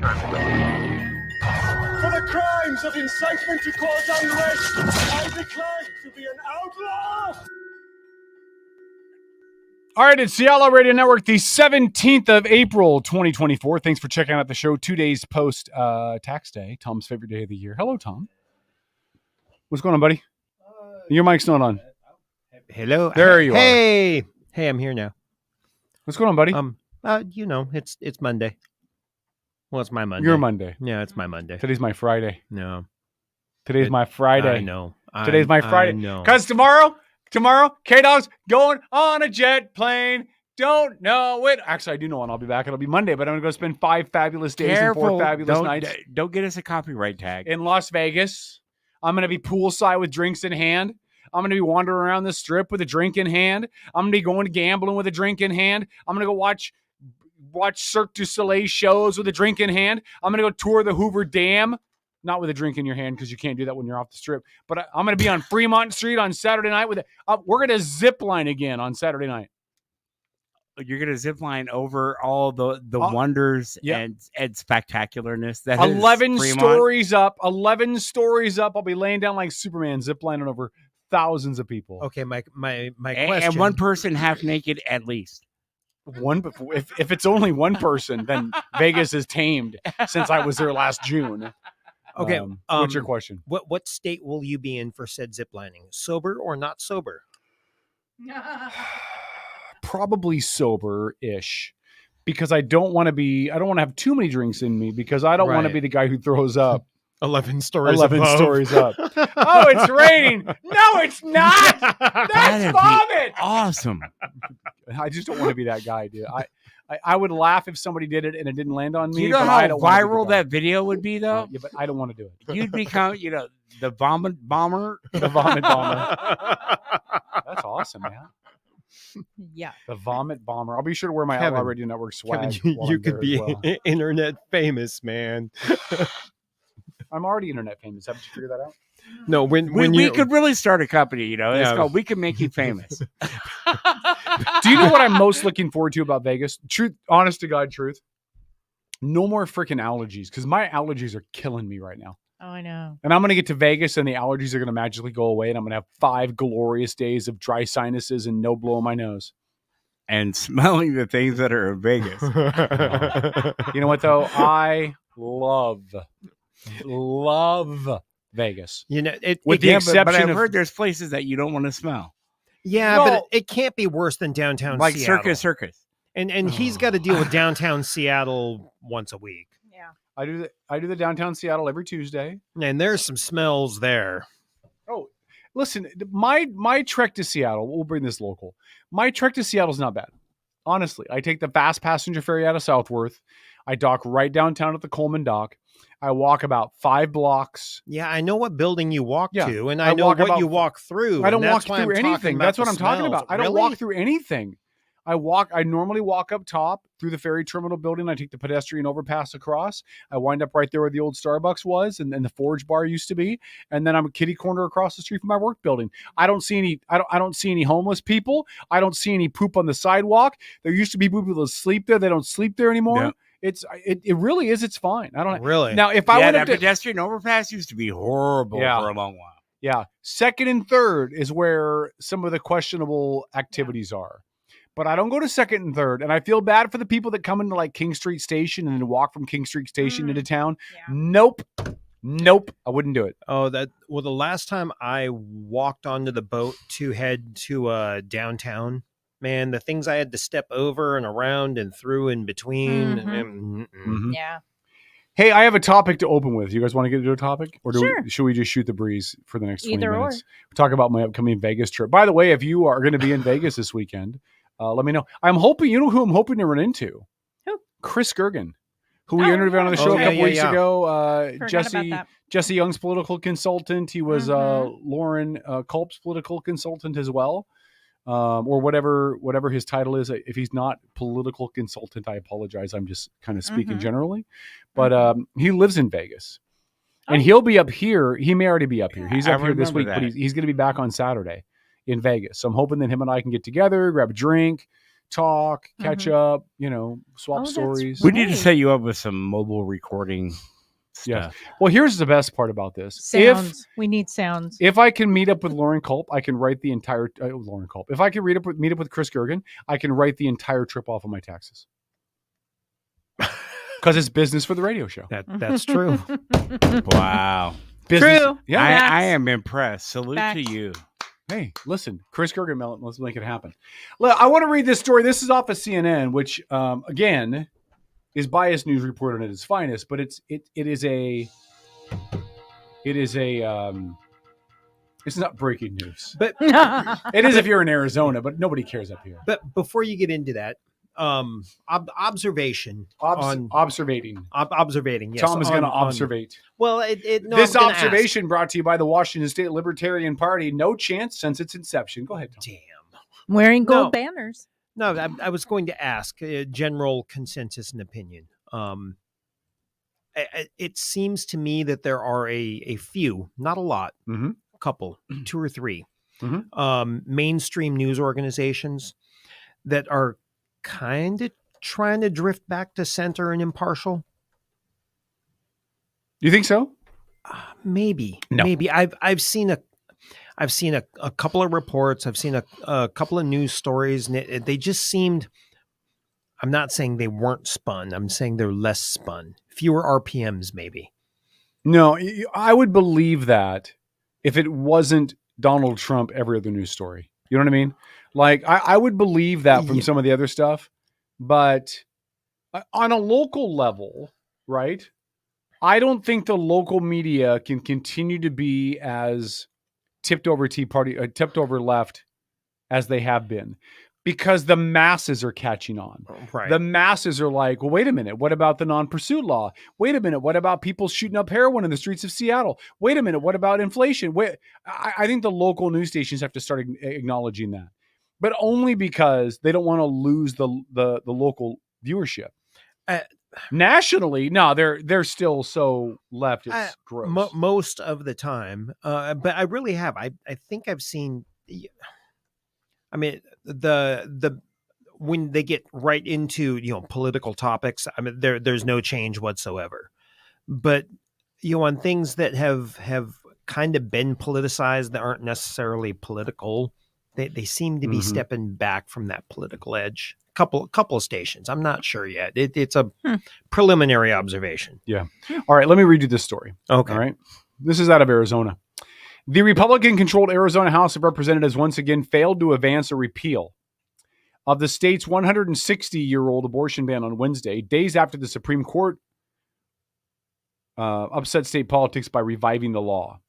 For the crimes of incitement to cause unrest, I decline to be an outlaw. All right, it's the Outlaw Radio Network, the 17th of April, 2024. Thanks for checking out the show 2 days post tax day, Tom's favorite day of the year. Hello, Tom. What's going on, buddy? Your mic's not on. Hello. There you are. Hey, I'm here now. What's going on, buddy? It's Monday. Well, it's my Monday. Your Monday. Yeah, it's my Monday. Today's my Friday. No. Today's my Friday. I know. Today's my Friday. I know. Because tomorrow, K-Dog's going on a jet plane. Don't know it. Actually, I do know when I'll be back. It'll be Monday, but I'm going to go spend 5 fabulous days and 4 fabulous nights. Don't get us a copyright tag. In Las Vegas. I'm going to be poolside with drinks in hand. I'm going to be wandering around the strip with a drink in hand. I'm going to be going gambling with a drink in hand. I'm going to go watch Cirque du Soleil shows with a drink in hand. I'm going to go tour the Hoover Dam. Not with a drink in your hand because you can't do that when you're off the strip. But I'm going to be on Fremont Street on Saturday night. We're going to zip line again on Saturday night. You're going to zip line over all the wonders and spectacularness. That 11 is stories up. 11 stories up. I'll be laying down like Superman, zip lining over thousands of people. Okay, my question. And one person half naked at least. If it's only one person, then Vegas is tamed since I was there last June. Okay, what's your question? What state will you be in for said ziplining? Sober or not sober? Probably sober-ish, because I don't want to have too many drinks in me, because I don't want to be the guy who throws up. 11 stories stories up. Oh, it's raining. No, it's not. That's vomit. Awesome. I just don't want to be that guy, dude. I would laugh if somebody did it and it didn't land on me. Do you know how viral that video would be, though? Yeah, but I don't want to do it. You'd become, the vomit bomber. The vomit bomber. That's awesome, man. Yeah. The vomit bomber. I'll be sure to wear my Outlaw Radio Network swag. Kevin, you could be internet famous, man. I'm already internet famous. Haven't you figured that out? No, we could really start a company, It's called We Can Make You Famous. Do you know what I'm most looking forward to about Vegas? Truth, honest to God, truth. No more freaking allergies, because my allergies are killing me right now. Oh, I know. And I'm going to get to Vegas and the allergies are going to magically go away, and I'm going to have 5 glorious days of dry sinuses and no blowing my nose. And smelling the things that are in Vegas. You know what, though? I love Vegas. With the exception but I've heard there's places that you don't want to smell. Yeah, but it can't be worse than downtown like Seattle. Circus. And he's got to deal with downtown Seattle once a week. Yeah. I do the downtown Seattle every Tuesday. And there's some smells there. Oh, listen, my trek to Seattle, we'll bring this local. My trek to Seattle is not bad. Honestly, I take the fast passenger ferry out of Southworth. I dock right downtown at the Coleman Dock. I walk about 5 blocks. Yeah, I know what building you walk to, and I know what you walk through. I don't walk through anything. That's what I'm talking about. I don't walk through anything. I normally walk up top through the ferry terminal building. I take the pedestrian overpass across. I wind up right there where the old Starbucks was and the Forge Bar used to be. And then I'm a kitty corner across the street from my work building. I don't see any homeless people. I don't see any poop on the sidewalk. There used to be people that sleep there. They don't sleep there anymore. Yeah. It really is. It's fine. I don't really. Now, if I went that pedestrian overpass used to be horrible for a long while. Yeah. 2nd and 3rd is where some of the questionable activities are. But I don't go to 2nd and 3rd. And I feel bad for the people that come into like King Street Station and then walk from King Street Station into town. Yeah. Nope. I wouldn't do it. Oh, the last time I walked onto the boat to head to downtown, man, the things I had to step over and around and through and between. Mm-hmm. Yeah. Hey, I have a topic to open with. You guys want to get into a topic? Or sure. Should we just shoot the breeze for the next 20 Either minutes? Or. We'll talk about my upcoming Vegas trip. By the way, if you are going to be in Vegas this weekend, let me know. I'm hoping, you know who I'm hoping to run into? Who? Chris Gergen, who we interviewed on the show a couple weeks ago. Jesse Young's political consultant. He was Lauren Culp's political consultant as well. Or whatever his title is. If he's not political consultant, I apologize. I'm just kind of speaking generally. But he lives in Vegas. And he'll be up here. He may already be up here. He's up here this week, but he's going to be back on Saturday in Vegas. So I'm hoping that him and I can get together, grab a drink, talk, catch up, swap Oh, that's stories. We need to Right. set you up with some mobile recording stuff. Well, here's the best part about this. Sounds. We need sounds. If I can meet up with Lauren Culp, I can write the entire Lauren Culp. If I can meet up with Chris Gergen, I can write the entire trip off of my taxes. Because it's business for the radio show. That's true. Wow. Business, True. Yeah. I am impressed. Salute Facts. to you. Hey, listen, Chris Gergen, let's make it happen. Look, I want to read this story. This is off of CNN, which again is biased news reported at its finest, but it's not breaking news. But It is if you're in Arizona, but nobody cares up here. but before you get into that, observation Observating. observating. Yes, Tom is going to on- observate. Well, no, This I'm gonna observation brought to you by the Washington State Libertarian Party. No chance since its inception. Go ahead, Tom. ask. Damn. Wearing gold No. banners. No, I was going to ask general consensus and opinion. It seems to me that there are a few, not a lot, Mhm. a couple, 2 or 3, Mhm. mainstream news organizations that are kind of trying to drift back to center and impartial. You think so? Maybe, No. maybe I've seen a couple of reports. I've seen a couple of news stories, and they just seemed. I'm not saying they weren't spun. I'm saying they're less spun, fewer RPMs, maybe. No, I would believe that if it wasn't Donald Trump every other news story. You know what I mean? Like, I would believe that from Yeah. some of the other stuff. But on a local level, right, I don't think the local media can continue to be as tipped over left as they have been. Because the masses are catching on. Right. The masses are like, well, wait a minute. What about the non-pursuit law? Wait a minute. What about people shooting up heroin in the streets of Seattle? Wait a minute. What about inflation? I think the local news stations have to start acknowledging that, but only because they don't want to lose the local viewership. Nationally, no, they're still so left. It's gross. Most of the time, but I really have. I think I've seen. I mean, the when they get right into political topics, I mean there's no change whatsoever. But on things that have kind of been politicized that aren't necessarily political, they seem to be stepping back from that political edge. Couple of stations. I'm not sure yet. It's a preliminary observation. Yeah. All right. Let me read you this story. Okay. All right. This is out of Arizona. The Republican-controlled Arizona House of Representatives once again failed to advance a repeal of the state's 160-year-old abortion ban on Wednesday, days after the Supreme Court upset state politics by reviving the law.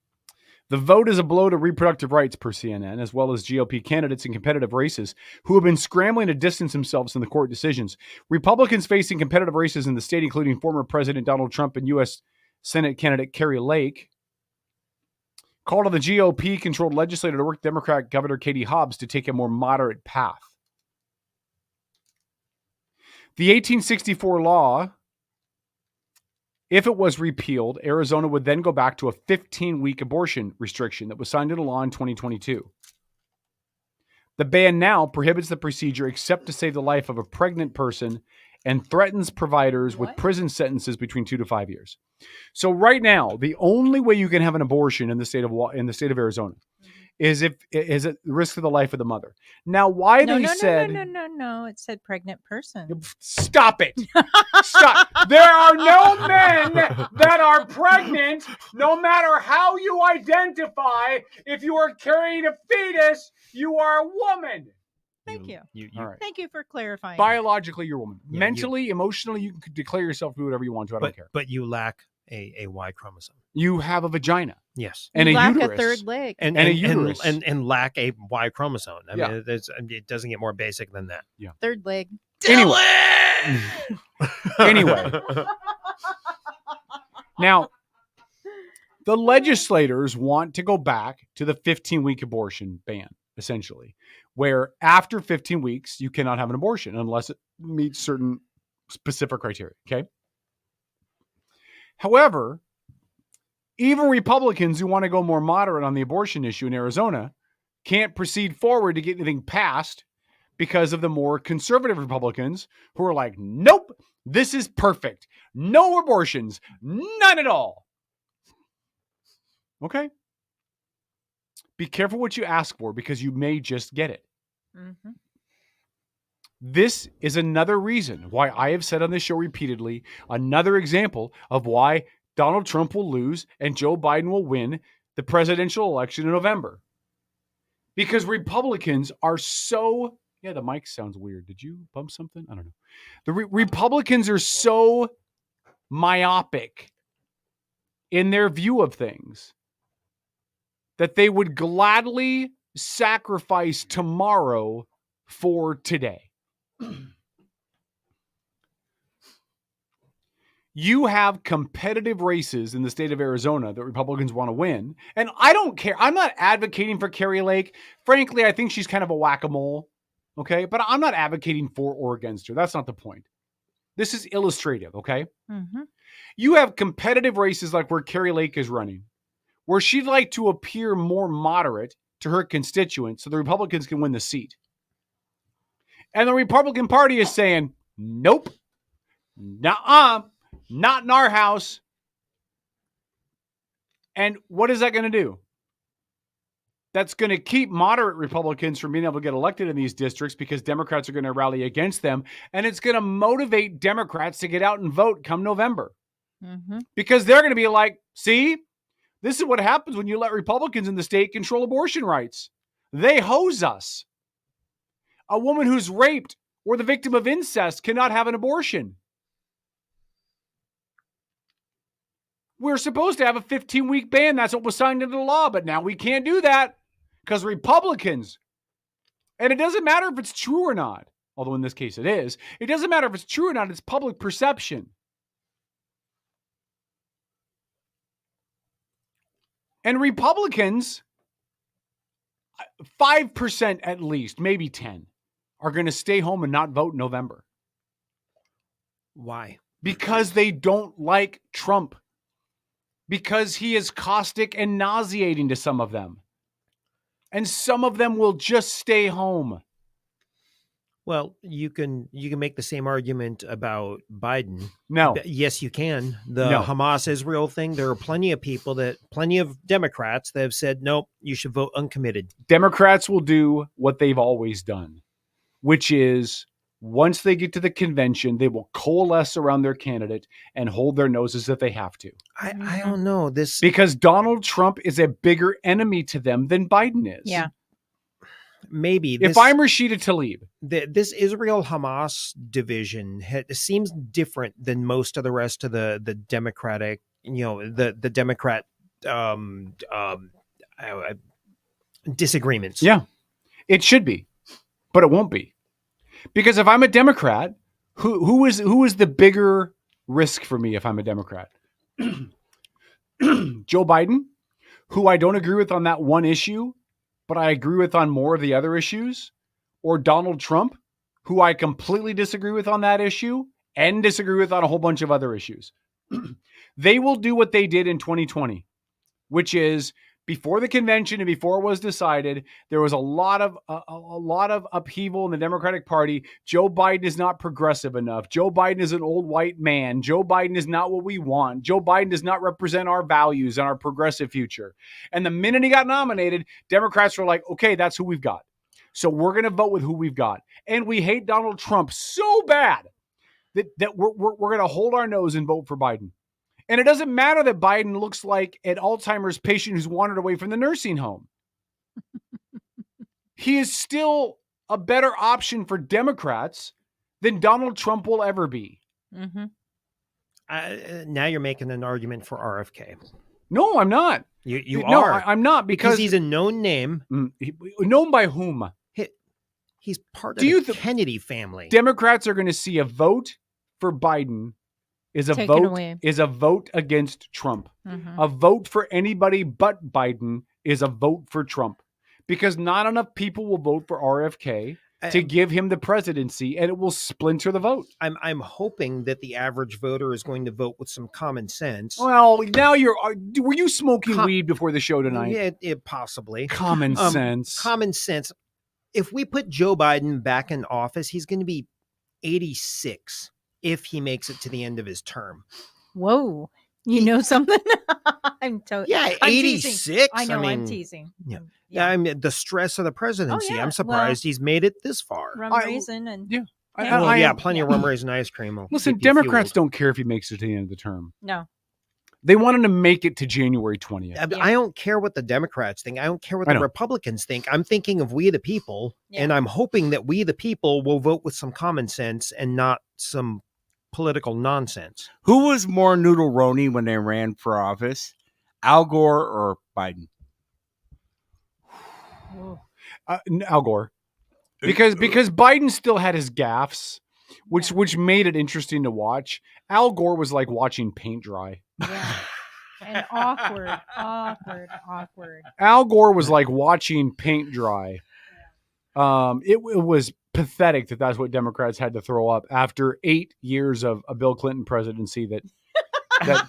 The vote is a blow to reproductive rights, per CNN, as well as GOP candidates in competitive races who have been scrambling to distance themselves from the court decisions. Republicans facing competitive races in the state, including former President Donald Trump and U.S. Senate candidate Carrie Lake, called on the GOP-controlled legislature to work Democrat Governor Katie Hobbs to take a more moderate path. The 1864 law, if it was repealed, Arizona would then go back to a 15-week abortion restriction that was signed into law in 2022. The ban now prohibits the procedure except to save the life of a pregnant person and threatens providers with prison sentences between 2 to 5 years. So right now, the only way you can have an abortion in the state of Arizona is if is at risk of the life of the mother. Now, why No. It said pregnant person. Stop it. Stop. There are no men that are pregnant, no matter how you identify. If you are carrying a fetus, you are a woman. Thank you. All right. Thank you for clarifying. Biologically, you're a woman. Yeah, Mentally, emotionally, you can declare yourself to do whatever you want to. I don't care. But you lack a Y chromosome. You have a vagina. Yes. And You a lack uterus. a third leg. And a and, uterus. and lack a Y chromosome. I Yeah. mean, it doesn't get more basic than that. Third leg. Anyway. Now, the legislators want to go back to the 15-week abortion ban, essentially, where after 15 weeks, you cannot have an abortion unless it meets certain specific criteria, okay? However, even Republicans who want to go more moderate on the abortion issue in Arizona can't proceed forward to get anything passed because of the more conservative Republicans who are like, nope, this is perfect. No abortions, none at all. Okay. Be careful what you ask for because you may just get it. Mm-hmm. This is another reason why I have said on this show repeatedly, another example of why Donald Trump will lose and Joe Biden will win the presidential election in November. Because Republicans are so... Yeah, the mic sounds weird. Did you bump something? I don't know. The Republicans are so myopic in their view of things that they would gladly sacrifice tomorrow for today. You have competitive races in the state of Arizona that Republicans want to win. And I don't care. I'm not advocating for Carrie Lake. Frankly, I think she's kind of a whack-a-mole. Okay. But I'm not advocating for or against her. That's not the point. This is illustrative. Okay. Mm-hmm. You have competitive races like where Carrie Lake is running, where she'd like to appear more moderate to her constituents so the Republicans can win the seat. And the Republican Party is saying, nope, nuh-uh, not in our house. And what is that going to do? That's going to keep moderate Republicans from being able to get elected in these districts because Democrats are going to rally against them. And it's going to motivate Democrats to get out and vote come November. Mm-hmm. Because they're going to be like, see, this is what happens when you let Republicans in the state control abortion rights. They hose us. A woman who's raped or the victim of incest cannot have an abortion. We're supposed to have a 15-week ban. That's what was signed into law, but now we can't do that because Republicans, and it doesn't matter if it's true or not, although in this case it is. It doesn't matter if it's true or not. It's public perception. And Republicans, 5% at least, maybe 10, are going to stay home and not vote in November. Why? Because they don't like Trump. Because he is caustic and nauseating to some of them. And some of them will just stay home. Well, you can make the same argument about Biden. No. Yes, you can. The No. Hamas-Israel thing, there are plenty of Democrats that have said, nope, you should vote uncommitted. Democrats will do what they've always done, which is once they get to the convention, they will coalesce around their candidate and hold their noses if they have to. I don't know. Because Donald Trump is a bigger enemy to them than Biden is. Yeah. Maybe. If I'm Rashida Tlaib. This Israel-Hamas division seems different than most of the rest of the Democratic, the Democrat disagreements. Yeah, it should be, but it won't be. Because if I'm a Democrat, who is the bigger risk for me if I'm a Democrat? Joe Biden, who I don't agree with on that one issue, but I agree with on more of the other issues, or Donald Trump, who I completely disagree with on that issue and disagree with on a whole bunch of other issues. They will do what they did in 2020, which is before the convention and before it was decided, there was a lot of upheaval in the Democratic Party. Joe Biden is not progressive enough. Joe Biden is an old white man. Joe Biden is not what we want. Joe Biden does not represent our values and our progressive future. And the minute he got nominated, Democrats were like, okay, that's who we've got. So we're going to vote with who we've got. And we hate Donald Trump so bad that we're going to hold our nose and vote for Biden. And it doesn't matter that Biden looks like an Alzheimer's patient who's wandered away from the nursing home. He is still a better option for Democrats than Donald Trump will ever be. Mm-hmm. Now you're making an argument for RFK. No, I'm not. You no, are. I'm not because he's a known name. Known by whom? He's part of the Kennedy family. Democrats are going to see a vote for Biden is a vote against Trump. Mm-hmm. A vote for anybody but Biden is a vote for Trump because not enough people will vote for RFK to give him the presidency, and it will splinter the vote. I'm hoping that the average voter is going to vote with some common sense. Well, now were you smoking weed before the show tonight? Yeah, possibly. Common sense. Common sense. if we put Joe Biden back in office, he's going to be 86 if he makes it to the end of his term. Whoa. You know something? I'm 86. Teasing. I know, I'm teasing. Yeah. I mean, the stress of the presidency. I'm surprised he's made it this far. Rum raisin and plenty of rum raisin ice cream. Listen, Democrats don't care if he makes it to the end of the term. No. They want him to make it to January 20th. I don't care what the Democrats think. I don't care what the Republicans think. I'm thinking of we the people, and I'm hoping that we the people will vote with some common sense and not some political nonsense. Who was more noodle-roni when they ran for office, Al Gore or Biden? Al Gore, because Biden still had his gaffes, which made it interesting to watch. Al Gore was like watching paint dry. Yeah. And awkward. Al Gore was like watching paint dry. It was pathetic that's what Democrats had to throw up after 8 years of a Bill Clinton presidency. I did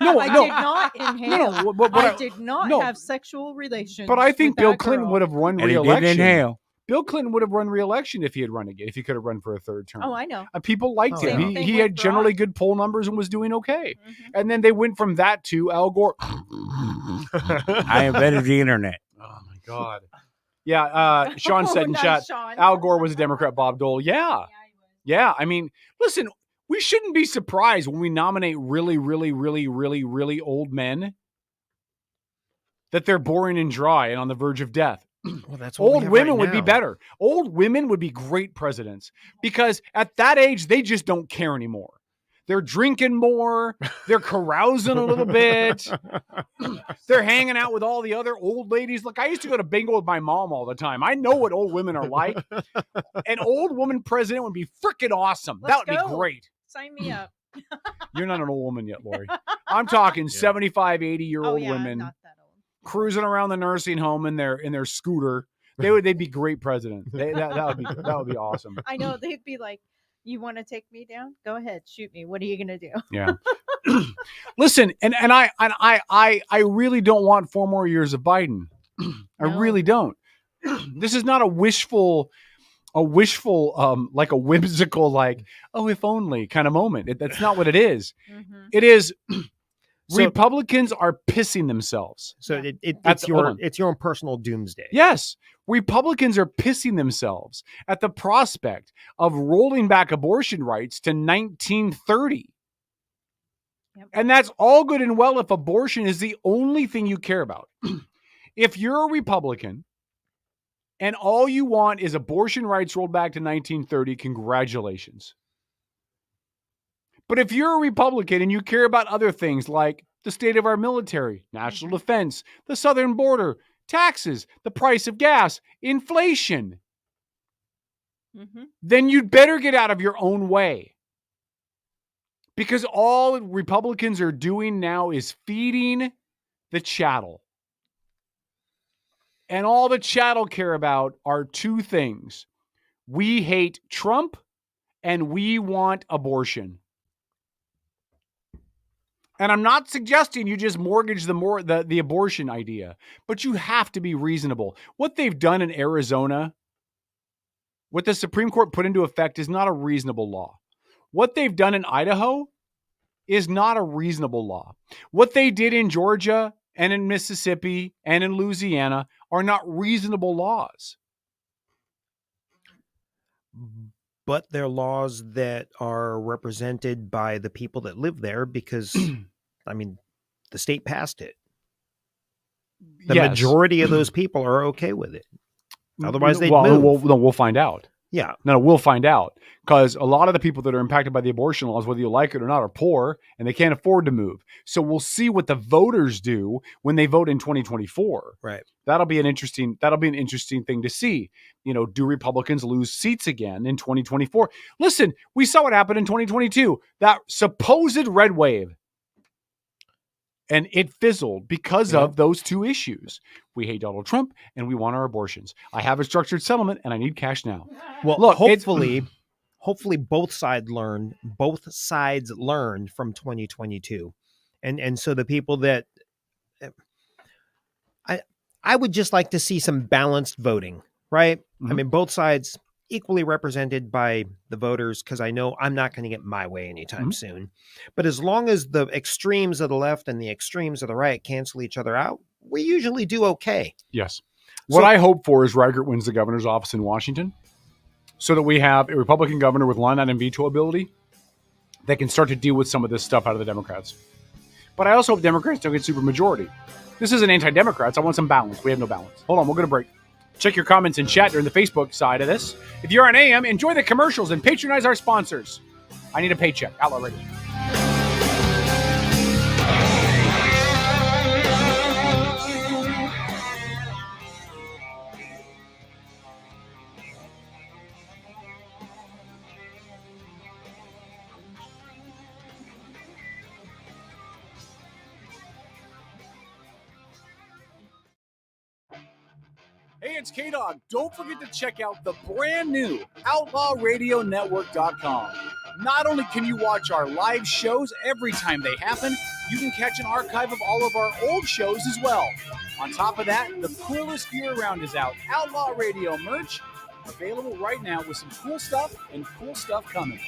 not inhale. I did not have sexual relations. But I think Bill Clinton would have run re-election. He didn't inhale. Bill Clinton would have run re-election if he had run again, if he could have run for a third term. Oh, I know. People liked him. He had generally good poll numbers and was doing okay. Mm-hmm. And then they went from that to Al Gore. I invented the internet. Oh, my God. Yeah, Sean said in chat, Sean. Al Gore was a Democrat, Bob Dole. Yeah. I mean, listen, we shouldn't be surprised when we nominate really, really, really, really, really old men that they're boring and dry and on the verge of death. Well, that's what old women would be better. Old women would be great presidents because at that age, they just don't care anymore. They're drinking more. They're carousing a little bit. They're hanging out with all the other old ladies. Look, I used to go to bingo with my mom all the time. I know what old women are like. An old woman president would be freaking awesome. That would be great. Sign me up. You're not an old woman yet, Lori. I'm talking 75, 80-year-old women. Not that old. Cruising around the nursing home in their scooter. They'd be great president. That would be awesome. I know, they'd be like, you want to take me down? Go ahead, shoot me. What are you gonna do? Yeah. Listen, and I really don't want 4 more years of Biden. I really don't. This is not a wishful, like a whimsical, like, oh, if only kind of moment. That's not what it is. Mm-hmm. It is. Republicans are pissing themselves. So it's your own personal doomsday. Yes. Republicans are pissing themselves at the prospect of rolling back abortion rights to 1930. Yep. And that's all good and well if abortion is the only thing you care about. If you're a Republican and all you want is abortion rights rolled back to 1930, congratulations. But if you're a Republican and you care about other things like the state of our military, national defense, the southern border, taxes, the price of gas, inflation, then you'd better get out of your own way. Because all Republicans are doing now is feeding the chattel. And all the chattel care about are 2 things. We hate Trump and we want abortion. And I'm not suggesting you just mortgage the abortion idea, but you have to be reasonable. What they've done in Arizona, what the Supreme Court put into effect is not a reasonable law. What they've done in Idaho is not a reasonable law. What they did in Georgia and in Mississippi and in Louisiana are not reasonable laws. But they're laws that are represented by the people that live there because, I mean, the state passed it. The majority of those people are okay with it. Otherwise, they'd move. We'll find out. Yeah. No, we'll find out. Because a lot of the people that are impacted by the abortion laws, whether you like it or not, are poor and they can't afford to move. So we'll see what the voters do when they vote in 2024. Right. That'll be an interesting thing to see. You know, do Republicans lose seats again in 2024? Listen, we saw what happened in 2022. That supposed red wave. And it fizzled because of those 2 issues. We hate Donald Trump and we want our abortions. I have a structured settlement and I need cash now. Well, look, hopefully both sides learned from 2022. And so the people that I would just like to see some balanced voting. right? Mhm. I mean, both sides equally represented by the voters, because I know I'm not going to get my way anytime soon. But as long as the extremes of the left and the extremes of the right cancel each other out, we usually do okay. Yes. What I hope for is Reichert wins the governor's office in Washington so that we have a Republican governor with line item veto ability that can start to deal with some of this stuff out of the Democrats. But I also hope Democrats don't get supermajority. This isn't anti-Democrats. I want some balance. We have no balance. Hold on, we'll go to break. Check your comments in chat during the Facebook side of this. If you're on AM, enjoy the commercials and patronize our sponsors. I need a paycheck. Outlaw Radio. Hey, it's K-Dog. Don't forget to check out the brand new OutlawRadioNetwork.com. Not only can you watch our live shows every time they happen, you can catch an archive of all of our old shows as well. On top of that, the coolest gear around is out. Outlaw Radio merch, available right now with some cool stuff and cool stuff coming.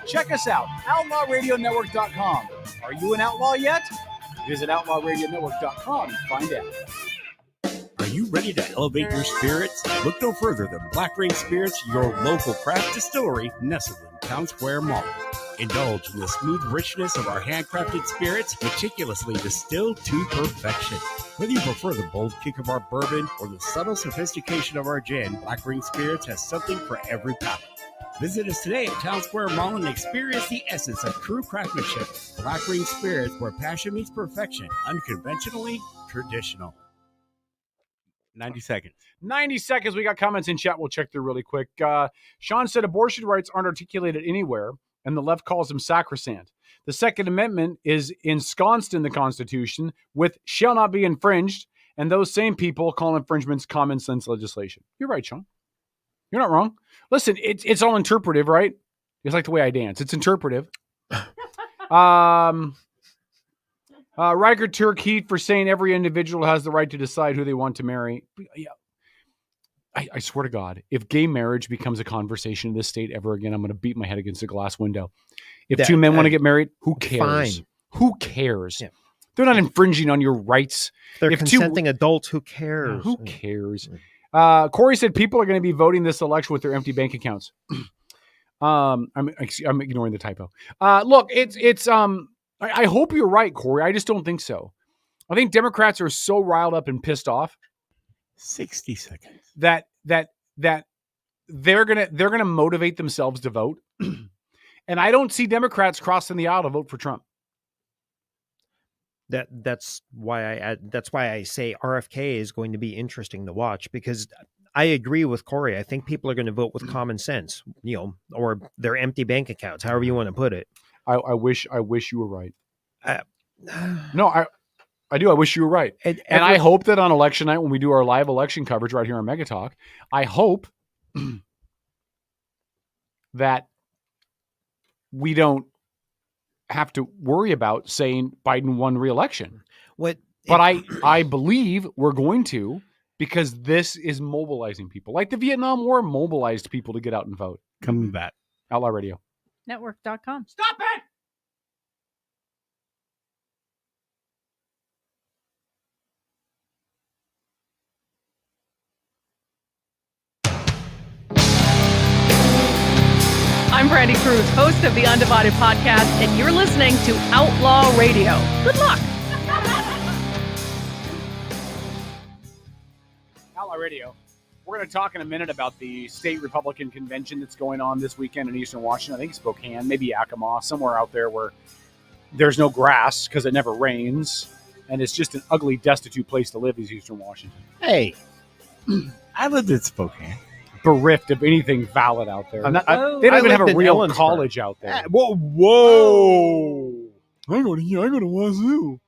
Check us out, OutlawRadioNetwork.com. Are you an outlaw yet? Visit OutlawRadioNetwork.com and find out. Are you ready to elevate your spirits? Look no further than Black Rain Spirits, your local craft distillery nestled in Town Square Mall. Indulge in the smooth richness of our handcrafted spirits, meticulously distilled to perfection. Whether you prefer the bold kick of our bourbon or the subtle sophistication of our gin, Black Rain Spirits has something for every palate. Visit us today at Town Square Mall and experience the essence of true craftsmanship. Black Rain Spirits, where passion meets perfection, unconventionally traditional. 90 seconds. 90 seconds. We got comments in chat. We'll check through really quick. Sean said abortion rights aren't articulated anywhere, and the left calls them sacrosanct. The Second Amendment is ensconced in the Constitution with shall not be infringed, and those same people call infringements common sense legislation. You're right, Sean. You're not wrong. Listen, it's all interpretive, right? It's like the way I dance. It's interpretive. Riker Turkey for saying every individual has the right to decide who they want to marry. Yeah. I swear to God, if gay marriage becomes a conversation in this state ever again, I'm going to beat my head against a glass window. If two men want to get married, who cares? Fine. Who cares? Yeah. They're not Yeah. infringing on your rights. They're If consenting adults. Who cares? Who cares? Corey said people are going to be voting this election with their empty bank accounts. I'm ignoring the typo. Look, it's I hope you're right, Corey. I just don't think so. I think Democrats are so riled up and pissed off 60 seconds. that they're gonna motivate themselves to vote. And I don't see Democrats crossing the aisle to vote for Trump. That's why I say RFK is going to be interesting to watch, because I agree with Corey. I think people are going to vote with common sense, or their empty bank accounts, however you want to put it. I wish you were right. No, I do. I wish you were right. And I hope that on election night, when we do our live election coverage right here on Mega Talk, I hope that we don't have to worry about saying Biden won re-election. But I believe we're going to, because this is mobilizing people. Like the Vietnam War mobilized people to get out and vote. Coming back. Outlaw Radio. Network.com. Stop it! I'm Brandy Cruz, host of the Undivided Podcast, and you're listening to Outlaw Radio. Good luck. Outlaw Radio. We're going to talk in a minute about the state Republican convention that's going on this weekend in Eastern Washington. I think Spokane, maybe Yakima, somewhere out there where there's no grass because it never rains, and it's just an ugly, destitute place to live is Eastern Washington. Hey, I lived in Spokane. Bereft of anything valid out there. They don't even have a real college out there. Whoa! I go to Wazoo.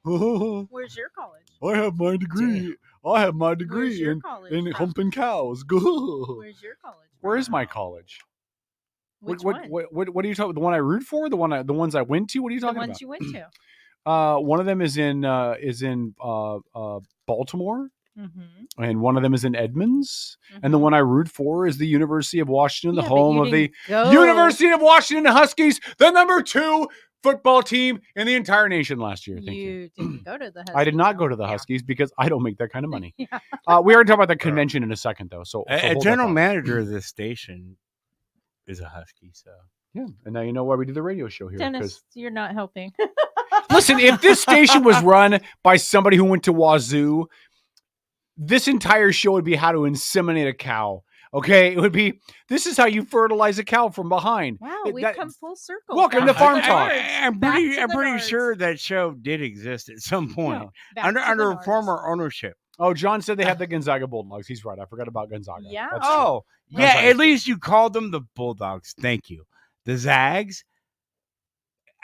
Where's your college? I have my degree. I have my degree in humping cows. Where's your college? Where is my college? Which what are you talking? The one I root for? The ones I went to? What are you talking the about? ones you went to. One of them is in Baltimore. Mm-hmm. and one of them is in Edmonds, and the one I root for is the University of Washington, the home of the University of Washington Huskies, the number 2 football team in the entire nation last year. Thank you. Didn't go to the Huskies. I did not go to the Huskies because I don't make that kind of money. We are going to talk about the convention in a second, though. So a general manager of this station is a Husky. So yeah, and now you know why we do the radio show here. Dennis, you're not helping. Listen, if this station was run by somebody who went to Wazoo, this entire show would be how to inseminate a cow. Okay, it would be, this is how you fertilize a cow from behind. Wow, we've come full circle. Welcome to Farm Talk. I'm pretty sure that show did exist at some point under former ownership. Oh, John said they had the Gonzaga Bulldogs. He's right. I forgot about Gonzaga. Yeah. Yeah. At least you called them the Bulldogs. Thank you. The Zags.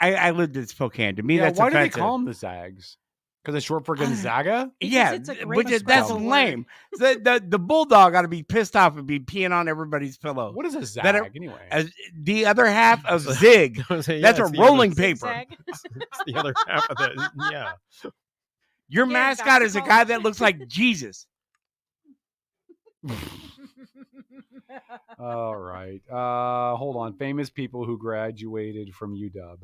I lived in Spokane. To me, that's why offensive. do they call them the Zags? Because it's short for Gonzaga? Yeah, that's lame. The Bulldog ought to be pissed off and be peeing on everybody's pillow. What is a Zag, anyway? The other half of Zig. That's a rolling paper. It's the other half of the, yeah. Your mascot is a guy that looks like Jesus. All right. Hold on. Famous people who graduated from UW.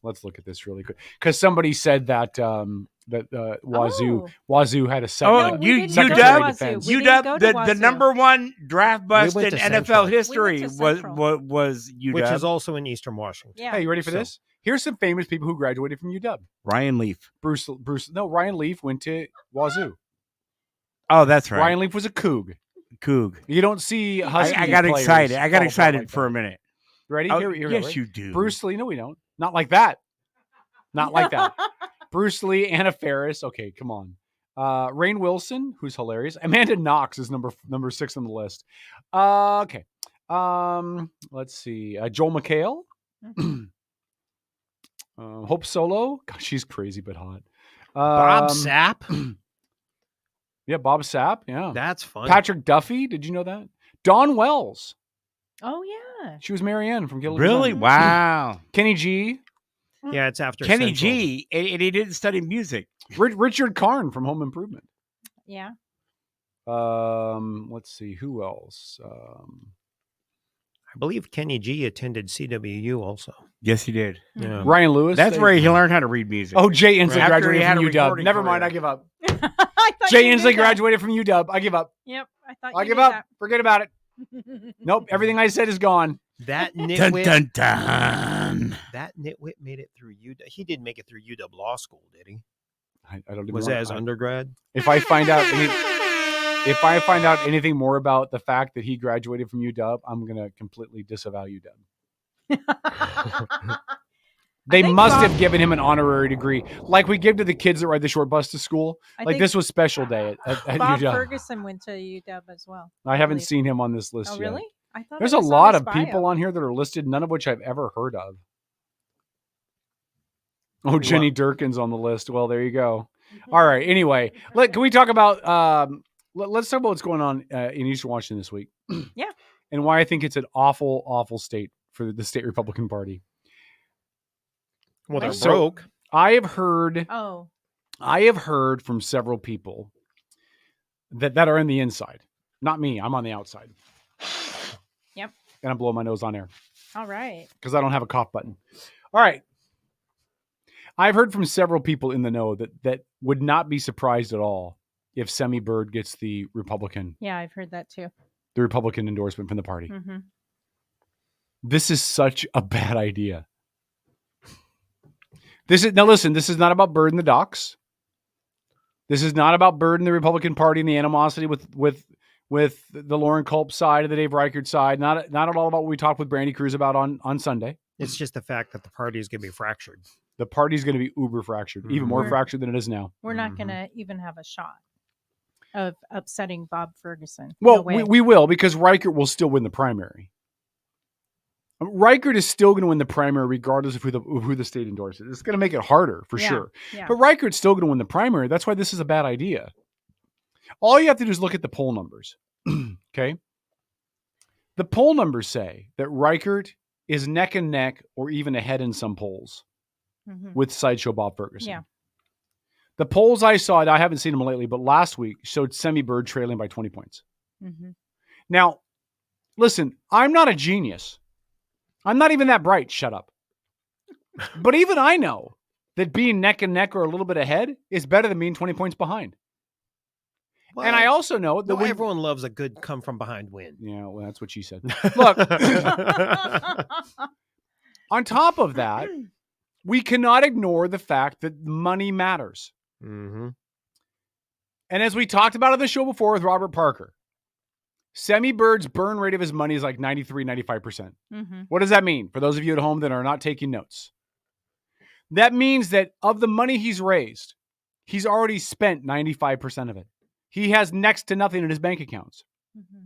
Let's look at this really quick. Because somebody said that Wazoo had a second. UW, the number 1 draft bust in NFL history was UW. Which is also in Eastern Washington. Yeah. Hey, you ready for this? Here's some famous people who graduated from UW. Ryan Leaf. Ryan Leaf went to Wazoo. Oh, that's right. Ryan Leaf was a Coug. You don't see Husky I got excited. I got excited like for a minute. Ready? Oh, here, yes, you do. Bruce Lee. No, we don't. Not like that. Not like that. Bruce Lee, Anna Faris. Okay, come on. Rainn Wilson, who's hilarious. Amanda Knox is number 6 on the list. Okay. Let's see. Joel McHale. Hope Solo. Gosh, she's crazy but hot. Bob Sapp. Yeah, Bob Sapp. Yeah. That's fun. Patrick Duffy. Did you know that? Dawn Wells. Oh, yeah. She was Marianne from Gilligan. Really? Wow. Kenny G. Yeah, it's after Kenny Central. G. And he didn't study music. Richard Karn from Home Improvement. Yeah. Let's see. Who else? I believe Kenny G attended CWU also. Yes, he did. Yeah. Ryan Lewis. That's where he learned how to read music. Oh, Jay Inslee After graduated he had from a UW. recording Never mind. career. I give up. I thought Jay you Inslee knew that. graduated from UW. I give up. Yep. I thought I you give knew up. that. Forget about it. Nope. Everything I said is gone. That Dun, nitwit. dun, dun. That nitwit made it through UW. He did make it through UW Law School, did he? I don't even Was that as undergrad? If I find out anything more about the fact that he graduated from UW, I'm gonna completely disavow UW. They must have given him an honorary degree, like we give to the kids that ride the short bus to school. Like this was special day at Bob UW. Ferguson went to UW as well. I haven't seen him on this list Oh, yet. really? I thought There's it a was lot on of his bio. people on here that are listed, none of which I've ever heard of. Oh, Jenny Durkin's on the list. Well, there you go. All right. Anyway, can we talk about? Let's talk about what's going on in Eastern Washington this week. Yeah. And why I think it's an awful, awful state for the state Republican Party. Well, they're So, broke. I have heard from several people that are in the inside. Not me. I'm on the outside. Yep. And I'm blowing my nose on air. All right. Because I don't have a cough button. All right. I've heard from several people in the know that would not be surprised at all if Semi Bird gets the Republican endorsement from the party. Mm-hmm. This is such a bad idea. Now listen, this is not about Bird and the Docks. This is not about Bird and the Republican Party and the animosity with the Lauren Culp side and the Dave Reichert side. Not at all about what we talked with Brandy Cruz about on Sunday. It's just the fact that the party is going to be fractured. The party's going to be uber fractured, even more fractured than it is now. We're not going to even have a shot of upsetting Bob Ferguson. Well, we will, because Reichert will still win the primary. Reichert is still going to win the primary regardless of who the state endorses. It's going to make it harder for sure. Yeah. But Reichert's still going to win the primary. That's why this is a bad idea. All you have to do is look at the poll numbers. Okay? The poll numbers say that Reichert is neck and neck or even ahead in some polls with Sideshow Bob Ferguson. Yeah. The polls I saw, I haven't seen them lately, but last week showed Semi Bird trailing by 20 points. Mm-hmm. Now, listen, I'm not a genius. I'm not even that bright. Shut up. But even I know that being neck and neck or a little bit ahead is better than being 20 points behind. Well, and I also know that well, everyone loves a good come from behind win. Yeah, well, that's what she said. Look, on top of that, we cannot ignore the fact that money matters. Mm-hmm. And as we talked about on the show before with Robert Parker, Semi Bird's burn rate of his money is like 93, 95%. Mm-hmm. What does that mean for those of you at home that are not taking notes? That means that of the money he's raised, he's already spent 95% of it. He has next to nothing in his bank accounts. Mm-hmm.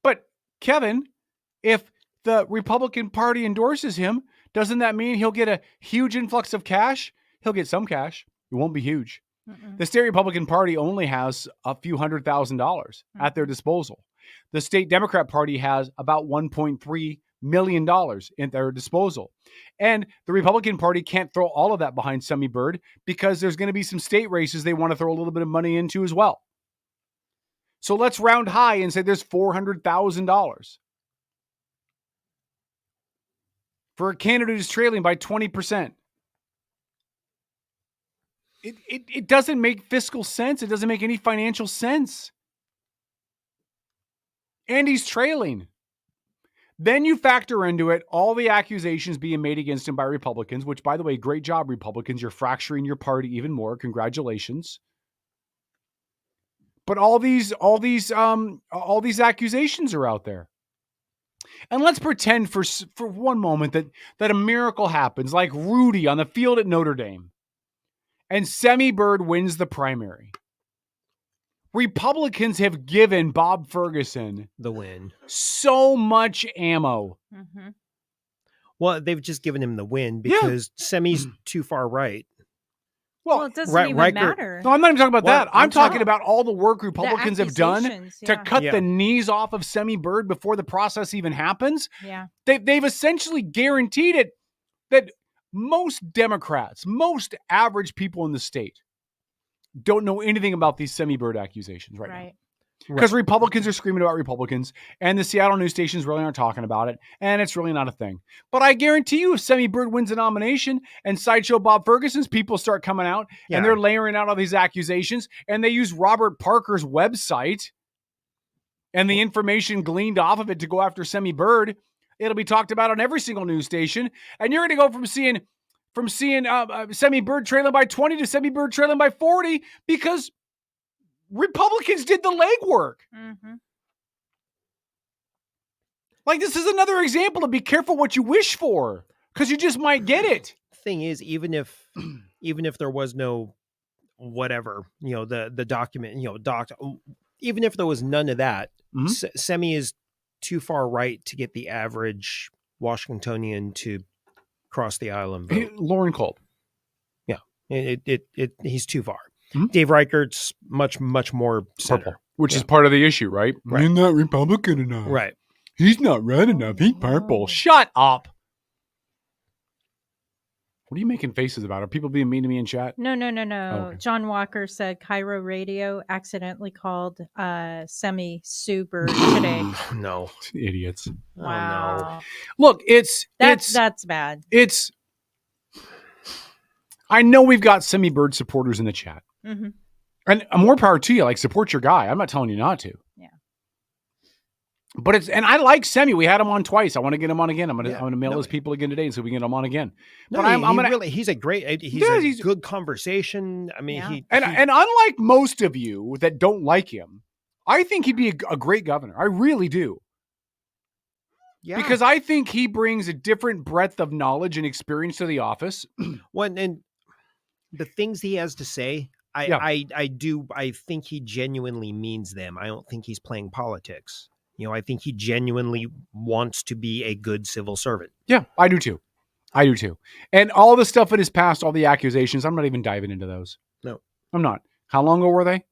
But Kevin, if the Republican Party endorses him, doesn't that mean he'll get a huge influx of cash? He'll get some cash. It won't be huge. Mm-mm. The state Republican Party only has a few $100,000 at their disposal. The state Democrat Party has about $1.3 million in their disposal. And the Republican Party can't throw all of that behind Semi Bird because there's going to be some state races they want to throw a little bit of money into as well. So let's round high and say there's $400,000 for a candidate who's trailing by 20%. It doesn't make fiscal sense. It doesn't make any financial sense. And he's trailing. Then you factor into it all the accusations being made against him by Republicans, which, by the way, great job, Republicans. You're fracturing your party even more. Congratulations. But all these accusations are out there. And let's pretend for one moment that a miracle happens, like Rudy on the field at Notre Dame, and Semi Bird wins the primary. Republicans have given Bob Ferguson The win. so much ammo. Mm-hmm. Well, they've just given him the win because Semi's too far right. Well, it doesn't Right- even Riker- matter. No, I'm not even talking about Well, that. I'm I'm talking talking- about all the work Republicans have done accusations, to yeah. cut Yeah. the knees off of Semi Bird before the process even happens. Yeah. They've essentially guaranteed it that most Democrats, most average people in the state don't know anything about these Semi Bird accusations right now. Right. Because Republicans are screaming about Republicans, and the Seattle news stations really aren't talking about it, and it's really not a thing. But I guarantee you, if Semi Bird wins a nomination and Sideshow Bob Ferguson's people start coming out, Yeah. and they're layering out all these accusations, and they use Robert Parker's website and the information gleaned off of it to go after Semi Bird, it'll be talked about on every single news station, and you're going to go from seeing Semi Bird trailing by 20 to Semi Bird trailing by 40 because Republicans did the legwork. Mm-hmm. Like, this is another example of be careful what you wish for, because you just might get it. Thing is, even if there was no whatever, the document, even if there was none of that, Mhm. Semi is too far right to get the average Washingtonian to cross the aisle and vote. Lauren Kolb. He's too far. Mhm. Dave Reichert's much more center. Purple, which is Yeah. part of the issue, right? Right. He's not Republican enough. Right. He's not red enough. He's purple. Shut up. What are you making faces about? Are people being mean to me in chat? No. Oh, okay. John Walker said Cairo Radio accidentally called Semi Sue Bird today. No. Idiots. Wow. Look, That's bad. it's. I know we've got Semi Bird supporters in the chat. Mm-hmm. And more power to you. Like, support your guy. I'm not telling you not to. Yeah. But and I like Semi. We had him on twice. I want to get him on again. I'm Yeah. gonna mail No. his people again today so we can get him on again. No, But I'm gonna really, he's a great, he's Yeah, a he's- good conversation. I mean, Yeah. and unlike most of you that don't like him, I think he'd be a great governor. I really do. yeah. Because I think he brings a different breadth of knowledge and experience to the office. and the things he has to say, I think he genuinely means them. I don't think he's playing politics. I think he genuinely wants to be a good civil servant. Yeah, I do too. And all the stuff in his past, all the accusations, I'm not even diving into those. No. I'm not. How long ago were they?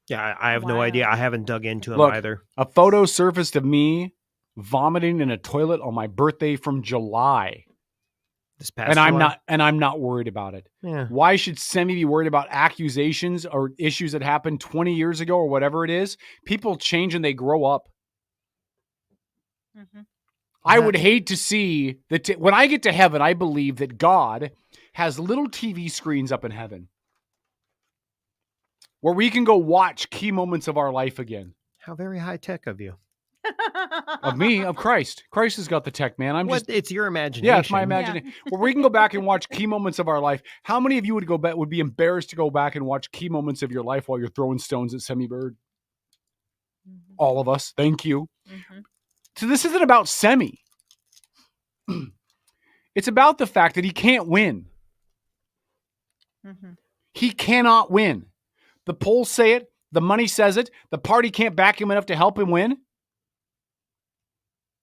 Yeah, I have no Wow. idea. I haven't dug into him Look, either. A photo surfaced of me vomiting in a toilet on my birthday from July. This past And I'm July? not worried about it. Yeah. Why should Semi be worried about accusations or issues that happened 20 years ago or whatever it is? People change and they grow up. Mhm. I would hate to see that when I get to heaven, I believe that God has little TV screens up in heaven where we can go watch key moments of our life again. How very high tech of you. Of me, of Christ. Christ has got the tech, man. It's your imagination. Yeah, it's my imagination. Where we can go back and watch key moments of our life. How many of you would be embarrassed to go back and watch key moments of your life while you're throwing stones at Semi Bird? Mhm. All of us. Thank you. Mhm. So this isn't about Semi. It's about the fact that he can't win. Mhm. He cannot win. The polls say it. The money says it. The party can't back him enough to help him win.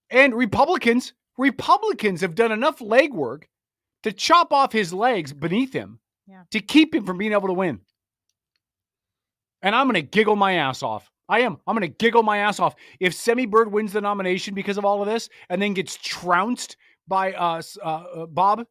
And Republicans have done enough legwork to chop off his legs beneath him to keep him from being able to win. And I'm going to giggle my ass off. I am. I'm going to giggle my ass off. If Semi Bird wins the nomination because of all of this and then gets trounced by Bob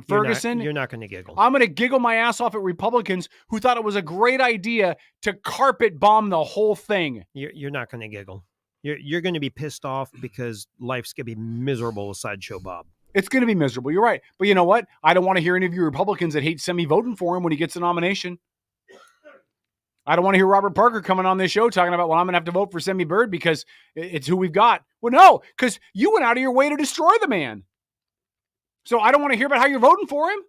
Ferguson. You're not going to giggle. I'm going to giggle my ass off at Republicans who thought it was a great idea to carpet bomb the whole thing. You're not going to giggle. You're going to be pissed off because life's going to be miserable with Sideshow Bob. It's going to be miserable. You're right. But you know what? I don't want to hear any of you Republicans that hate Semi voting for him when he gets the nomination. I don't want to hear Robert Parker coming on this show talking about, well, I'm going to have to vote for Semi Bird because it's who we've got. Well, no, because you went out of your way to destroy the man. So I don't want to hear about how you're voting for him.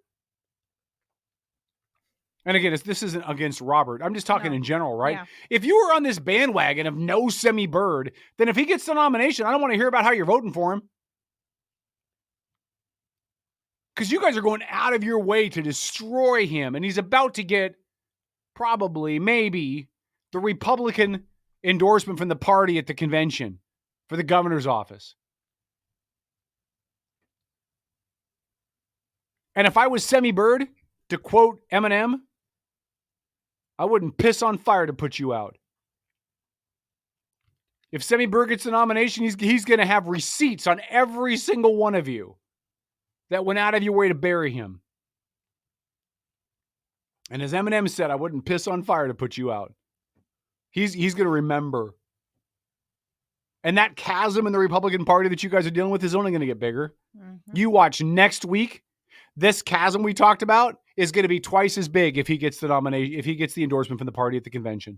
And again, this isn't against Robert. I'm just talking in general, right? Yeah. If you were on this bandwagon of no Semi Bird, then if he gets the nomination, I don't want to hear about how you're voting for him. Because you guys are going out of your way to destroy him. And he's about to get probably, maybe, the Republican endorsement from the party at the convention for the governor's office. And if I was Semi Bird, to quote Eminem, I wouldn't piss on fire to put you out. If Semi Bird gets the nomination, he's going to have receipts on every single one of you that went out of your way to bury him. And as Eminem said, I wouldn't piss on fire to put you out. He's going to remember. And that chasm in the Republican Party that you guys are dealing with is only going to get bigger. Mm-hmm. You watch next week. This chasm we talked about is going to be twice as big if he gets the nomination, if he gets the endorsement from the party at the convention.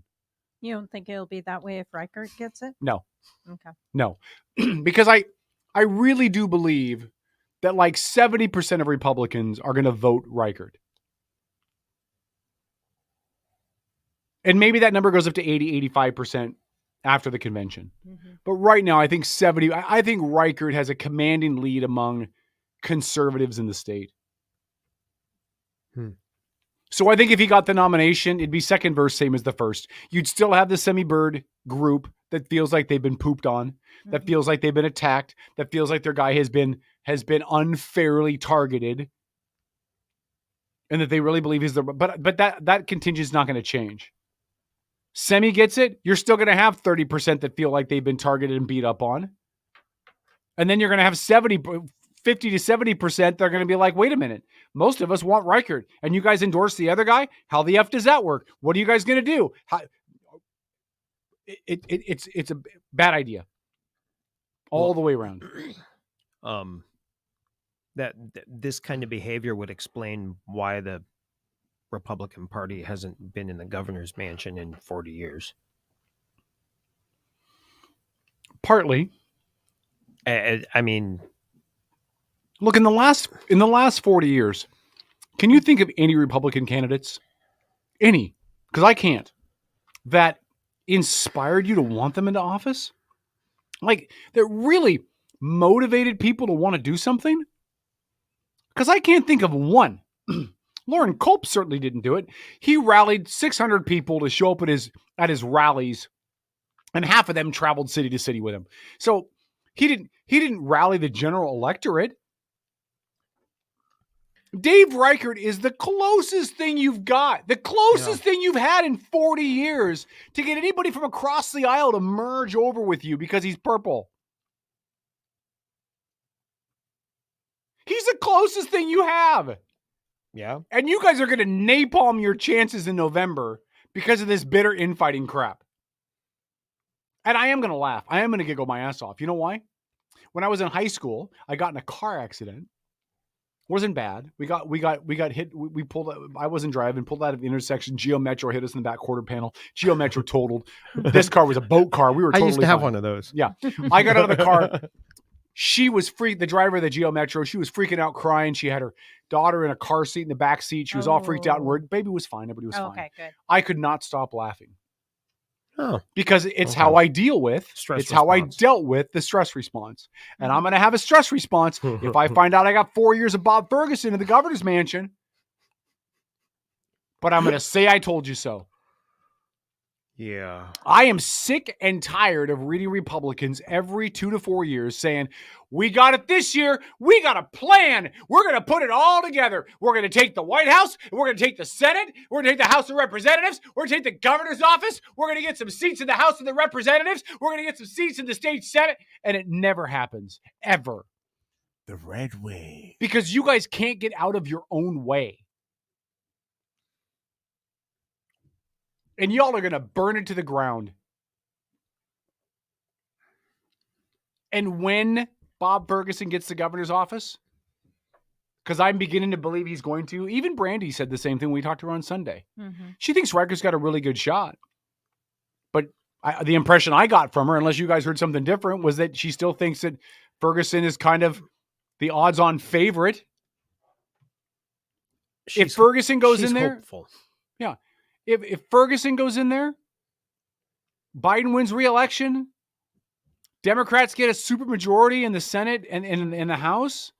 You don't think it'll be that way if Reichert gets it? No. Okay. No. Because I really do believe that like 70% of Republicans are going to vote Reichert. And maybe that number goes up to 80, 85% after the convention. Mm-hmm. But right now, I think I think Reichert has a commanding lead among conservatives in the state. So I think if he got the nomination, it'd be second verse, same as the first. You'd still have the Semi Bird group that feels like they've been pooped on, that feels like they've been attacked, that feels like their guy has been unfairly targeted, and that they really believe he's the. But that contingent is not going to change. Semi gets it, you're still going to have 30% that feel like they've been targeted and beat up on, and then you're going to have 50 to 70%, they're going to be like, wait a minute, most of us want Reichert, and you guys endorse the other guy? How the F does that work? What are you guys going to do? It's a bad idea. All the way around. That this kind of behavior would explain why the Republican Party hasn't been in the governor's mansion in 40 years. Partly. I mean... Look, in the last 40 years, can you think of any Republican candidates? Any? Because I can't. That inspired you to want them into office? Like, that really motivated people to want to do something? Because I can't think of one. Lauren Culp certainly didn't do it. He rallied 600 people to show up at his rallies, and half of them traveled city to city with him. So he didn't rally the general electorate. Dave Reichert is the closest thing you've got, the closest thing you've had in 40 years to get anybody from across the aisle to merge over with you because he's purple. He's the closest thing you have. Yeah. And you guys are going to napalm your chances in November because of this bitter infighting crap. And I am going to laugh. I am going to giggle my ass off. You know why? When I was in high school, I got in a car accident. Wasn't bad. We got hit. We pulled. I wasn't driving. Pulled out of the intersection. Geo Metro hit us in the back quarter panel. Geo Metro totaled. This car was a boat car. We were. Totally I used to have fine. one of those. Yeah. I got out of the car. She was the driver of the Geo Metro. She was freaking out, crying. She had her daughter in a car seat in the back seat. She was all freaked out and worried. Baby was fine. Everybody was fine. Okay, good. I could not stop laughing. Oh, because it's how I deal with stress it's response. how I dealt with the stress response. And I'm going to have a stress response if I find out I got 4 years of Bob Ferguson in the governor's mansion. But I'm going to say I told you so. Yeah. I am sick and tired of reading Republicans every 2 to 4 years saying, we got it this year. We got a plan. We're going to put it all together. We're going to take the White House. We're going to take the Senate. We're going to take the House of Representatives. We're going to take the governor's office. We're going to get some seats in the House of the Representatives. We're going to get some seats in the state Senate. And it never happens, ever. The red wave. Because you guys can't get out of your own way. And y'all are going to burn it to the ground. And when Bob Ferguson gets the governor's office, because I'm beginning to believe he's going to, even Brandy said the same thing when we talked to her on Sunday. Mm-hmm. She thinks Riker's got a really good shot. But the impression I got from her, unless you guys heard something different, was that she still thinks that Ferguson is kind of the odds-on favorite. If Ferguson goes in there, hopeful. Yeah. If Ferguson goes in there, Biden wins re-election, Democrats get a supermajority in the Senate and in the House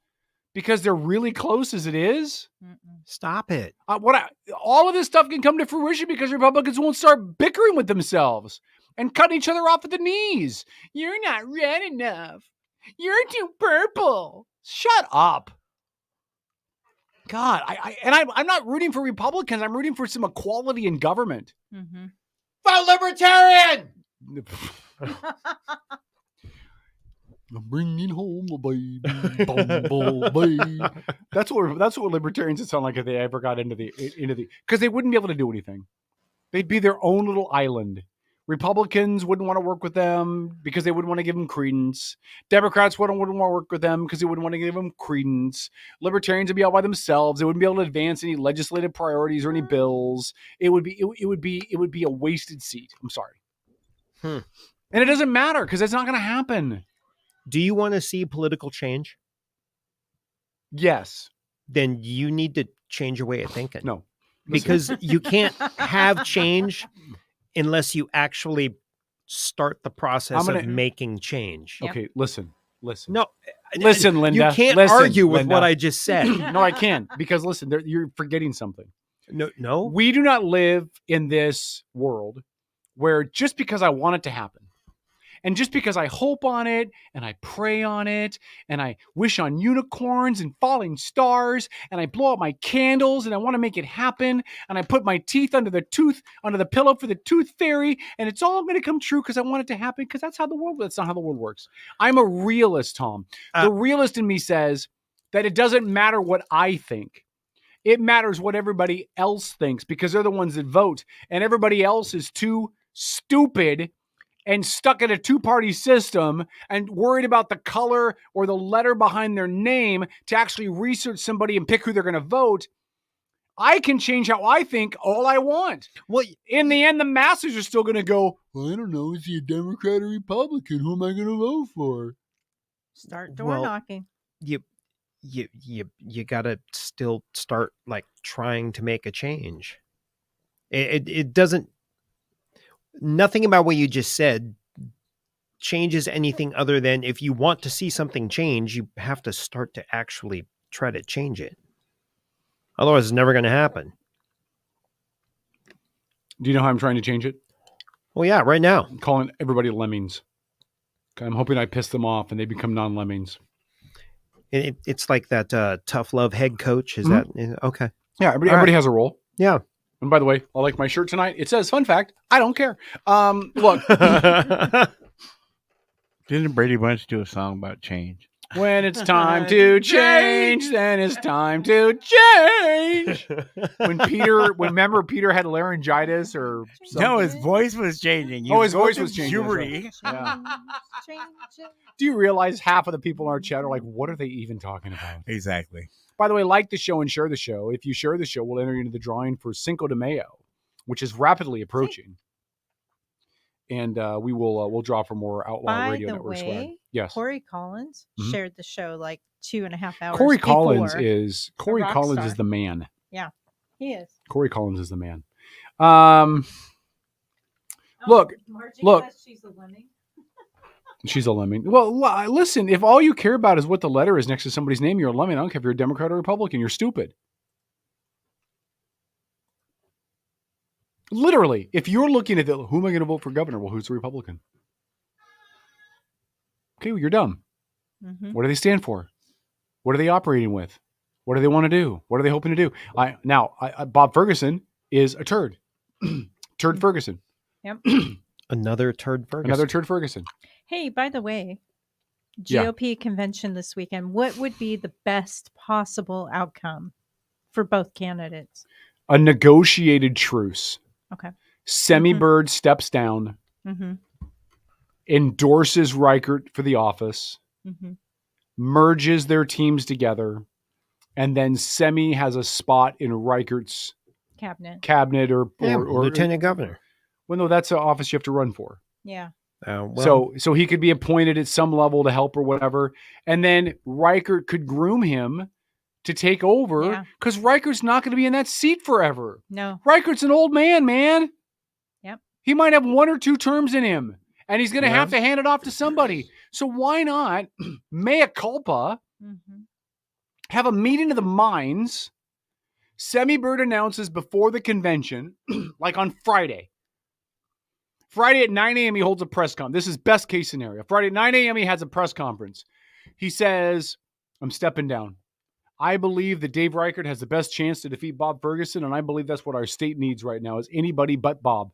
because they're really close as it is. Stop it. All of this stuff can come to fruition because Republicans won't start bickering with themselves and cutting each other off at the knees. You're not red enough. You're too purple. Shut up. God, I'm not rooting for Republicans. I'm rooting for some equality in government. Mm-hmm. Vote libertarian. I'm bringing home a baby, bumblebee. That's what libertarians would sound like if they ever got into the because they wouldn't be able to do anything. They'd be their own little island. Republicans wouldn't want to work with them because they wouldn't want to give them credence. Democrats wouldn't want to work with them because they wouldn't want to give them credence. Libertarians would be out by themselves. They wouldn't be able to advance any legislative priorities or any bills. It would be a wasted seat. I'm sorry. And it doesn't matter because it's not going to happen. Do you want to see political change? Yes. Then you need to change your way of thinking. No. Because you can't have change unless you actually start the process of making change. Okay, listen. No, listen, Linda. You can't argue with what I just said. No, I can because listen, you're forgetting something. No, we do not live in this world where just because I want it to happen, and just because I hope on it, and I pray on it, and I wish on unicorns and falling stars, and I blow out my candles, and I want to make it happen, and I put my teeth under the pillow for the tooth fairy, and it's all going to come true because I want it to happen because that's not how the world works. I'm a realist, Tom. The realist in me says that it doesn't matter what I think. It matters what everybody else thinks because they're the ones that vote, and everybody else is too stupid and stuck in a two-party system and worried about the color or the letter behind their name to actually research somebody and pick who they're going to vote. I can change how I think all I want. Well, in the end, the masses are still going to go, well, I don't know, is he a Democrat or Republican? Who am I going to vote for? Start door knocking. You got to still start like trying to make a change. It doesn't. Nothing about what you just said changes anything other than if you want to see something change, you have to start to actually try to change it. Otherwise, it's never going to happen. Do you know how I'm trying to change it? Well, yeah, right now. I'm calling everybody lemmings. I'm hoping I piss them off and they become non-lemmings. It's like that tough love head coach. Is that okay? Yeah, everybody has a role. Yeah. And by the way, I like my shirt tonight. It says, fun fact, I don't care. Look. Didn't Brady Bunch do a song about change? When it's time to change, then it's time to change. Remember Peter had laryngitis or something? No, his voice was changing. He Oh, was his going voice through was changing, that's right. puberty. Yeah. Change. Do you realize half of the people in our chat are like, what are they even talking about? Exactly. By the way, like the show and share the show. If you share the show, we'll enter you into the drawing for Cinco de Mayo, which is rapidly approaching. And we'll draw for more Outlaw By Radio the Network swag. way, Yes. Corey Collins shared the show like 2.5 hours. Corey Collins before. is rock star. the man. Yeah, he is. Corey Collins is the man. Margie look. says she's a lemming. She's a lemming. Well, listen, if all you care about is what the letter is next to somebody's name, you're a lemming. I don't care if you're a Democrat or Republican. You're stupid. Literally, if you're looking at who am I going to vote for governor? Well, who's the Republican? Okay, well, you're dumb. Mm-hmm. What do they stand for? What are they operating with? What do they want to do? What are they hoping to do? Bob Ferguson is a turd. Turd Ferguson. Yep. Another turd Ferguson. Another turd Ferguson. Hey, by the way, Yeah. GOP convention this weekend. What would be the best possible outcome for both candidates? A negotiated truce. Okay. Semi-Bird steps down, Mm-hmm. endorses Reichert for the office, Mm-hmm. merges their teams together, and then Semi has a spot in Reichert's cabinet or lieutenant governor. Well, no, that's an office you have to run for. Yeah. So he could be appointed at some level to help or whatever, and then Reichert could groom him to take over because Reichert's not going to be in that seat forever. No. Reichert's an old man. Yep. He might have 1 or 2 terms in him, and he's going to have to hand it off to somebody. So why not mea culpa, have a meeting of the minds, Semi-Bird announces before the convention, like on Friday. Friday at 9 a.m. he holds a press conference. This is best case scenario. Friday at 9 a.m. he has a press conference. He says, I'm stepping down. I believe that Dave Reichert has the best chance to defeat Bob Ferguson, and I believe that's what our state needs right now is anybody but Bob.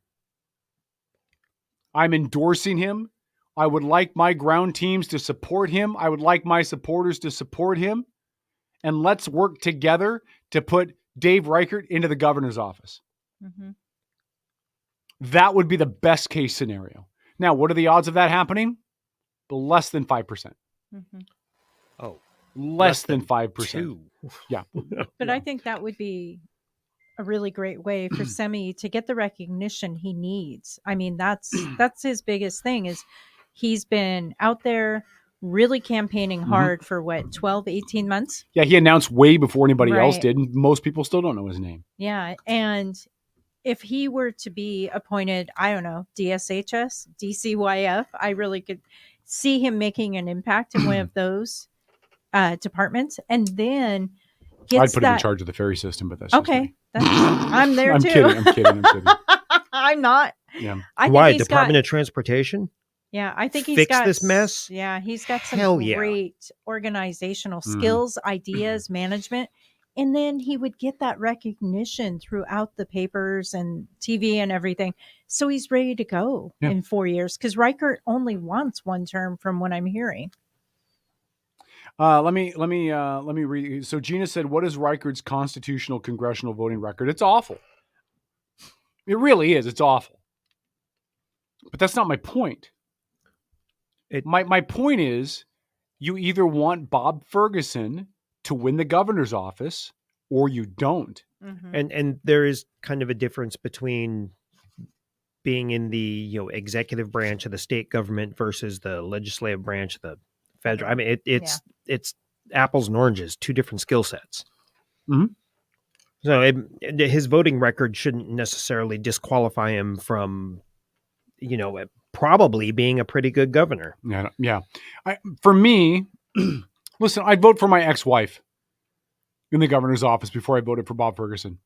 I'm endorsing him. I would like my ground teams to support him. I would like my supporters to support him. And let's work together to put Dave Reichert into the governor's office. Mm-hmm. That would be the best case scenario. Now, what are the odds of that happening? Less than 5%. Mm-hmm. Oh. Less than 5%. 2. Yeah. But I think that would be a really great way for Semi to get the recognition he needs. I mean, that's his biggest thing is he's been out there really campaigning hard for 12, 18 months. Yeah, he announced way before anybody else did, and most people still don't know his name. Yeah, and if he were to be appointed, I don't know, DSHS, DCYF, I really could see him making an impact in one of those departments, and then I'd put him in charge of the ferry system, but that's okay. I'm there too. I'm kidding. I'm not. Yeah. Why? Department of Transportation? Yeah, I think he's fix got this mess. Yeah, he's got some great organizational skills, ideas, management, and then he would get that recognition throughout the papers and TV and everything. So he's ready to go in 4 years because Reichert only wants 1 term, from what I'm hearing. Let me read. So Gina said, "What is Reichert's constitutional congressional voting record?" It's awful. It really is. It's awful. But that's not my point. My point is, you either want Bob Ferguson to win the governor's office, or you don't. Mm-hmm. And there is kind of a difference between being in the executive branch of the state government versus the legislative branch of the federal. I mean, it's apples and oranges, 2 different skill sets. Mm-hmm. So his voting record shouldn't necessarily disqualify him from, probably being a pretty good governor. Yeah. For me, listen, I'd vote for my ex-wife in the governor's office before I voted for Bob Ferguson.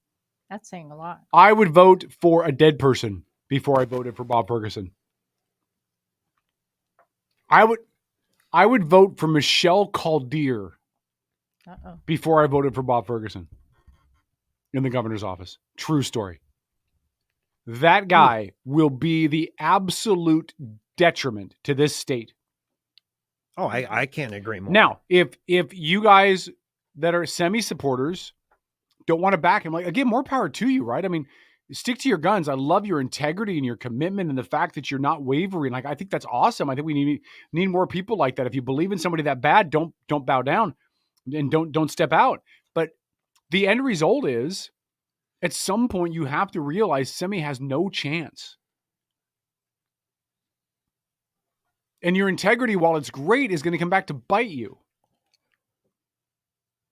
That's saying a lot. I would vote for a dead person before I voted for Bob Ferguson. I would vote for Michelle Caldier before I voted for Bob Ferguson in the governor's office. True story. That guy will be the absolute detriment to this state. Oh, I can't agree more. Now, if you guys that are Semi supporters don't want to back him, like, again, more power to you, right? I mean, stick to your guns. I love your integrity and your commitment and the fact that you're not wavering. Like, I think that's awesome. I think we need more people like that. If you believe in somebody that bad, don't bow down and don't step out. But the end result is, at some point, you have to realize Semi has no chance. And your integrity, while it's great, is going to come back to bite you.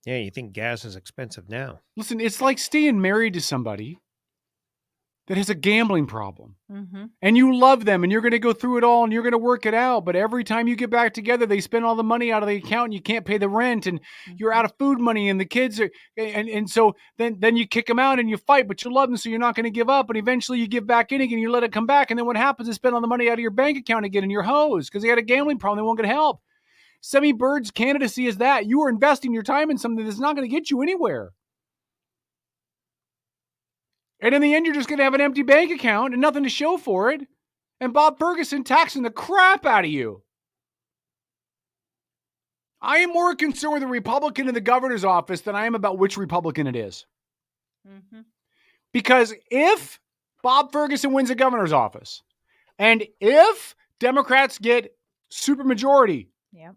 Yeah, you think gas is expensive now. Listen, it's like staying married to somebody that has a gambling problem. Mm-hmm. And you love them and you're going to go through it all and you're going to work it out. But every time you get back together, they spend all the money out of the account and you can't pay the rent and you're out of food money and the kids are, and so then you kick them out and you fight, but you love them. So you're not going to give up. And eventually you give back in again, you let it come back. And then what happens is spend all the money out of your bank account again and you're hosed because they had a gambling problem. They won't get help. Semi Bird's candidacy is that you are investing your time in something that's not going to get you anywhere. And in the end, you're just going to have an empty bank account and nothing to show for it. And Bob Ferguson taxing the crap out of you. I am more concerned with the Republican in the governor's office than I am about which Republican it is. Mm-hmm. Because if Bob Ferguson wins the governor's office, and if Democrats get supermajority, yeah,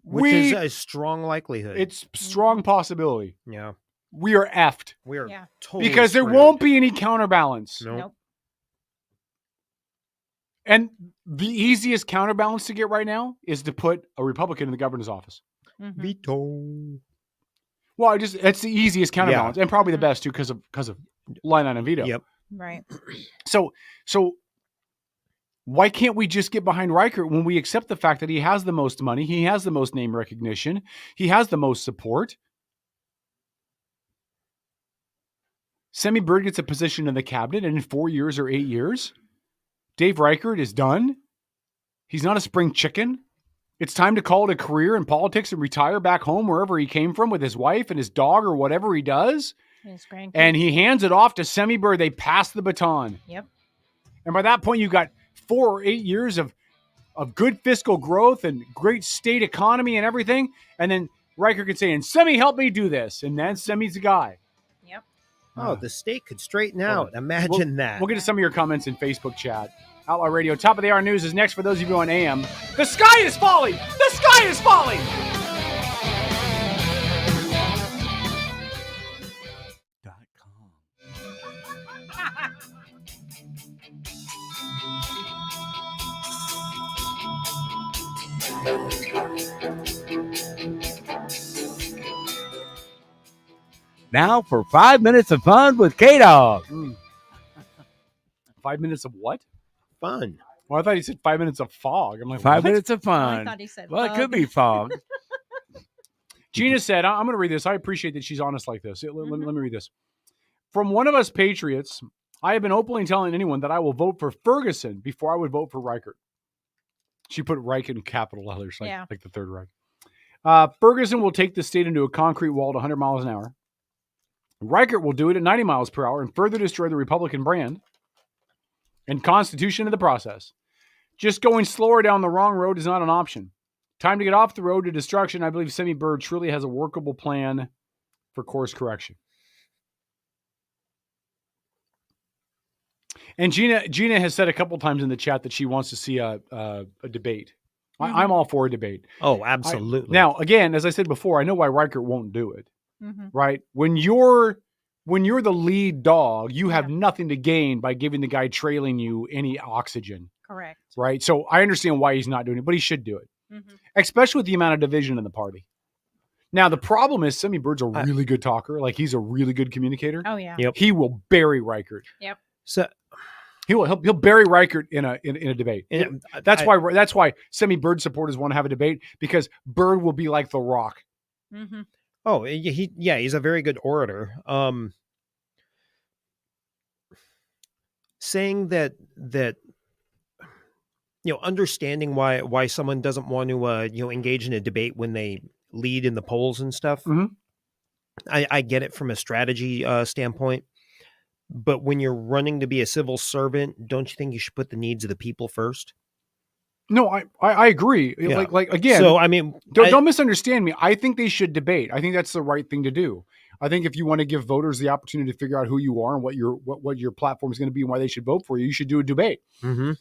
which is a strong likelihood. It's strong possibility. Yeah. We are effed. We are Yeah. totally because there screwed. won't be any counterbalance. Nope. And the easiest counterbalance to get right now is to put a Republican in the governor's office. Mm-hmm. Veto. Well, it's the easiest counterbalance, and probably the best too, because of line item veto. Yep. Right. So why can't we just get behind Reichert when we accept the fact that he has the most money, he has the most name recognition, he has the most support? Semi Bird gets a position in the cabinet, and in 4 years or 8 years, Dave Reichert is done. He's not a spring chicken. It's time to call it a career in politics and retire back home wherever he came from with his wife and his dog or whatever he does. And he hands it off to Semi Bird. They pass the baton. Yep. And by that point, you've got 4 or 8 years of good fiscal growth and great state economy and everything. And then Reichert could say, and Semi, help me do this. And then Semi's the guy. Yep. Oh, the state could straighten out. Imagine that. We'll get to some of your comments in Facebook chat. Outlaw Radio, top of the hour news is next for those of you on AM. The sky is falling! The sky is falling! Now for 5 minutes of fun with K-Dog. 5 minutes of what? Fun. Well, I thought he said 5 minutes of fog. I'm like, 5 what? minutes of fun. I thought he said well, it fog. could be fog. Gina said, I'm going to read this. I appreciate that she's honest like this. Let me read this. From one of us Patriots, I have been openly telling anyone that I will vote for Ferguson before I would vote for Reichert. She put Reich in capital letters, like the Third Reich. Ferguson will take the state into a concrete wall at 100 miles an hour. Reichert will do it at 90 miles per hour and further destroy the Republican brand and Constitution in the process. Just going slower down the wrong road is not an option. Time to get off the road to destruction. I believe Semi Bird truly has a workable plan for course correction. And Gina has said a couple times in the chat that she wants to see a debate. I'm all for a debate. Oh, absolutely. Now, again, as I said before, I know why Reichert won't do it. Mm-hmm. Right? When you're the lead dog, you have nothing to gain by giving the guy trailing you any oxygen. Correct. Right? So I understand why he's not doing it, but he should do it. Mm-hmm. Especially with the amount of division in the party. Now, the problem is Semi Bird's a really good talker. Like, he's a really good communicator. Oh, yeah. Yep. He will bury Reichert. Yep. So he'll bury Reichert in a debate. That's why Semi Bird supporters want to have a debate, because Bird will be like The Rock. Mm-hmm. Oh, he's a very good orator. Saying that understanding why someone doesn't want to engage in a debate when they lead in the polls and stuff. Mm-hmm. I get it from a strategy standpoint, but when you're running to be a civil servant, don't you think you should put the needs of the people first? No, I agree. Yeah. Like again. So I mean, don't misunderstand me. I think they should debate. I think that's the right thing to do. I think if you want to give voters the opportunity to figure out who you are and what your platform is going to be and why they should vote for you, you should do a debate. Mm-hmm.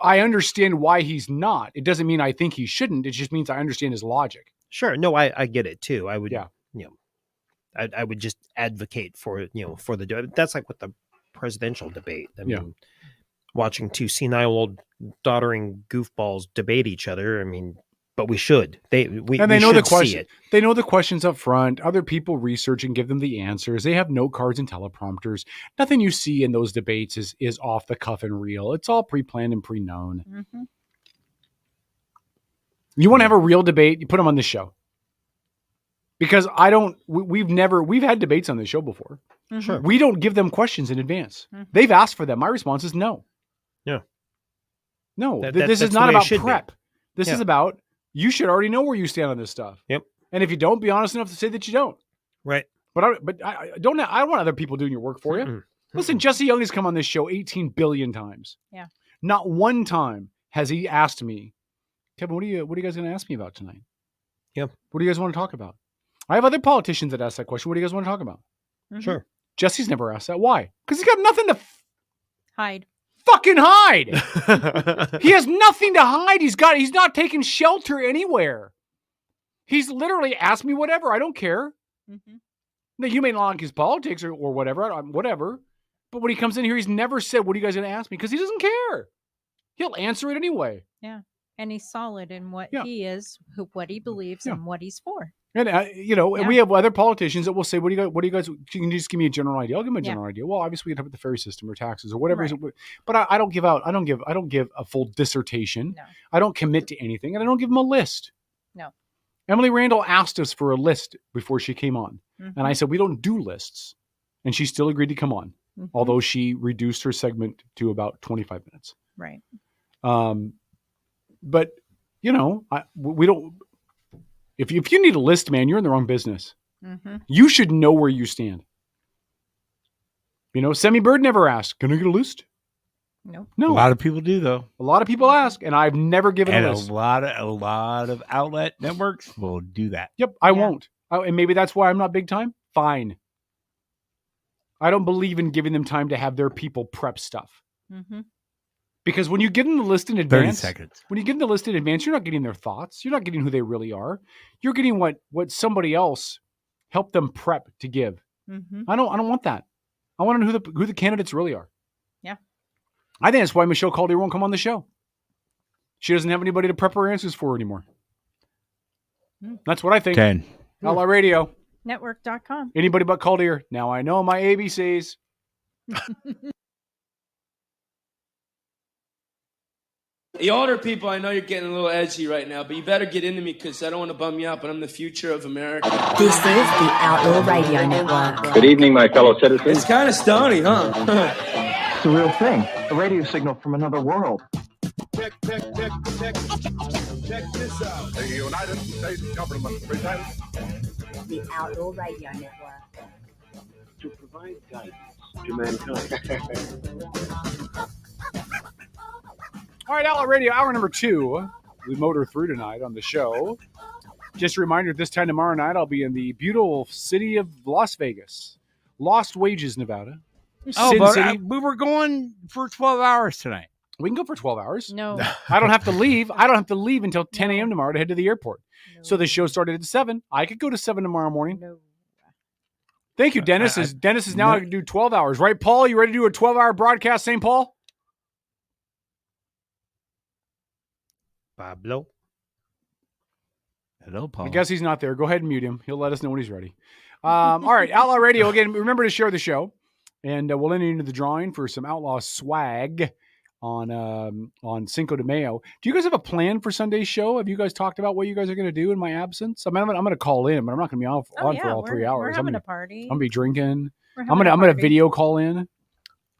I understand why he's not. It doesn't mean I think he shouldn't. It just means I understand his logic. Sure. No, I get it too. I would, Yeah. I would just advocate for, for the, that's like with the presidential debate. I mean, watching two senile old doddering goofballs debate each other. I mean, but we should. They know the question. They know the questions up front. Other people research and give them the answers. They have note cards and teleprompters. Nothing you see in those debates is off the cuff and real. It's all pre-planned and pre-known. Mm-hmm. You want to have a real debate? You put them on this show. Because we've had debates on this show before. Mm-hmm. Sure. We don't give them questions in advance. Mm-hmm. They've asked for them. My response is no. Yeah. No, this is not about prep. This is about, you should already know where you stand on this stuff. Yep. And if you don't, be honest enough to say that you don't. Right. But I don't want other people doing your work for you. Mm-mm. Listen, Jesse Young has come on this show 18 billion times. Yeah. Not one time has he asked me, Kevin, what are you guys going to ask me about tonight? Yep. What do you guys want to talk about? I have other politicians that ask that question. What do you guys want to talk about? Mm-hmm. Sure. Jesse's never asked that. Why? Because he's got nothing to Hide. fucking hide. He has nothing to hide. He's not taking shelter anywhere. He's literally asked me whatever. I don't care. Mm-hmm. Now, you may not like his politics or whatever, whatever. But when he comes in here, he's never said, what are you guys going to ask me? Because he doesn't care. He'll answer it anyway. Yeah. And he's solid in what he is, what he believes, and what he's for. And, and we have other politicians that will say, what do you guys, can you just give me a general idea? I'll give him a general idea. Well, obviously we can talk about the ferry system or taxes or whatever. Right. But I don't give a full dissertation. No. I don't commit to anything, and I don't give them a list. No. Emily Randall asked us for a list before she came on. Mm-hmm. And I said, we don't do lists. And she still agreed to come on, although she reduced her segment to about 25 minutes. Right. But, we don't. If you need a list, man, you're in the wrong business. Mm-hmm. You should know where you stand. Semi Bird never asked, can I get a list? No. A lot of people do, though. A lot of people ask, and I've never given a list. A lot of outlet networks will do that. Yep, I won't. And maybe that's why I'm not big time. Fine. I don't believe in giving them time to have their people prep stuff. Mm-hmm. Because when you give them the list in advance, 30 seconds. When you give them the list in advance, you're not getting their thoughts. You're not getting who they really are. You're getting what somebody else helped them prep to give. Mm-hmm. I don't want that. I want to know who the candidates really are. Yeah. I think that's why Michelle Calder won't come on the show. She doesn't have anybody to prep her answers for anymore. That's what I think. 10. Outlaw Radio. Network.com. Anybody but Calder. Now I know my ABCs. The older people, I know you're getting a little edgy right now, but you better get into me because I don't want to bum you out, but I'm the future of America. This is the Outlaw Radio Network. Good evening, my fellow citizens. It's kind of stony, huh? It's a real thing. A radio signal from another world. Check this out. The United States government presents the Outlaw Radio Network. To provide guidance to mankind. All right, Outlaw Radio, hour number 2. We motor through tonight on the show. Just a reminder, this time tomorrow night, I'll be in the beautiful city of Las Vegas. Lost Wages, Nevada. Sin City. We were going for 12 hours tonight. We can go for 12 hours. No. I don't have to leave. I don't have to leave until 10 a.m. tomorrow to head to the airport. No. So the show started at 7. I could go to 7 tomorrow morning. No. Thank you, Dennis. Dennis is now I can do 12 hours. Right, Paul? You ready to do a 12-hour broadcast, St. Paul? Pablo. Hello, Paul. I guess he's not there. Go ahead and mute him. He'll let us know when he's ready. All right, Outlaw Radio. Again, remember to share the show. And we'll enter into the drawing for some Outlaw swag on Cinco de Mayo. Do you guys have a plan for Sunday's show? Have you guys talked about what you guys are going to do in my absence? I mean, I'm going to call in, but I'm not going to be on for all 3 hours. We're having a party. I'm going to be drinking. I'm going to video call in.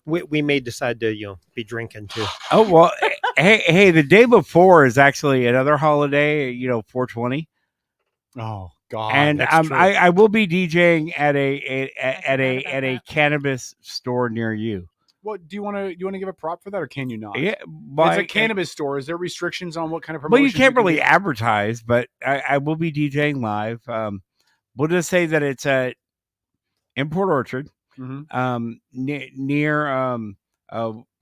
We may decide to be drinking too. Oh well, hey, the day before is actually another holiday. 420. Oh God! And I will be DJing at a cannabis store near you. What do you want to give a prop for that, or can you not? Yeah, it's a cannabis store. Is there restrictions on what kind of Well, promotion? you can't really advertise, but I will be DJing live. We'll just say that it's in Port Orchard, near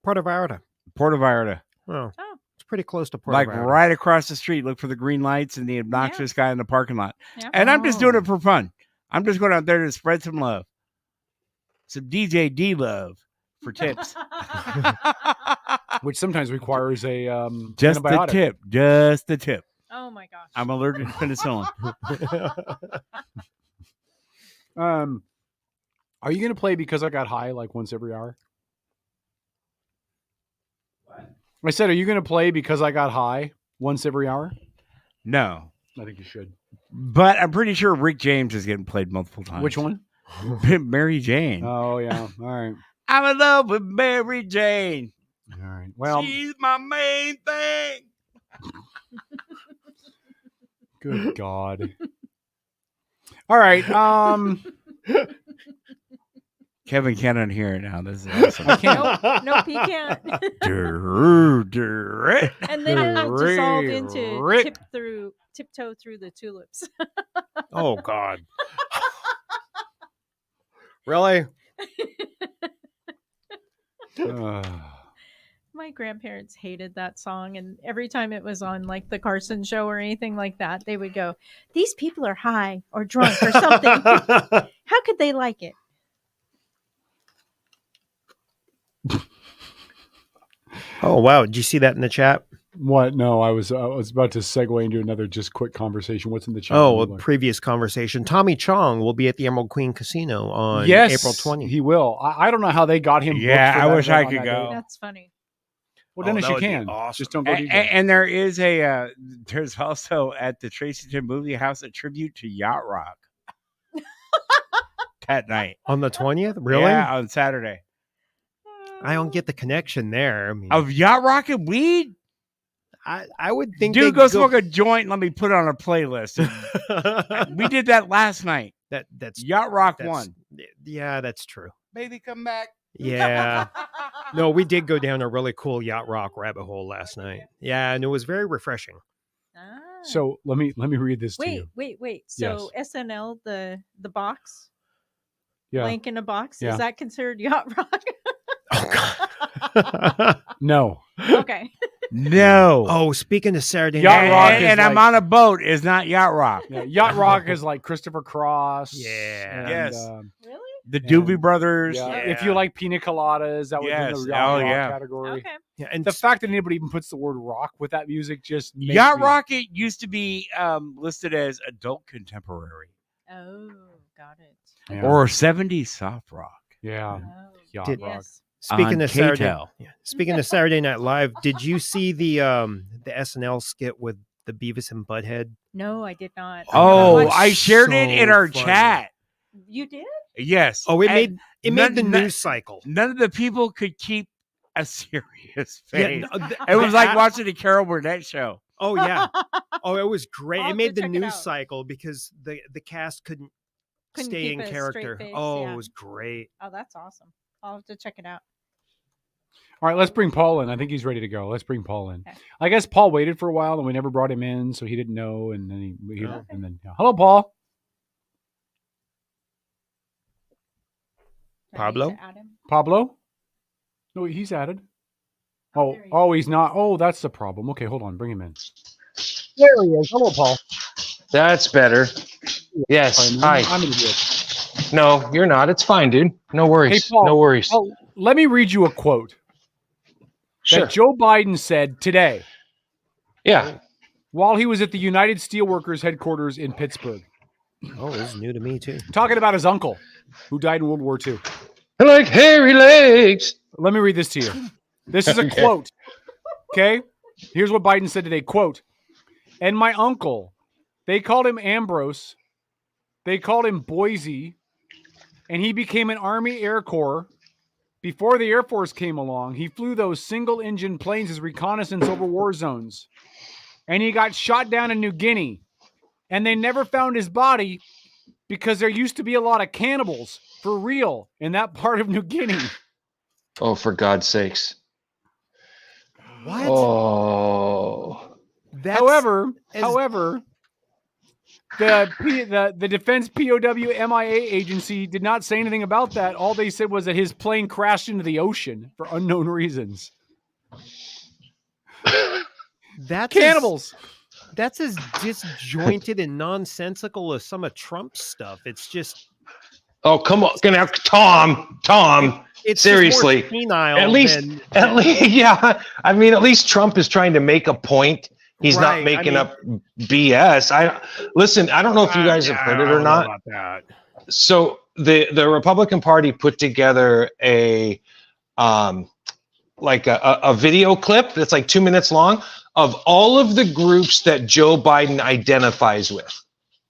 Puerto Vallarta. Puerto Vallarta. Oh, it's pretty close to Puerto Vallarta. Right across the street. Look for the green lights and the obnoxious guy in the parking lot. Yeah. And I'm just doing it for fun. I'm just going out there to spread some love, some DJ D love for tips, which sometimes requires a just antibiotic. Just the tip. Oh my gosh! I'm allergic to penicillin. Are you going to play Because I Got High like once every hour? I said, are you going to play Because I Got High once every hour? No. I think you should. But I'm pretty sure Rick James is getting played multiple times. Which one? Mary Jane. Oh, yeah. All right. I'm in love with Mary Jane. All right. Well, she's my main thing. Good God. All right. Kevin can't unhear it now. This is awesome. I can't. Nope, he can't. And then it'll dissolve into tiptoe through the tulips. Oh God. Really? My grandparents hated that song, and every time it was on like the Carson show or anything like that, they would go, "These people are high or drunk or something. How could they like it?" Oh wow! Did you see that in the chat? What? No, I was about to segue into another just quick conversation. What's in the chat? Oh, a previous conversation. Tommy Chong will be at the Emerald Queen Casino on April 20th. He will. I don't know how they got him. Yeah, I wish I could go. That's funny. Well, Dennis, you can. Awesome. Just don't go. And there is there's also at the Tracyton Movie House a tribute to Yacht Rock that night on the 20th. Really? Yeah, on Saturday. I don't get the connection there. I mean, of Yacht Rock and weed. I would think. Dude, go smoke a joint and let me put it on a playlist. We did that last night. That's Yacht Rock 1. Yeah, that's true. Baby, come back. Yeah. No, we did go down a really cool Yacht Rock rabbit hole last night. Yeah, and it was very refreshing. So let me read this to you. Wait. So yes. SNL, the box, blank in a box, is that considered Yacht Rock? No. Okay. No. Oh, speaking of Saturday Yacht Rock, and I'm on a boat is not Yacht Rock. Yeah, Yacht Rock is like Christopher Cross. Yeah. And, yes. Really? The Doobie Brothers. Yeah. If you like pina coladas, that would be in the Yacht Rock category. Okay. Yeah, and the fact that anybody even puts the word rock with that music just makes Yacht Rock it used to be listed as adult contemporary. Oh, got it. Yeah. Or 70s soft rock. Yeah. Oh. Yacht Rock. Yes. Speaking of Saturday Night Live, did you see the SNL skit with the Beavis and Butthead? No, I did not. Oh, I shared it in our chat. You did? Yes. Oh, it made the news cycle. None of the people could keep a serious face. Yeah, it was like watching a Carol Burnett show. Oh yeah. Oh, it was great. It made the news out. Cycle because the cast couldn't stay in character. Face, it was great. Oh, that's awesome. I'll have to check it out. All right, let's bring Paul in. I think he's ready to go. Let's bring Paul in. Okay. I guess Paul waited for a while and we never brought him in, so he didn't know. And then hello, Paul. Pablo? Pablo? No, he's added. Oh, he's not. Oh, that's the problem. Okay, hold on. Bring him in. There he is. Hello, Paul. That's better. Yes. Hi. I'm an idiot. No, you're not. It's fine, dude. No worries. Hey, Paul, no worries. Paul, let me read you a quote that Joe Biden said today. Yeah. While he was at the United Steelworkers headquarters in Pittsburgh. Oh, this is new to me too. Talking about his uncle who died in World War II. I like hairy legs. Let me read this to you. This is a quote. Okay? Here's what Biden said today. Quote, and my uncle, they called him Ambrose. They called him Boise. And he became an Army Air Corps. Before the Air Force came along, he flew those single-engine planes as reconnaissance over war zones. And he got shot down in New Guinea. And they never found his body because there used to be a lot of cannibals, for real, in that part of New Guinea. Oh, for God's sakes. What? Oh. However, the Defense POW MIA agency did not say anything about that. All they said was that his plane crashed into the ocean for unknown reasons. That's cannibals. That's as disjointed and nonsensical as some of Trump's stuff. It's just. Oh, come on, Tom. It's seriously. At least, yeah. I mean, at least Trump is trying to make a point. He's not making up BS. I don't know if you guys have heard it or not. About that. So the Republican Party put together a video clip that's like 2 minutes long of all of the groups that Joe Biden identifies with,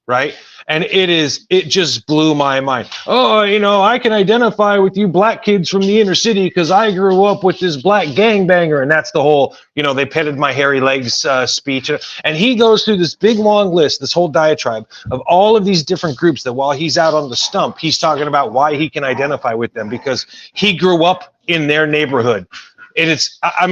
right? And it just blew my mind. Oh, I can identify with you black kids from the inner city because I grew up with this black gangbanger. And that's the whole, they petted my hairy legs speech. And he goes through this big, long list, this whole diatribe of all of these different groups that while he's out on the stump, he's talking about why he can identify with them because he grew up in their neighborhood. And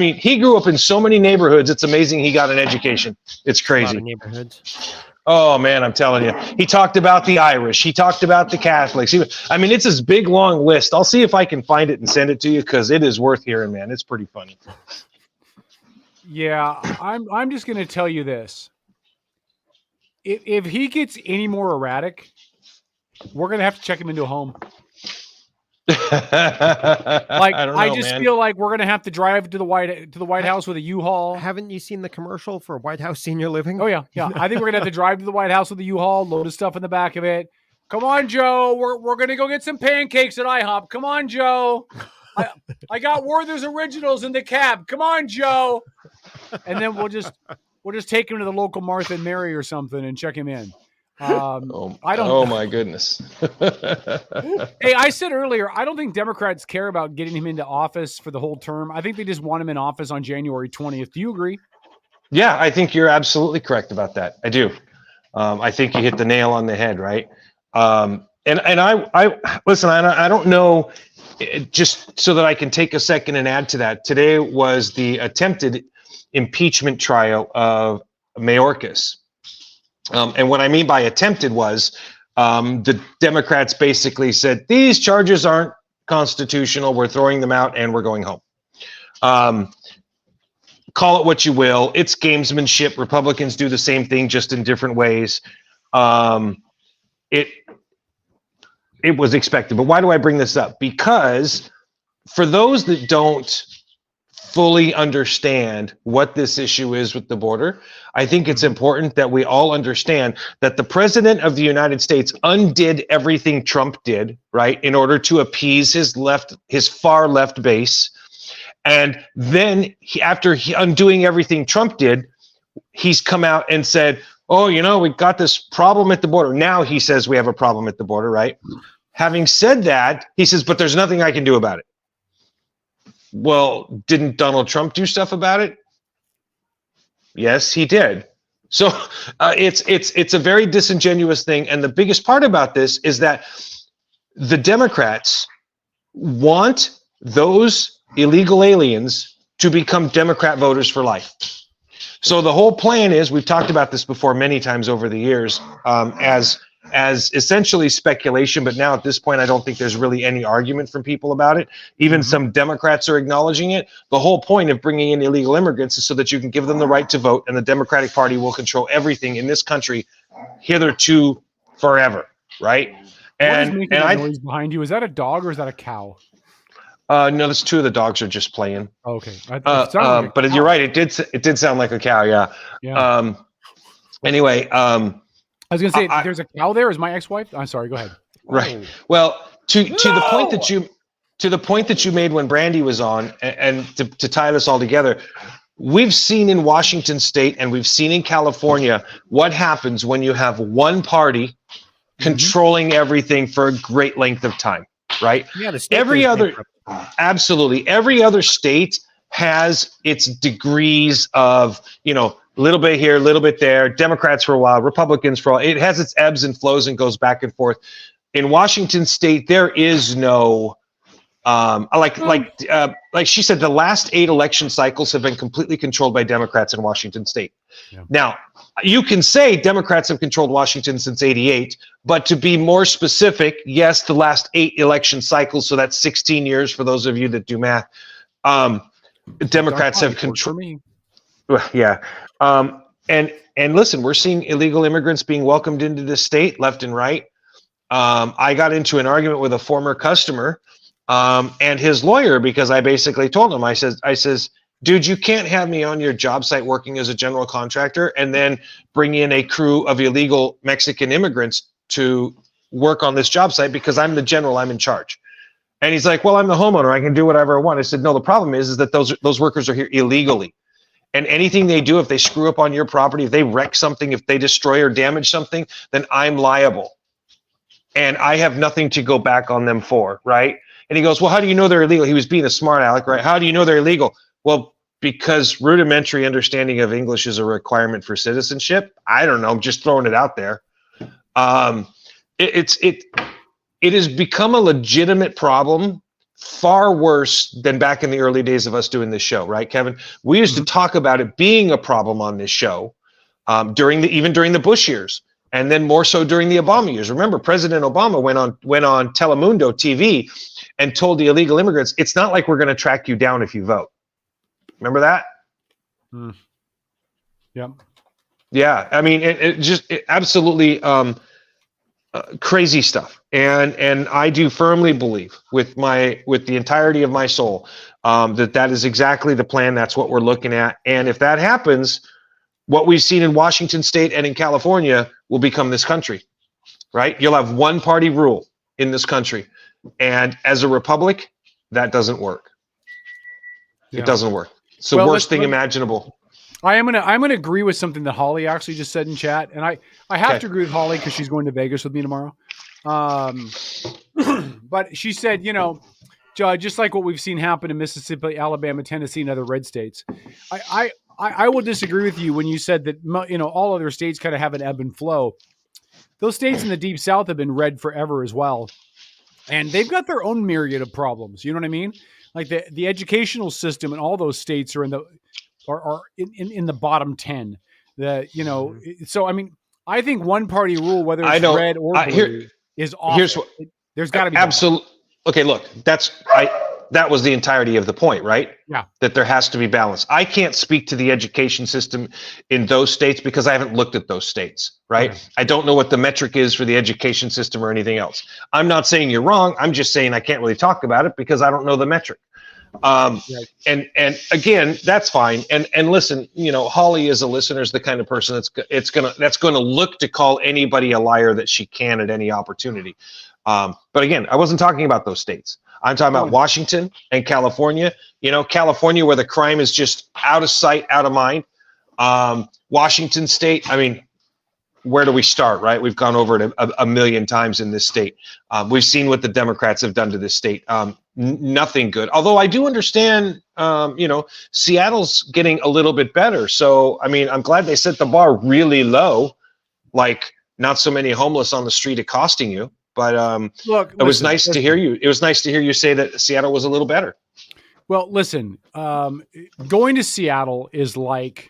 he grew up in so many neighborhoods. It's amazing he got an education. It's crazy. A lot of neighborhoods. Oh, man, I'm telling you. He talked about the Irish. He talked about the Catholics. It's this big, long list. I'll see if I can find it and send it to you because it is worth hearing, man. It's pretty funny. Yeah, I'm just going to tell you this. If he gets any more erratic, we're going to have to check him into a home. I just feel like we're gonna have to drive to the White House with a U-Haul. Haven't you seen the commercial for White House Senior Living? Oh yeah. I think we're gonna have to drive to the White House with a U-Haul, load of stuff in the back of it. Come on, Joe. We're gonna go get some pancakes at IHOP. Come on, Joe. I got Werther's Originals in the cab. Come on, Joe. And then we'll just take him to the local Martha and Mary or something and check him in. Oh my goodness. Hey, I said earlier, I don't think Democrats care about getting him into office for the whole term. I think they just want him in office on January 20th. Do you agree? Yeah, I think you're absolutely correct about that. I do. I think you hit the nail on the head, right? And I listen, I don't know, just so that I can take a second and add to that. Today was the attempted impeachment trial of Mayorkas. And what I mean by attempted was the Democrats basically said, these charges aren't constitutional. We're throwing them out and we're going home. Call it what you will. It's gamesmanship. Republicans do the same thing, just in different ways. It was expected. But why do I bring this up? Because for those that don't fully understand what this issue is with the border, I think it's important that we all understand that the president of the United States undid everything Trump did, right, in order to appease his far left base. And then after undoing everything Trump did, he's come out and said, oh, we got this problem at the border. Now he says we have a problem at the border, right? Having said that, he says, but there's nothing I can do about it. Well, didn't Donald Trump do stuff about it? Yes, he did. So it's a very disingenuous thing. And the biggest part about this is that the Democrats want those illegal aliens to become Democrat voters for life. So the whole plan is, we've talked about this before many times over the years, as essentially speculation, but now at this point, I don't think there's really any argument from people about it. Even some Democrats are acknowledging it. The whole point of bringing in illegal immigrants is so that you can give them the right to vote, and the Democratic Party will control everything in this country hitherto forever, right? What is making that noise behind you? Is that a dog or is that a cow? No, there's two of the dogs are just playing. Okay. But you're right. It did sound like a cow. Yeah. Anyway, I was going to say, there's a cow there. Is my ex-wife? I'm sorry. Go ahead. Right. Oh. Well, to the point that you made when Brandy was on, and to tie this all together, we've seen in Washington State and we've seen in California what happens when you have one party controlling everything for a great length of time. Right. Yeah. Absolutely. Every other state has its degrees of, a little bit here, a little bit there, Democrats for a while, Republicans for a while. It has its ebbs and flows and goes back and forth. In Washington State, there is no Like she said, the last 8 election cycles have been completely controlled by Democrats in Washington state. Yeah. Now, you can say Democrats have controlled Washington since 88, but to be more specific, yes, the last 8 election cycles, so that's 16 years for those of you that do math. Democrats have controlled. Yeah. And listen, we're seeing illegal immigrants being welcomed into this state left and right. I got into an argument with a former customer and his lawyer because I basically told him, I says, dude, you can't have me on your job site working as a general contractor and then bring in a crew of illegal Mexican immigrants to work on this job site because I'm the general, I'm in charge. And he's like, well, I'm the homeowner, I can do whatever I want. I said, no, the problem is that those workers are here illegally. And anything they do, if they screw up on your property, if they wreck something, if they destroy or damage something, then I'm liable. And I have nothing to go back on them for, right? And he goes, well, how do you know they're illegal? He was being a smart aleck, right? How do you know they're illegal? Well, because rudimentary understanding of English is a requirement for citizenship. I don't know. I'm just throwing it out there. It has become a legitimate problem, far worse than back in the early days of us doing this show, right, Kevin? We used to talk about it being a problem on this show during the Bush years, and then more so during the Obama years. Remember, President Obama went on Telemundo TV and told the illegal immigrants, it's not like we're going to track you down if you vote. Remember that? Yep. Yeah. I mean, it absolutely crazy stuff. And I do firmly believe with the entirety of my soul that is exactly the plan. That's what we're looking at. And if that happens, what we've seen in Washington state and in California will become this country, right? You'll have one party rule in this country. And as a republic, that doesn't work. Yeah. It doesn't work. It's the worst thing imaginable. I'm gonna agree with something that Holly actually just said in chat, and I have to agree with Holly because she's going to Vegas with me tomorrow. But she said, just like what we've seen happen in Mississippi, Alabama, Tennessee, and other red states. I will disagree with you when you said that all other states kind of have an ebb and flow. Those states in the deep South have been red forever as well, and they've got their own myriad of problems. You know what I mean? Like the educational system in all those states are in the bottom 10. So I mean, I think one party rule, whether it's red or blue, is awful. There's got to be absolutely. Okay, look, that was the entirety of the point, right? Yeah. That there has to be balance. I can't speak to the education system in those states because I haven't looked at those states, right? Okay. I don't know what the metric is for the education system or anything else. I'm not saying you're wrong. I'm just saying I can't really talk about it because I don't know the metric. And again, that's fine. And listen, Holly is a listener, is the kind of person that's going to look to call anybody a liar that she can at any opportunity. But again, I wasn't talking about those states. I'm talking about Washington and California. California, where the crime is just out of sight, out of mind. Washington state, I mean, where do we start, right? We've gone over it a million times in this state. We've seen what the Democrats have done to this state. Nothing good. Although I do understand, Seattle's getting a little bit better. So, I mean, I'm glad they set the bar really low, like not so many homeless on the street accosting you. But it was nice to hear you. It was nice to hear you say that Seattle was a little better. Well, listen, going to Seattle is like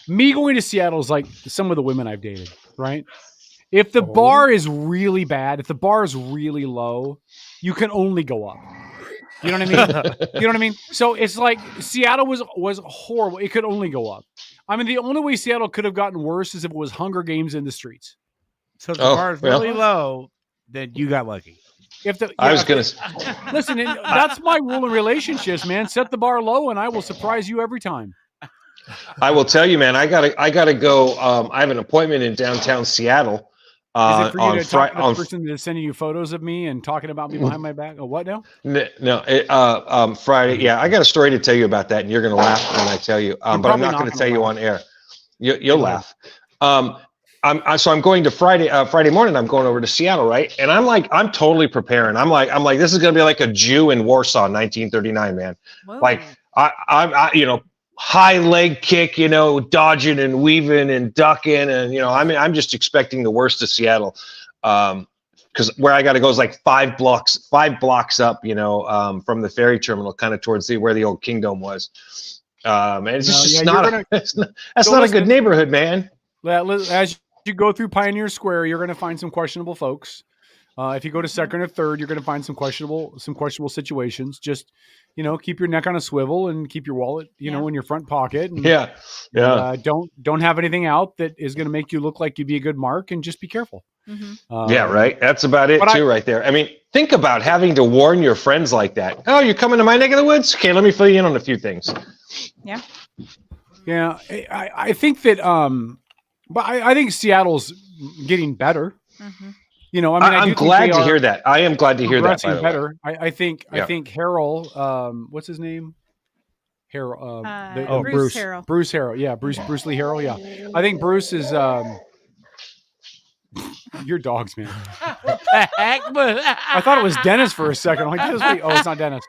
me going to Seattle is like some of the women I've dated, right? If the bar is really bad, if the bar is really low, you can only go up. You know what I mean? You know what I mean? So it's like Seattle was horrible. It could only go up. I mean, the only way Seattle could have gotten worse is if it was Hunger Games in the streets. So if the bar is really low, then you got lucky. Listen, that's my rule in relationships, man. Set the bar low, and I will surprise you every time. I will tell you, man. I gotta go. I have an appointment in downtown Seattle. Is it for you to talk to the person that's sending you photos of me and talking about me behind my back? Oh, what now? No. Friday. Yeah, I got a story to tell you about that, and you're gonna laugh when I tell you. But I'm not gonna tell you on air. You'll laugh. So I'm going to Friday morning. I'm going over to Seattle, right? And I'm totally preparing. I'm like, this is gonna be like a Jew in Warsaw, 1939, man. Whoa. Like I high leg kick, dodging and weaving and ducking, and I'm just expecting the worst of Seattle. because where I got to go is like 5 blocks up, from the ferry terminal, kind of towards where the old Kingdom was. And it's just not a good neighborhood, man. As you go through Pioneer Square, you're going to find some questionable folks. If you go to Second or Third, you're going to find some questionable situations. Just, keep your neck on a swivel and keep your wallet, in your front pocket. And, don't have anything out that is going to make you look like you'd be a good mark, and just be careful. Yeah, right. That's about it too, right there. I mean, think about having to warn your friends like that. Oh, you're coming to my neck of the woods? Okay, let me fill you in on a few things. Yeah. Yeah, I think that, but I think Seattle's getting better. Mm-hmm. I'm glad to hear that. I am glad to hear that. By the better. I think Harrell, what's his name? Harrell. Bruce Harrell. Bruce Harrell. Yeah, Bruce Lee Harrell. Yeah, I think Bruce is. Your dogs, man. What the heck? I thought it was Dennis for a second. I'm like, it's not Dennis.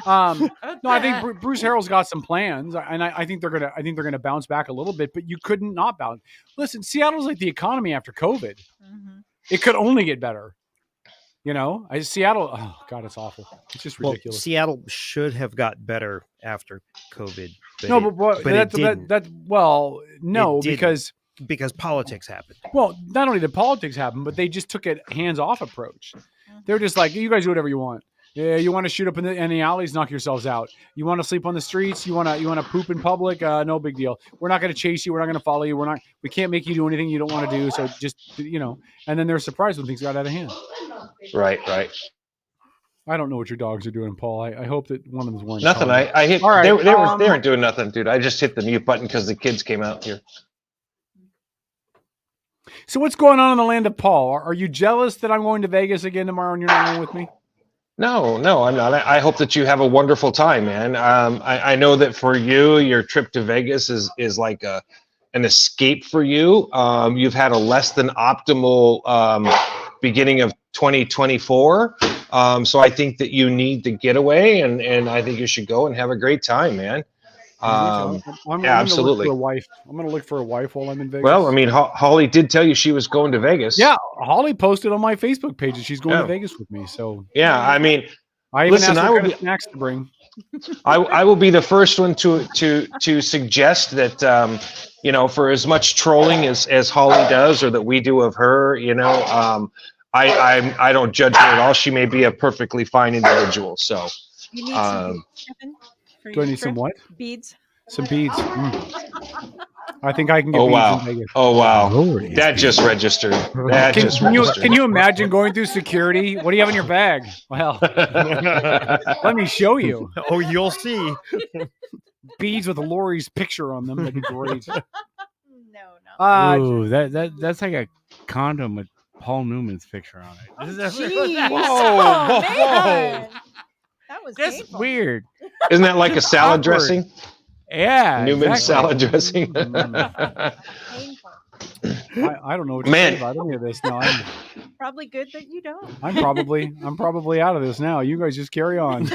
No, I think Bruce Harrell's got some plans, and I think they're gonna bounce back a little bit. But you couldn't not bounce. Listen, Seattle's like the economy after COVID. Mm-hmm. It could only get better. Seattle. Oh God, it's awful. It's just ridiculous. Well, Seattle should have got better after COVID. Because politics happened. Well, not only did politics happen, but they just took a hands-off approach. They're just like, you guys do whatever you want. Yeah, you want to shoot up in the alleys, knock yourselves out. You want to sleep on the streets, you want to poop in public, no big deal. We're not going to chase you. We're not going to follow you. We can't make you do anything you don't want to do. So just, and then they're surprised when things got out of hand. Right. I don't know what your dogs are doing, Paul. I hope that one of them's wearing nothing. I hit. Right. They weren't doing nothing, dude. I just hit the mute button because the kids came out here. So what's going on in the land of Paul? Are you jealous that I'm going to Vegas again tomorrow and you're not going with me? No, I'm not. I hope that you have a wonderful time, man. I know that for you, your trip to Vegas is like an escape for you. You've had a less than optimal beginning of 2024. So I think that you need to get away, and I think you should go and have a great time, man. I'm absolutely. I'm going to look for a wife while I'm in Vegas. Well, I mean, Holly did tell you she was going to Vegas. Yeah, Holly posted on my Facebook page that she's going to Vegas with me. So yeah, I mean, I even asked her what snacks to bring. I will be the first one to suggest that for as much trolling as Holly does or that we do of her, I don't judge her at all. She may be a perfectly fine individual. So you need some do I need some what? Beads. Some beads. I think I can get beads in Vegas. Oh, wow. That just registered. Can you imagine going through security? What do you have in your bag? Well, let me show you. Oh, you'll see. Beads with Lori's picture on them. That'd be great. No. Ooh, that's like a condom with Paul Newman's picture on it. Whoa. That was just painful. Weird. Isn't that like a salad dressing? Yeah. Newman's salad dressing. I don't know what to say about any of this now. Probably good that you don't. I'm probably out of this now. You guys just carry on.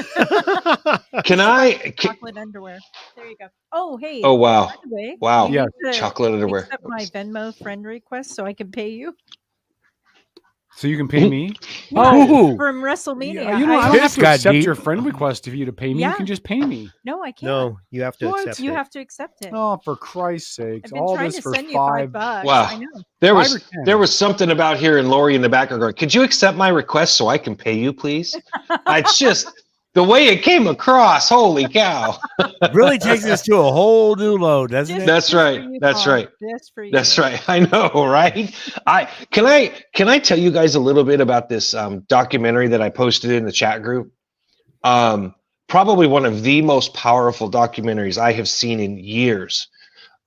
Chocolate underwear. There you go. Oh, hey. Oh, wow. By the way, wow. Yeah. Chocolate underwear. Accept my Venmo friend request so I can pay you. So you can pay me? From WrestleMania. Yeah, I don't have to accept your friend request for you to pay me. Yeah. You can just pay me. No, I can't. No, you have to accept it. You have to accept it. Oh, for Christ's sakes. I've been trying to send you $5. Wow. I know. There was something about hearing Lori in the background going, could you accept my request so I can pay you, please? It's just the way it came across. Holy cow. Really takes us to a whole new load, doesn't it? That's right. That's right. That's right. I know, right? Can I tell you guys a little bit about this documentary that I posted in the chat group? Probably one of the most powerful documentaries I have seen in years.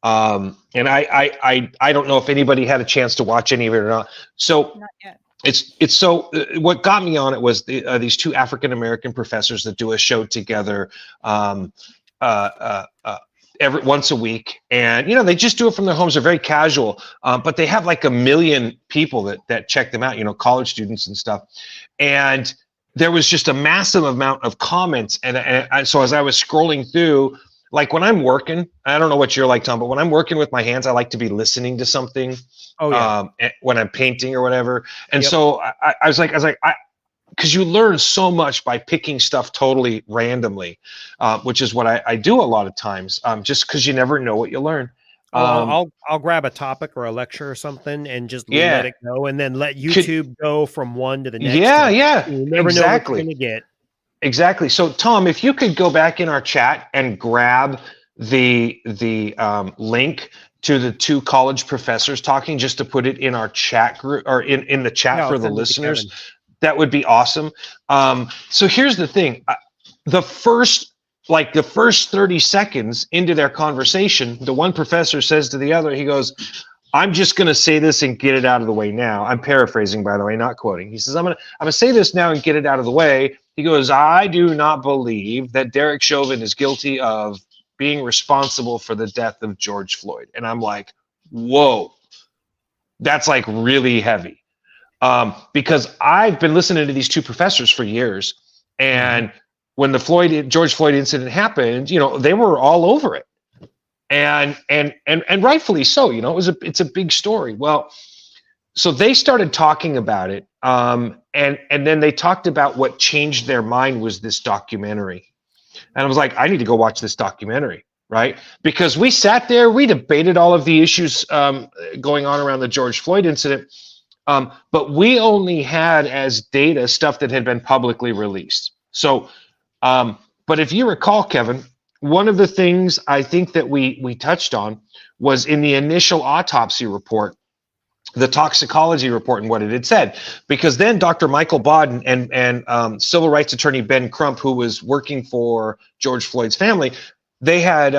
And I don't know if anybody had a chance to watch any of it or not. So not yet. It's so what got me on it was these two African American professors that do a show together every once a week, and they just do it from their homes. They're very casual, but they have like 1 million people that check them out. College students and stuff, and there was just a massive amount of comments, and so as I was scrolling through, like when I'm working, I don't know what you're like, Tom, but when I'm working with my hands, I like to be listening to something. Oh yeah. When I'm painting or whatever. And so I was like, because you learn so much by picking stuff totally randomly, which is what I do a lot of times, just because you never know what you learn. I'll grab a topic or a lecture or something and just let it go, and then let YouTube go from one to the next. Yeah, you never know what you're going to get. Exactly. So, Tom, if you could go back in our chat and grab the link to the two college professors talking, just to put it in our chat group or in the chat for the listeners, that would be awesome. So here's the thing. The first 30 seconds into their conversation, the one professor says to the other, he goes, I'm just going to say this and get it out of the way now. I'm paraphrasing, by the way, not quoting. He says, I'm going to say this now and get it out of the way. He goes, I do not believe that Derek Chauvin is guilty of being responsible for the death of George Floyd. And I'm like, whoa, that's like really heavy. Because I've been listening to these two professors for years. And when the George Floyd incident happened, they were all over it. And rightfully so, it's a big story. Well, so they started talking about it. And then they talked about what changed their mind was this documentary. And I was like, I need to go watch this documentary, right? Because we sat there, we debated all of the issues going on around the George Floyd incident. But we only had as data stuff that had been publicly released. So, but if you recall, Kevin, one of the things I think that we touched on was in the initial autopsy report, the toxicology report and what it had said, because then Dr. Michael Bodden and civil rights attorney Ben Crump, who was working for George Floyd's family, they had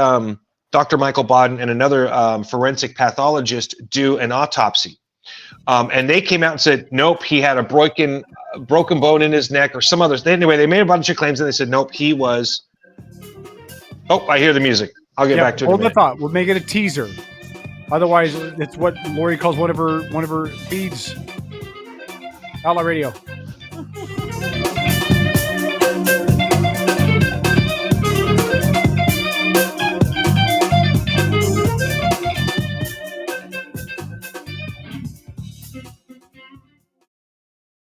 Dr. Michael Bodden and another forensic pathologist do an autopsy. And they came out and said, nope, he had a broken bone in his neck or some others. Anyway, they made a bunch of claims and they said, nope, he was. Oh, I hear the music. I'll get back to it. Hold the thought. We'll make it a teaser. Otherwise, it's what Lori calls one of her feeds. Outlaw Radio.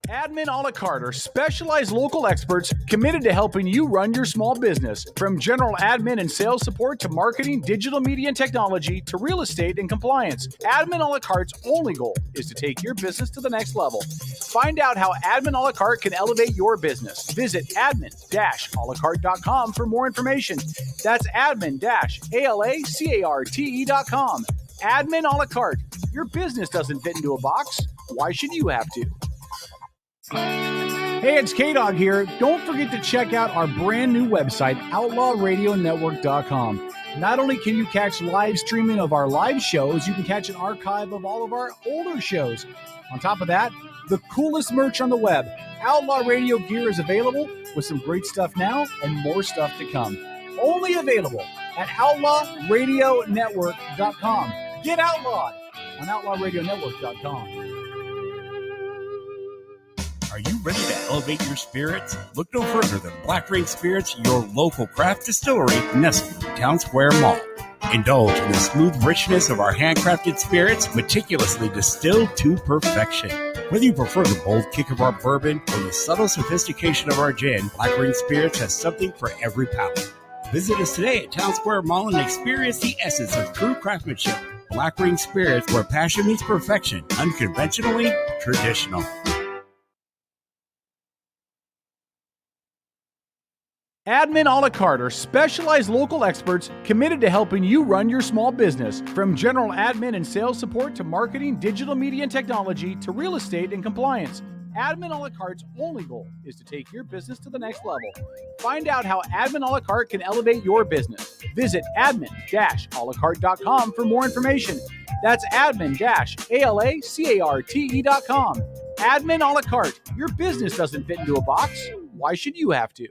Admin a la carte are specialized local experts committed to helping you run your small business. From general admin and sales support to marketing, digital media and technology to real estate and compliance, Admin a la carte's only goal is to take your business to the next level. Find out how Admin a la carte can elevate your business. Visit admin-alacarte.com for more information. That's admin-alacarte.com. Admin a la carte. Your business doesn't fit into a box. Why should you have to? Hey, it's K-Dog here. Don't forget to check out our brand new website, outlawradionetwork.com. Not only can you catch live streaming of our live shows, you can catch an archive of all of our older shows. On top of that, the coolest merch on the web. Outlaw Radio gear is available with some great stuff now and more stuff to come. Only available at outlawradionetwork.com. Get outlawed on outlawradionetwork.com. Are you ready to elevate your spirits? Look no further than Black Rain Spirits, your local craft distillery nestled in Town Square Mall. Indulge in the smooth richness of our handcrafted spirits, meticulously distilled to perfection. Whether you prefer the bold kick of our bourbon or the subtle sophistication of our gin, Black Rain Spirits has something for every palate. Visit us today at Town Square Mall and experience the essence of true craftsmanship. Black Rain Spirits, where passion meets perfection, unconventionally traditional. Admin a la carte are specialized local experts committed to helping you run your small business. From general admin and sales support to marketing, digital media and technology to real estate and compliance. Admin a la carte's only goal is to take your business to the next level. Find out how Admin a la carte can elevate your business. Visit admin-alacarte.com for more information. That's admin-alacarte.com. Admin a la carte. Your business doesn't fit into a box. Why should you have to?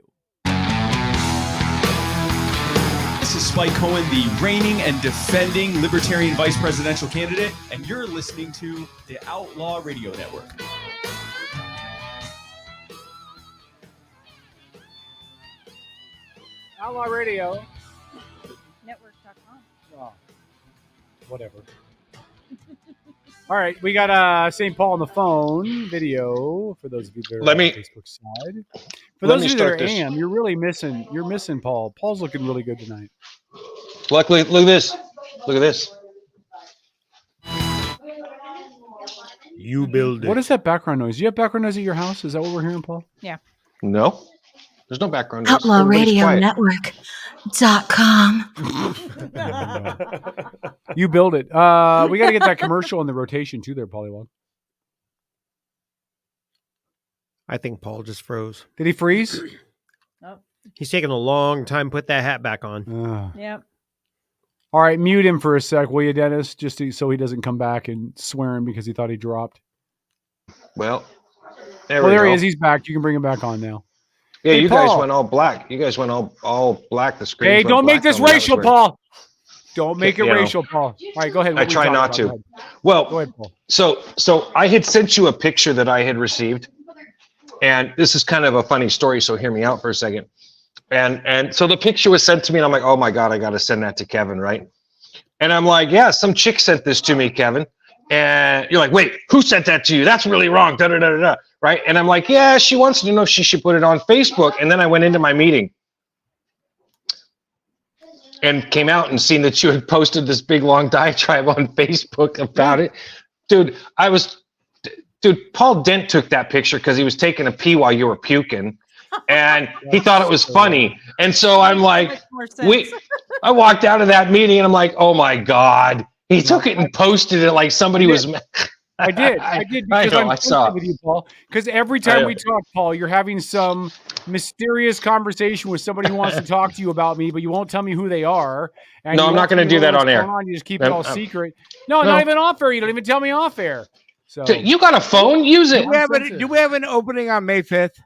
This is Spike Cohen, the reigning and defending Libertarian vice presidential candidate, and you're listening to the Outlaw Radio Network. Outlaw Radio. Oh, whatever. All right, we got St. Paul on the phone video for those of you that are on the Facebook side. For those of you that are AM, you're really missing. You're missing Paul. Paul's looking really good tonight. Luckily, look at this. Look at this. You build it. What is that background noise? Do you have background noise at your house? Is that what we're hearing, Paul? Yeah. No, there's no background noise. Outlaw Everybody's Radio quiet. Network.com. You build it. We got to get that commercial in the rotation too there, Pollywog. I think Paul just froze. Did he freeze? Nope. He's taking a long time to put that hat back on. Yep. All right, mute him for a sec, will you, Dennis? Just so he doesn't come back and swear him because he thought he dropped. Well, there he is. He's back. You can bring him back on now. Yeah, hey, you Paul. guys went all black. You guys went all black. The screen. Hey, don't make this racial, Paul. Don't make it You know. racial, Paul. All right, go ahead. What I were you try talking not about? to. Go ahead. Well, Go ahead, Paul. so I had sent you a picture that I had received, and this is kind of a funny story. So hear me out for a second. And so the picture was sent to me, and I'm like, oh my god, I got to send that to Kevin, right? And I'm like, yeah, some chick sent this to me, Kevin. And you're like, wait, who sent that to you? That's really wrong. Da da da da da. Right? And I'm like, yeah, she wants to know if she should put it on Facebook. And then I went into my meeting and came out and seen that you had posted this big long diatribe on Facebook about it. Dude, Paul Dent took that picture because he was taking a pee while you were puking. And he thought it was funny. And so I'm like, I walked out of that meeting and I'm like, oh my God. He took it and posted it like somebody was. I did because I know, I'm I saw. with you, Paul. Because every time we talk, Paul, you're having some mysterious conversation with somebody who wants to talk to you about me, but you won't tell me who they are. And No, I'm not going to do that on air. You just keep it all secret. No, not even off air. You don't even tell me off air. So you got a phone? Use it. Do we have an opening on May 5th?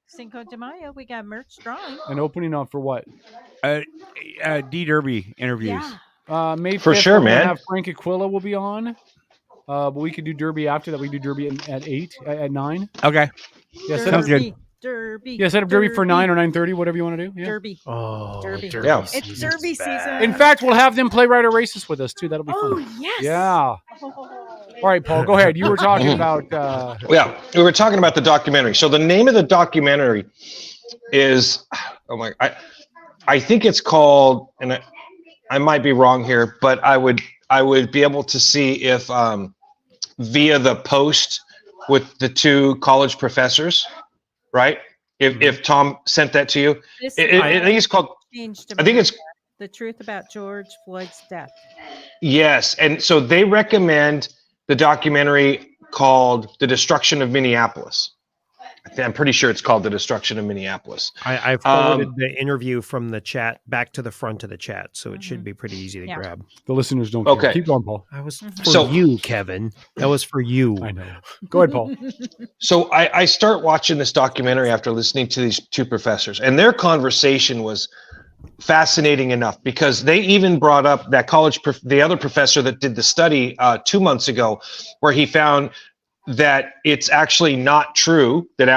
Cinco de Mayo, we got merch drawing. An opening on for what? D Derby interviews. Yeah. May 5th, For sure, man. Have Frank Aquila will be on. But we could do Derby after that. We do Derby at 9. Okay. Yeah, sounds good. Derby. Yeah, set up Derby for 9 or 9:30, whatever you want to do. Yeah. Derby. Oh, Derby. Yeah. It's Derby season. In fact, we'll have them play Rider Races with us too. That'll be fun. Oh, yes. Yeah. All right, Paul, go ahead. You were talking about. Yeah, we were talking about the documentary. So the name of the documentary is, I think it's called, and I might be wrong here, but I would be able to see if via the post with the two college professors, right? If Tom sent that to you, I think it's called. I think it's The Truth About George Floyd's Death. Yes, and so they recommend the documentary called "The Destruction of Minneapolis." I'm pretty sure it's called "The Destruction of Minneapolis." I forwarded the interview from the chat back to the front of the chat, so it should be pretty easy to grab. The listeners don't care. Okay. Keep going, Paul. That was for you, Kevin. That was for you. I know. Go ahead, Paul. So I start watching this documentary after listening to these two professors, and their conversation was fascinating enough because they even brought up that the other professor that did the study 2 months ago, where he found that it's actually not true that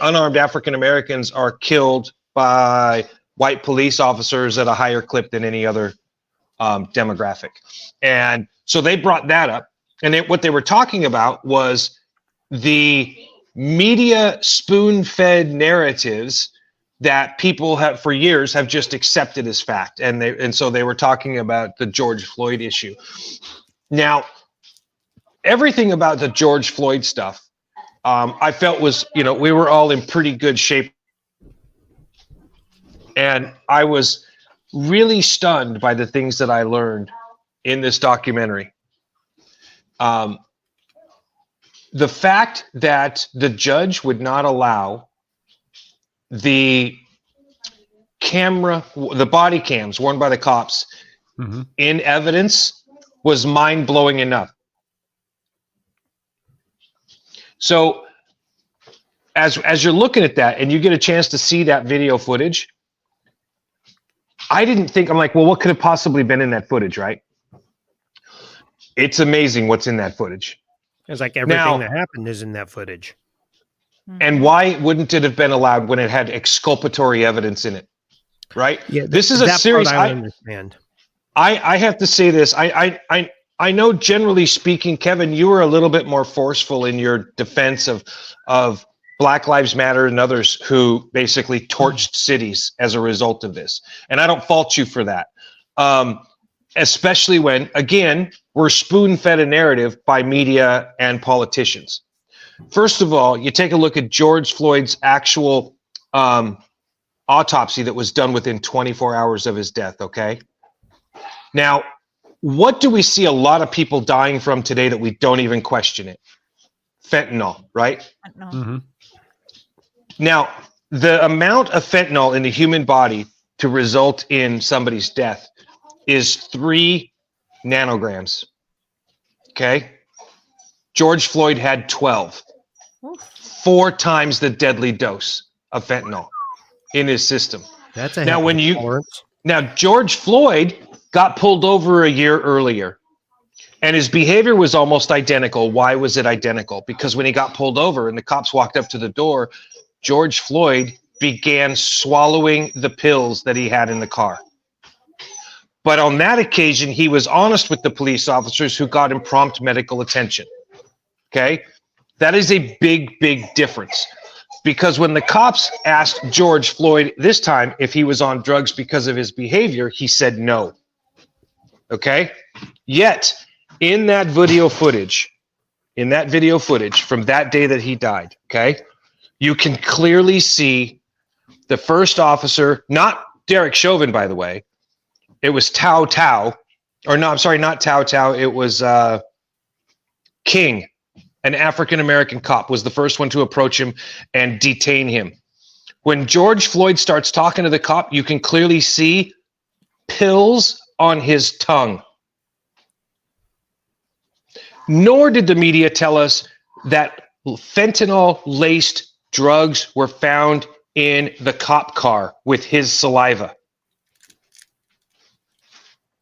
unarmed African Americans are killed by white police officers at a higher clip than any other demographic. And so they brought that up. And what they were talking about was the media spoon-fed narratives that people have for years have just accepted as fact. And so they were talking about the George Floyd issue. Now, everything about the George Floyd stuff, I felt was, we were all in pretty good shape. And I was really stunned by the things that I learned in this documentary. The fact that the judge would not allow the body cams worn by the cops in evidence was mind-blowing enough. So as you're looking at that and you get a chance to see that video footage, I'm like, well, what could have possibly been in that footage, right? It's amazing what's in that footage. It's like everything that happened is in that footage. And why wouldn't it have been allowed when it had exculpatory evidence in it? Right? Yeah, this is a series. I understand. I have to say this. I know, generally speaking, Kevin, you were a little bit more forceful in your defense of Black Lives Matter and others who basically torched cities as a result of this. And I don't fault you for that. Especially when, again, we're spoon-fed a narrative by media and politicians. First of all, you take a look at George Floyd's actual autopsy that was done within 24 hours of his death, okay? Now, what do we see a lot of people dying from today that we don't even question it? Fentanyl, right? Fentanyl. Mm-hmm. Now, the amount of fentanyl in the human body to result in somebody's death is 3 nanograms. Okay? George Floyd had 12. 4 times the deadly dose of fentanyl in his system. That's a now when you tolerance. Now George Floyd got pulled over a year earlier, and his behavior was almost identical. Why was it identical? Because when he got pulled over and the cops walked up to the door, George Floyd began swallowing the pills that he had in the car. But on that occasion, he was honest with the police officers who got him prompt medical attention. Okay? That is a big, big difference. Because when the cops asked George Floyd this time if he was on drugs because of his behavior, he said no. Okay? Yet, in that video footage from that day that he died, okay, you can clearly see the first officer, not Derek Chauvin, by the way. It was Tao, or no, I'm sorry, not Tao. It was King, an African-American cop, was the first one to approach him and detain him. When George Floyd starts talking to the cop, you can clearly see pills on his tongue. Nor did the media tell us that fentanyl-laced drugs were found in the cop car with his saliva.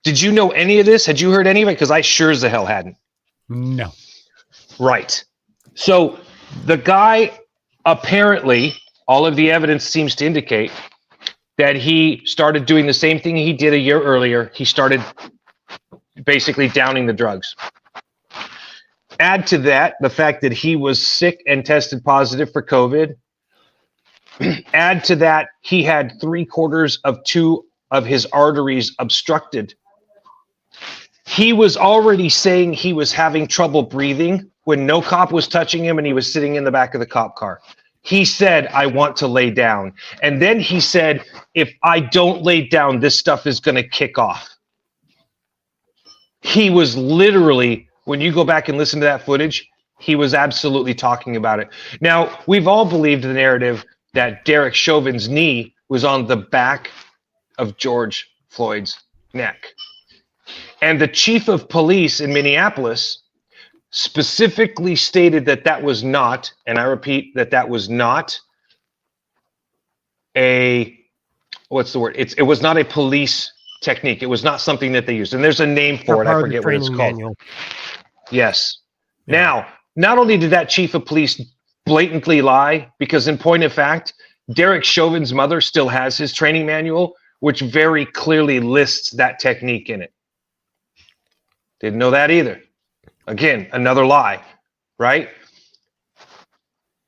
Did you know any of this? Had you heard any of it? Because I sure as the hell hadn't. No. Right. So the guy, apparently, all of the evidence seems to indicate that he started doing the same thing he did a year earlier. He started basically downing the drugs. Add to that the fact that he was sick and tested positive for COVID. Add to that, he had 3/4 of 2 of his arteries obstructed. He was already saying he was having trouble breathing when no cop was touching him and he was sitting in the back of the cop car. He said, I want to lay down. And then he said, if I don't lay down, this stuff is going to kick off. He was literally, when you go back and listen to that footage, he was absolutely talking about it. Now, we've all believed the narrative that Derek Chauvin's knee was on the back of George Floyd's neck. And the chief of police in Minneapolis specifically stated that that was not, and I repeat, that that was not a, what's the word? It was not a police technique. It was not something that they used. And there's a name for it. I forget what it's called. Manual. Yes. Yeah. Now, not only did that chief of police blatantly lie, because in point of fact, Derek Chauvin's mother still has his training manual, which very clearly lists that technique in it. Didn't know that either. Again, another lie, right?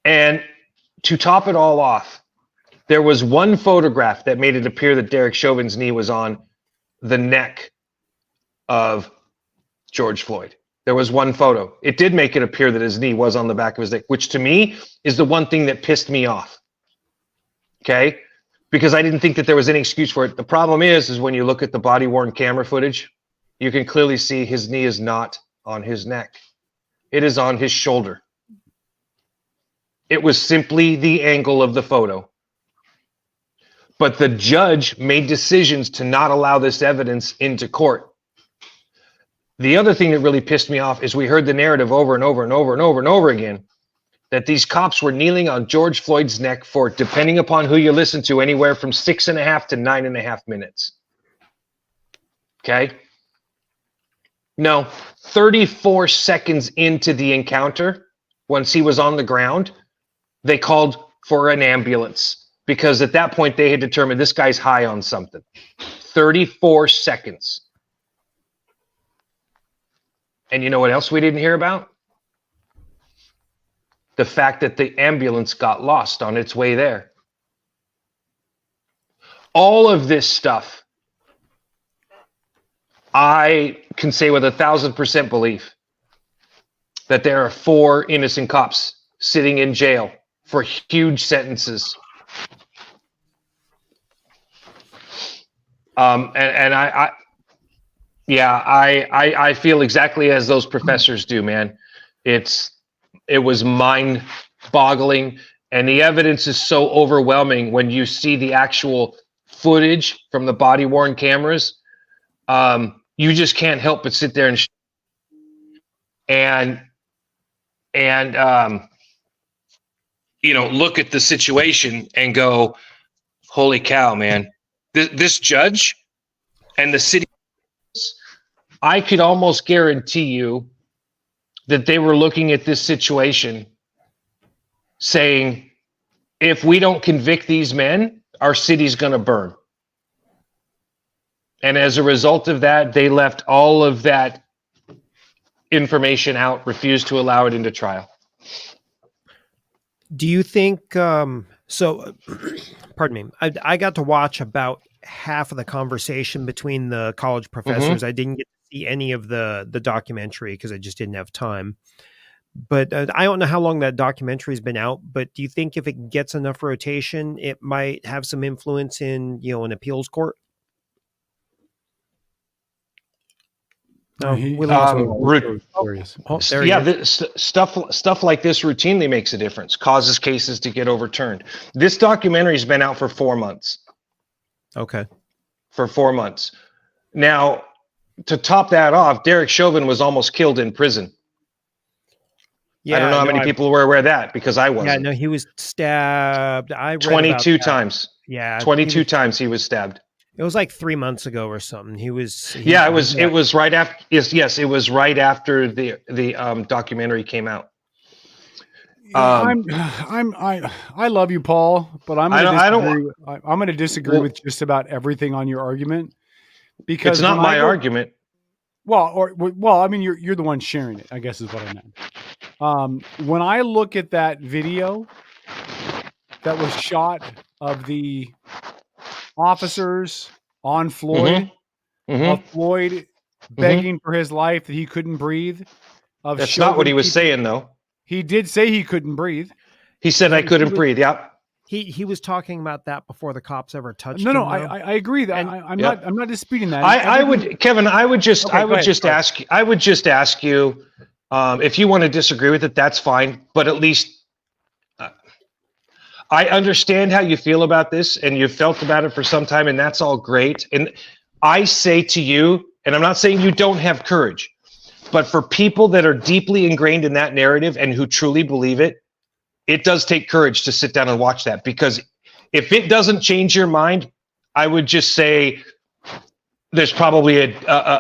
And to top it all off, there was one photograph that made it appear that Derek Chauvin's knee was on the neck of George Floyd. There was one photo. It did make it appear that his knee was on the back of his neck, which to me is the one thing that pissed me off. Okay? Because I didn't think that there was any excuse for it. The problem is when you look at the body-worn camera footage, you can clearly see his knee is not on his neck. It is on his shoulder. It was simply the angle of the photo. But the judge made decisions to not allow this evidence into court. The other thing that really pissed me off is we heard the narrative over and over and over and over and over again that these cops were kneeling on George Floyd's neck for, depending upon who you listen to, anywhere from 6.5 to 9.5 minutes. Okay? No, 34 seconds into the encounter, once he was on the ground, they called for an ambulance because at that point they had determined this guy's high on something. 34 seconds. And you know what else we didn't hear about? The fact that the ambulance got lost on its way there. All of this stuff, I can say with 1,000% belief that there are 4 innocent cops sitting in jail for huge sentences. And I feel exactly as those professors do, man. It was mind-boggling, and the evidence is so overwhelming when you see the actual footage from the body-worn cameras. You just can't help but sit there and look at the situation and go, holy cow, man. This judge and the city, I could almost guarantee you that they were looking at this situation saying, if we don't convict these men, our city's going to burn. And as a result of that, they left all of that information out, refused to allow it into trial. Do you think, pardon me, I got to watch about half of the conversation between the college professors. Mm-hmm. I didn't get to see any of the documentary because I just didn't have time. But I don't know how long that documentary has been out, but do you think if it gets enough rotation, it might have some influence in, an appeals court? Stuff like this routinely makes a difference, causes cases to get overturned. This documentary has been out for 4 months. Okay. For 4 months. Now, to top that off, Derek Chauvin was almost killed in prison. Yeah, I don't know how many people were aware of that, because I wasn't. Yeah, no, he was stabbed. 22 times. Yeah. 22 times he was stabbed. It was like 3 months ago or something. It was right after. Yes, it was right after the documentary came out. I love you, Paul, but I'm going to disagree with just about everything on your argument, because it's not my argument. Well, I mean, you're the one sharing it, I guess is what I meant. When I look at that video that was shot of the officers on Floyd, of Floyd begging for his life, that he couldn't breathe. That's not what he was saying, though. He did say he couldn't breathe. He said I couldn't breathe. Yeah. He was talking about that before the cops ever touched him. No, I agree that I'm not disputing that. I would just ask you, if you want to disagree with it, that's fine. But at least I understand how you feel about this, and you've felt about it for some time, and that's all great. And I say to you, and I'm not saying you don't have courage, but for people that are deeply ingrained in that narrative and who truly believe it, it does take courage to sit down and watch that, because if it doesn't change your mind, I would just say there's probably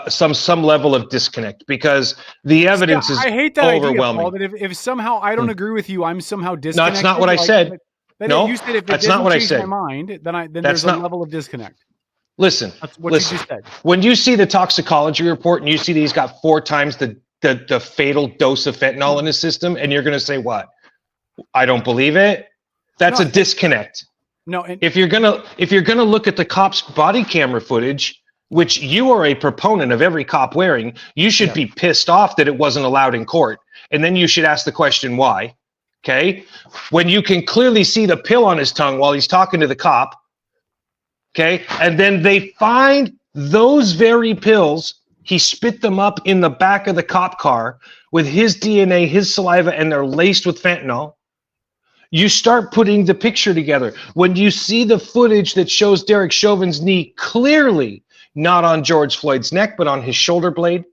some level of disconnect, because the evidence is overwhelming. I hate that idea, Paul, that if somehow I don't agree with you, I'm somehow disconnected. No, that's not what I said. No, you said if that's not what I said. My mind, then there's a level of disconnect. Listen, you just said. When you see the toxicology report and you see that he's got 4 times the fatal dose of fentanyl in his system, and you're going to say, what? I don't believe it. That's a disconnect. No, if you're gonna look at the cop's body camera footage, which you are a proponent of every cop wearing, you should be pissed off that it wasn't allowed in court, and then you should ask the question why. Okay, when you can clearly see the pill on his tongue while he's talking to the cop. Okay, and then they find those very pills. He spit them up in the back of the cop car with his DNA, his saliva, and they're laced with fentanyl. You start putting the picture together. When you see the footage that shows Derek Chauvin's knee clearly not on George Floyd's neck, but on his shoulder blade.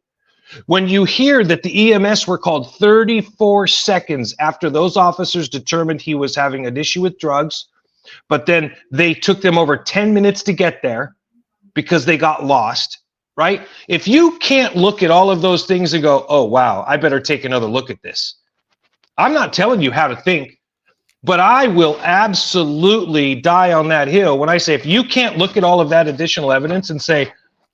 When you hear that the EMS were called 34 seconds after those officers determined he was having an issue with drugs, but then they took them over 10 minutes to get there because they got lost, right? If you can't look at all of those things and go, oh, wow, I better take another look at this. I'm not telling you how to think, but I will absolutely die on that hill when I say, if you can't look at all of that additional evidence and say,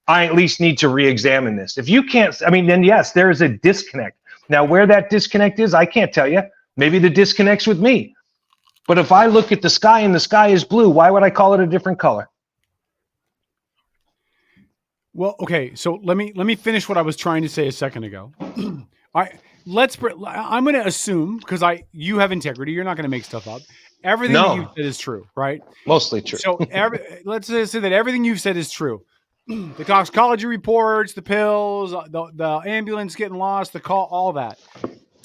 I at least need to re-examine this. If you can't, I mean, then yes, there is a disconnect. Now, where that disconnect is, I can't tell you. Maybe the disconnect's with me. But if I look at the sky and the sky is blue, why would I call it a different color? Well, okay, so let me finish what I was trying to say a second ago. I'm going to assume, because you have integrity, you're not going to make stuff up. Everything that you said is true, right? Mostly true. So let's say that everything you've said is true. The toxicology reports, the pills, the ambulance getting lost, the call, all that.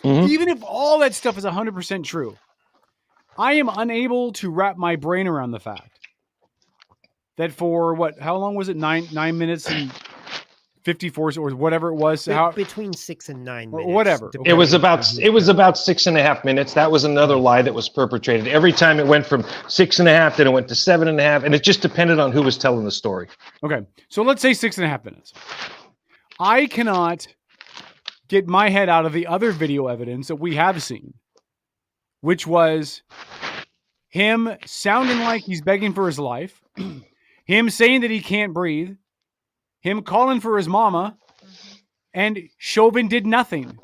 Mm-hmm. Even if all that stuff is 100% true, I am unable to wrap my brain around the fact that for how long was it? 9 minutes and 54 or whatever it was. Between 6 and 9 minutes. Whatever. It was about 6.5 minutes. That was another lie that was perpetrated. Every time it went from 6.5, then it went to 7.5, and it just depended on who was telling the story. Okay. So let's say 6.5 minutes. I cannot get my head out of the other video evidence that we have seen, which was him sounding like he's begging for his life, him saying that he can't breathe, him calling for his mama, and Chauvin did nothing.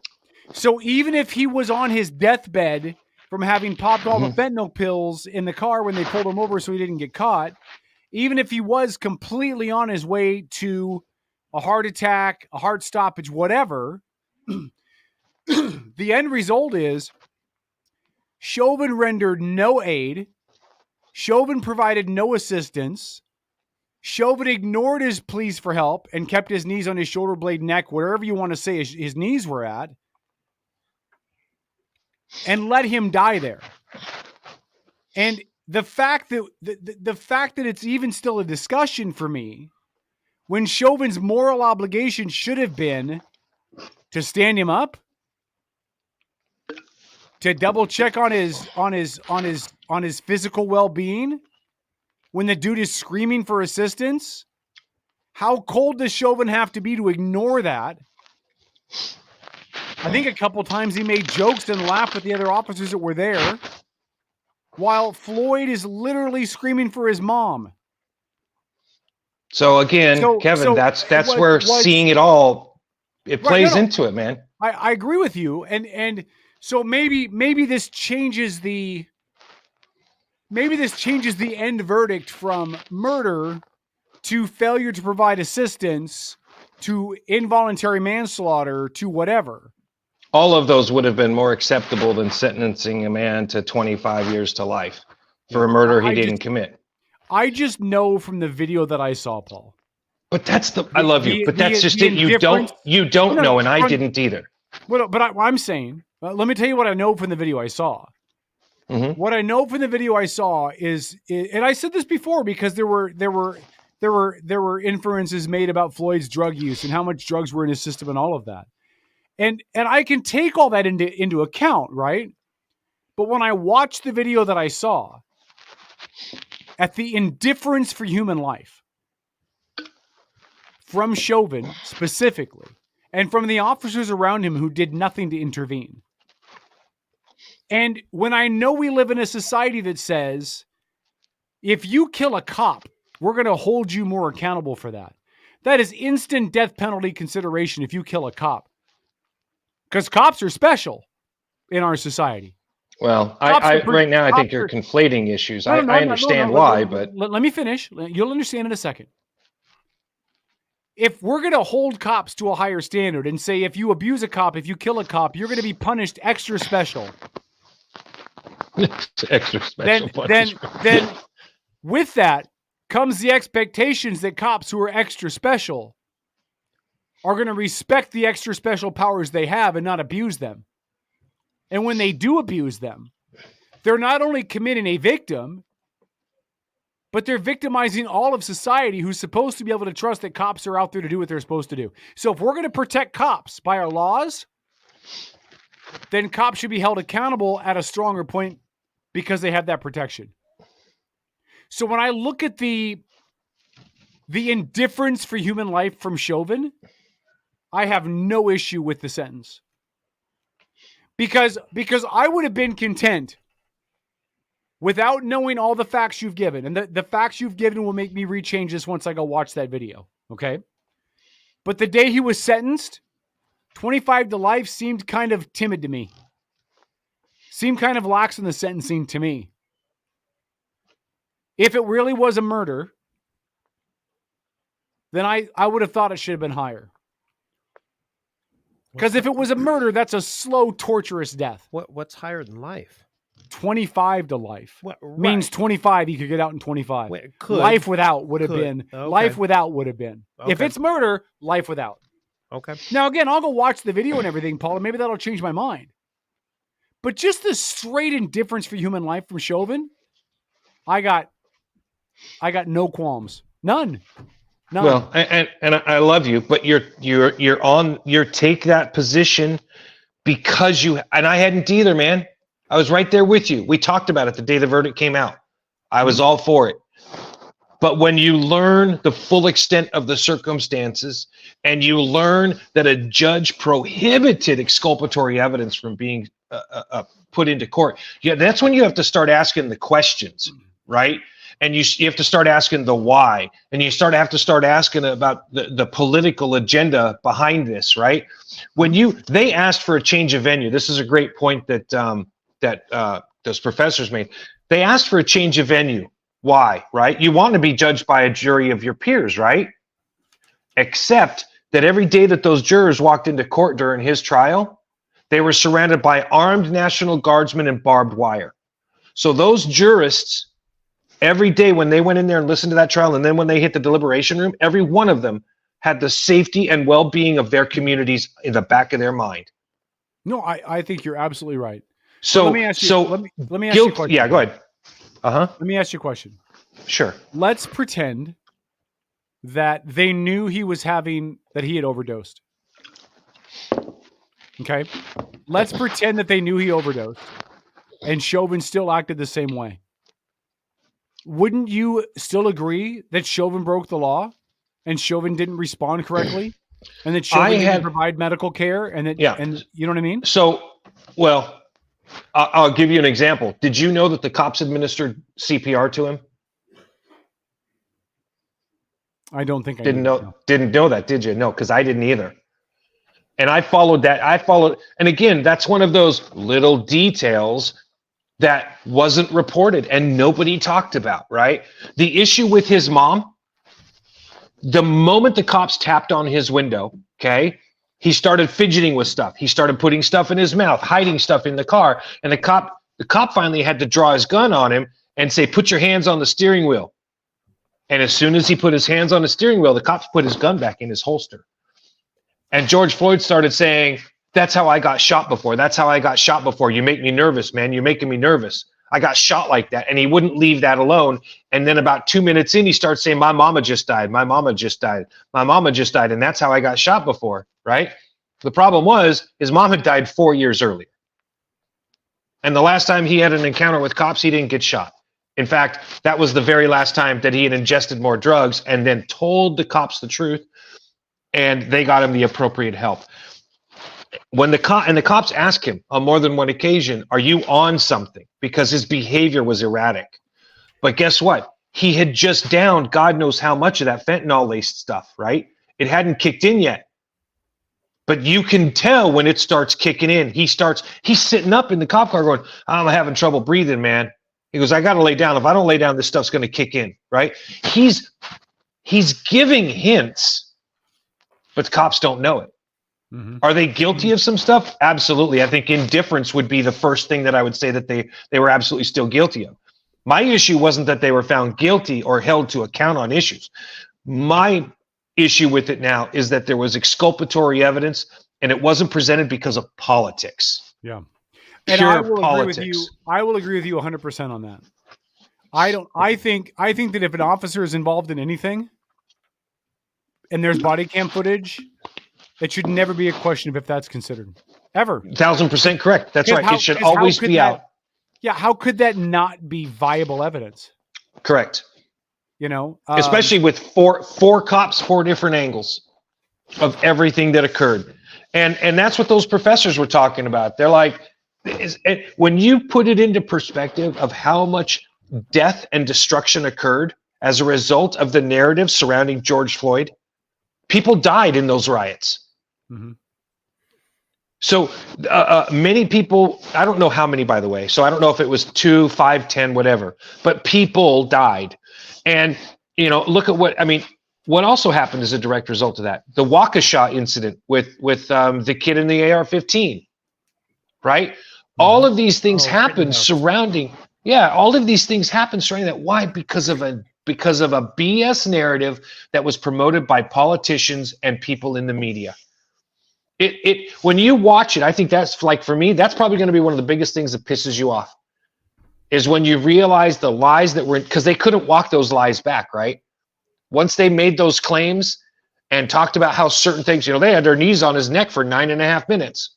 So even if he was on his deathbed from having popped all the fentanyl pills in the car when they pulled him over so he didn't get caught, even if he was completely on his way to a heart attack, a heart stoppage, whatever, the end result is Chauvin rendered no aid. Chauvin provided no assistance. Chauvin ignored his pleas for help and kept his knees on his shoulder blade, neck, wherever you want to say his knees were at, and let him die there. And the fact that the fact that it's even still a discussion for me, when Chauvin's moral obligation should have been to stand him up, to double check on his physical well-being, when the dude is screaming for assistance. How cold does Chauvin have to be to ignore that? I think a couple times he made jokes and laughed at the other officers that were there, while Floyd is literally screaming for his mom. So again, Kevin, that's where seeing it all, it plays into it, man. I agree with you, and so maybe this changes the end verdict from murder to failure to provide assistance to involuntary manslaughter to whatever. All of those would have been more acceptable than sentencing a man to 25 years to life for a murder he didn't commit. I just know from the video that I saw, Paul. But I love you, but that's just it. You don't know, and I didn't either. But I'm saying, let me tell you what I know from the video I saw. Mm-hmm. What I know from the video I saw is, and I said this before because there were inferences made about Floyd's drug use and how much drugs were in his system and all of that. And I can take all that into account, right? But when I watched the video that I saw, at the indifference for human life from Chauvin specifically, and from the officers around him who did nothing to intervene. And when I know we live in a society that says, if you kill a cop, we're going to hold you more accountable for that. That is instant death penalty consideration if you kill a cop. Because cops are special in our society. Well, right now I think you're conflating issues. I understand why, but... Let me finish. You'll understand in a second. If we're going to hold cops to a higher standard and say if you abuse a cop, if you kill a cop, you're going to be punished extra special. Extra special punishment. Then with that comes the expectations that cops who are extra special are going to respect the extra special powers they have and not abuse them. And when they do abuse them, they're not only committing a victim, but they're victimizing all of society who's supposed to be able to trust that cops are out there to do what they're supposed to do. So if we're going to protect cops by our laws, then cops should be held accountable at a stronger point because they have that protection. So when I look at the indifference for human life from Chauvin, I have no issue with the sentence. Because I would have been content without knowing all the facts you've given. And the facts you've given will make me rechange this once I go watch that video. Okay? But the day he was sentenced, 25 to life seemed kind of timid to me. Seemed kind of lax in the sentencing to me. If it really was a murder, then I would have thought it should have been higher. Because if it was a murder, that's a slow, torturous death. What's higher than life? 25 to life. Right. Means 25, you could get out in 25. Could. Life without would have been. Okay. Life without would have been. Okay. If it's murder, life without. Okay. Now, again, I'll go watch the video and everything, Paul, and maybe that'll change my mind. But just the straight indifference for human life from Chauvin, I got no qualms. None. Well, and I love you, but you're take that position because you, and I hadn't either, man. I was right there with you. We talked about it the day the verdict came out. I was all for it. But when you learn the full extent of the circumstances and you learn that a judge prohibited exculpatory evidence from being put into court, that's when you have to start asking the questions, right? And you have to start asking the why, and you have to start asking about the political agenda behind this, right? When they asked for a change of venue. This is a great point that those professors made. They asked for a change of venue. Why, right? You want to be judged by a jury of your peers, right? Except that every day that those jurors walked into court during his trial, they were surrounded by armed National Guardsmen and barbed wire. So those jurists, every day when they went in there and listened to that trial, and then when they hit the deliberation room, every one of them had the safety and well-being of their communities in the back of their mind. No, I think you're absolutely right. So let me ask you a question. Yeah, go ahead. Let me ask you a question. Sure. Let's pretend that they knew that he had overdosed. Okay. Let's pretend that they knew he overdosed and Chauvin still acted the same way. Wouldn't you still agree that Chauvin broke the law and Chauvin didn't respond correctly and that Chauvin didn't provide medical care and you know what I mean? So, well, I'll give you an example. Did you know that the cops administered CPR to him? I don't think I didn't know that, did you? No, because I didn't either. And I followed that. And again, that's one of those little details that wasn't reported and nobody talked about, right? The issue with his mom, the moment the cops tapped on his window, okay, he started fidgeting with stuff. He started putting stuff in his mouth, hiding stuff in the car. And the cop finally had to draw his gun on him and say, "Put your hands on the steering wheel." And as soon as he put his hands on the steering wheel, the cops put his gun back in his holster. And George Floyd started saying, "That's how I got shot before. That's how I got shot before. You make me nervous, man. You're making me nervous. I got shot like that." And he wouldn't leave that alone. And then about 2 minutes in, he starts saying, "My mama just died. My mama just died. My mama just died. And that's how I got shot before," right? The problem was his mom had died 4 years earlier. And the last time he had an encounter with cops, he didn't get shot. In fact, that was the very last time that he had ingested more drugs and then told the cops the truth, and they got him the appropriate help. When the cops asked him on more than one occasion, "Are you on something?" Because his behavior was erratic. But guess what? He had just downed God knows how much of that fentanyl-laced stuff, right? It hadn't kicked in yet. But you can tell when it starts kicking in. He's sitting up in the cop car going, "I'm having trouble breathing, man." He goes, "I got to lay down. If I don't lay down, this stuff's going to kick in," right? He's giving hints, but the cops don't know it. Mm-hmm. Are they guilty of some stuff? Absolutely. I think indifference would be the first thing that I would say that they were absolutely still guilty of. My issue wasn't that they were found guilty or held to account on issues. My issue with it now is that there was exculpatory evidence and it wasn't presented because of politics. Yeah. And I will agree with you 100% on that. I think that if an officer is involved in anything and there's body cam footage, it should never be a question of if that's considered. Ever. 1,000% correct. That's right. It should always be out. Yeah. How could that not be viable evidence? Correct. You know, especially with four cops, 4 different angles of everything that occurred. And that's what those professors were talking about. They're like, when you put it into perspective of how much death and destruction occurred as a result of the narrative surrounding George Floyd, People died in those riots. Mm-hmm. So many people, I don't know how many, by the way. So I don't know if it was 2, 5, 10, whatever, but people died. And, look at what also happened as a direct result of that. The Waukesha incident with the kid in the AR-15, right? Mm-hmm. All of these things happened surrounding that. Why? Because of a BS narrative that was promoted by politicians and people in the media. When you watch it, I think that's, like, for me, that's probably going to be one of the biggest things that pisses you off, is when you realize the lies that were, because they couldn't walk those lies back, right? Once they made those claims and talked about how certain things, they had their knees on his neck for 9.5 minutes,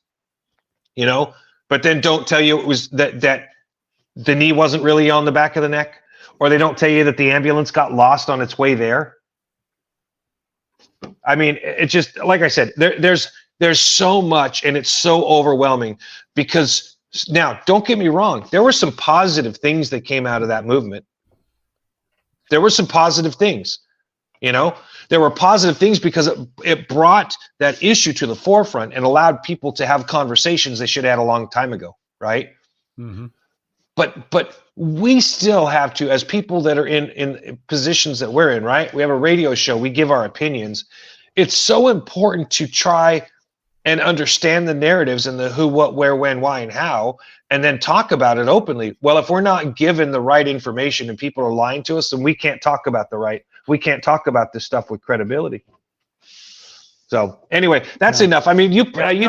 but then don't tell you it was that the knee wasn't really on the back of the neck, or they don't tell you that the ambulance got lost on its way there. I mean, it's just, like I said, there's so much, and it's so overwhelming, because now, don't get me wrong, there were some positive things that came out of that movement. There were some positive things, there were positive things because it brought that issue to the forefront and allowed people to have conversations they should have had a long time ago, right? Mm-hmm. But we still have to, as people that are in positions that we're in, right? We have a radio show, we give our opinions. It's so important to try and understand the narratives and the who, what, where, when, why, and how, and then talk about it openly. Well, if we're not given the right information and people are lying to us, then we can't talk about we can't talk about this stuff with credibility. So anyway, that's enough. I mean, you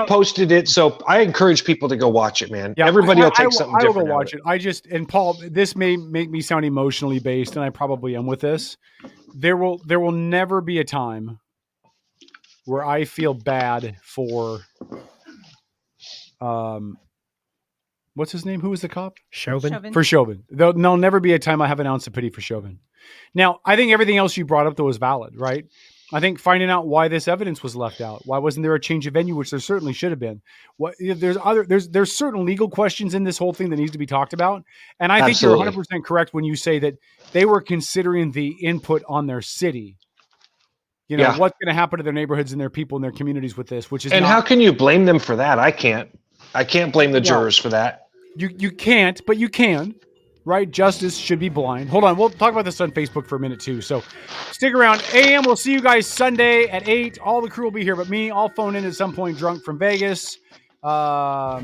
posted it, so I encourage people to go watch it, man. Yeah, everybody will take something different. I will go watch it. And Paul, this may make me sound emotionally based, and I probably am with this. There will never be a time where I feel bad for, what's his name? Who was the cop? Chauvin. For Chauvin. There'll never be a time I have an ounce of pity for Chauvin. Now, I think everything else you brought up, though, is valid, right? I think finding out why this evidence was left out, why wasn't there a change of venue, which there certainly should have been. There's certain legal questions in this whole thing that needs to be talked about, and I think you're 100% correct when you say that they were considering the input on their city. What's going to happen to their neighborhoods and their people and their communities with this, which is how can you blame them for that? I can't blame the jurors for that. You can't, but you can. Right? Justice should be blind. Hold on. We'll talk about this on Facebook for a minute too. So stick around. AM, we'll see you guys Sunday at 8. All the crew will be here, but me, I'll phone in at some point drunk from Vegas. For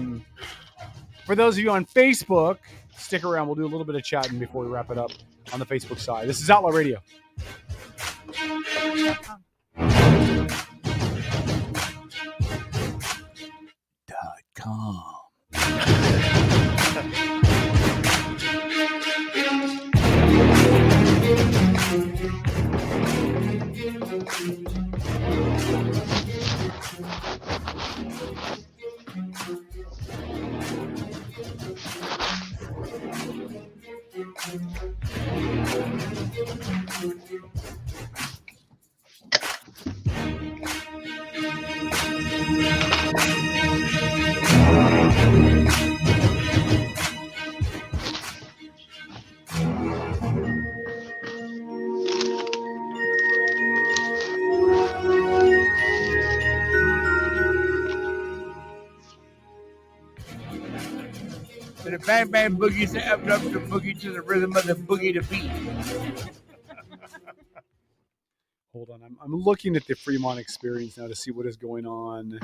those of you on Facebook, stick around. We'll do a little bit of chatting before we wrap it up on the Facebook side. This is Outlaw Radio. .com. The bang bang boogie to up the boogie to the rhythm of the boogie to beat. Hold on, I'm looking at the Fremont Experience now to see what is going on.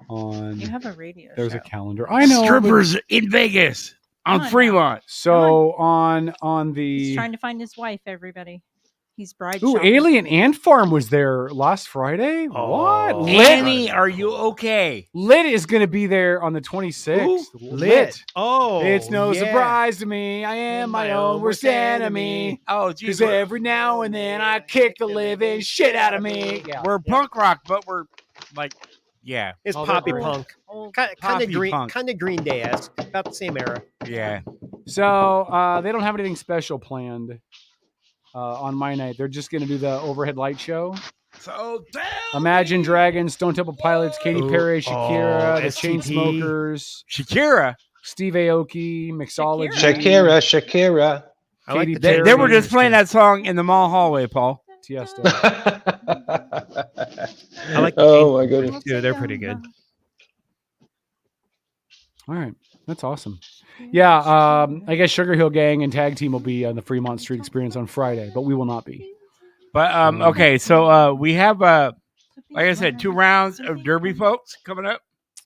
You have a radio. There's show. a calendar. I know. Strippers in Vegas on Fremont. So on the. He's trying to find his wife. Everybody. He's bride. Ooh, shopping. Alien Ant Farm was there last Friday. What? Annie, are you okay? Lit is going to be there on the 26th. Ooh, Lit. Oh, it's no surprise to me. I am my own worst enemy. Oh, geez. Because every now and then I kick the living shit out of me. Yeah. We're punk rock, but we're like, yeah. It's poppy punk. Kind of Green Day-esque. About the same era. Yeah. So they don't have anything special planned. On my night, they're just going to do the overhead light show. So Imagine Dragons, Stone Temple Pilots, Katy Perry, Shakira, the Chainsmokers, Shakira, Steve Aoki, Mixology, Shakira. Katy Perry. They were just playing that song in the mall hallway, Paul. Tiesto. I like the Oh my goodness. too. They're pretty good. All right. That's awesome. Yeah, I guess Sugar Hill Gang and Tag Team will be on the Fremont Street Experience on Friday, but we will not be. But okay, so we have like I said, 2 rounds of Derby folks coming up.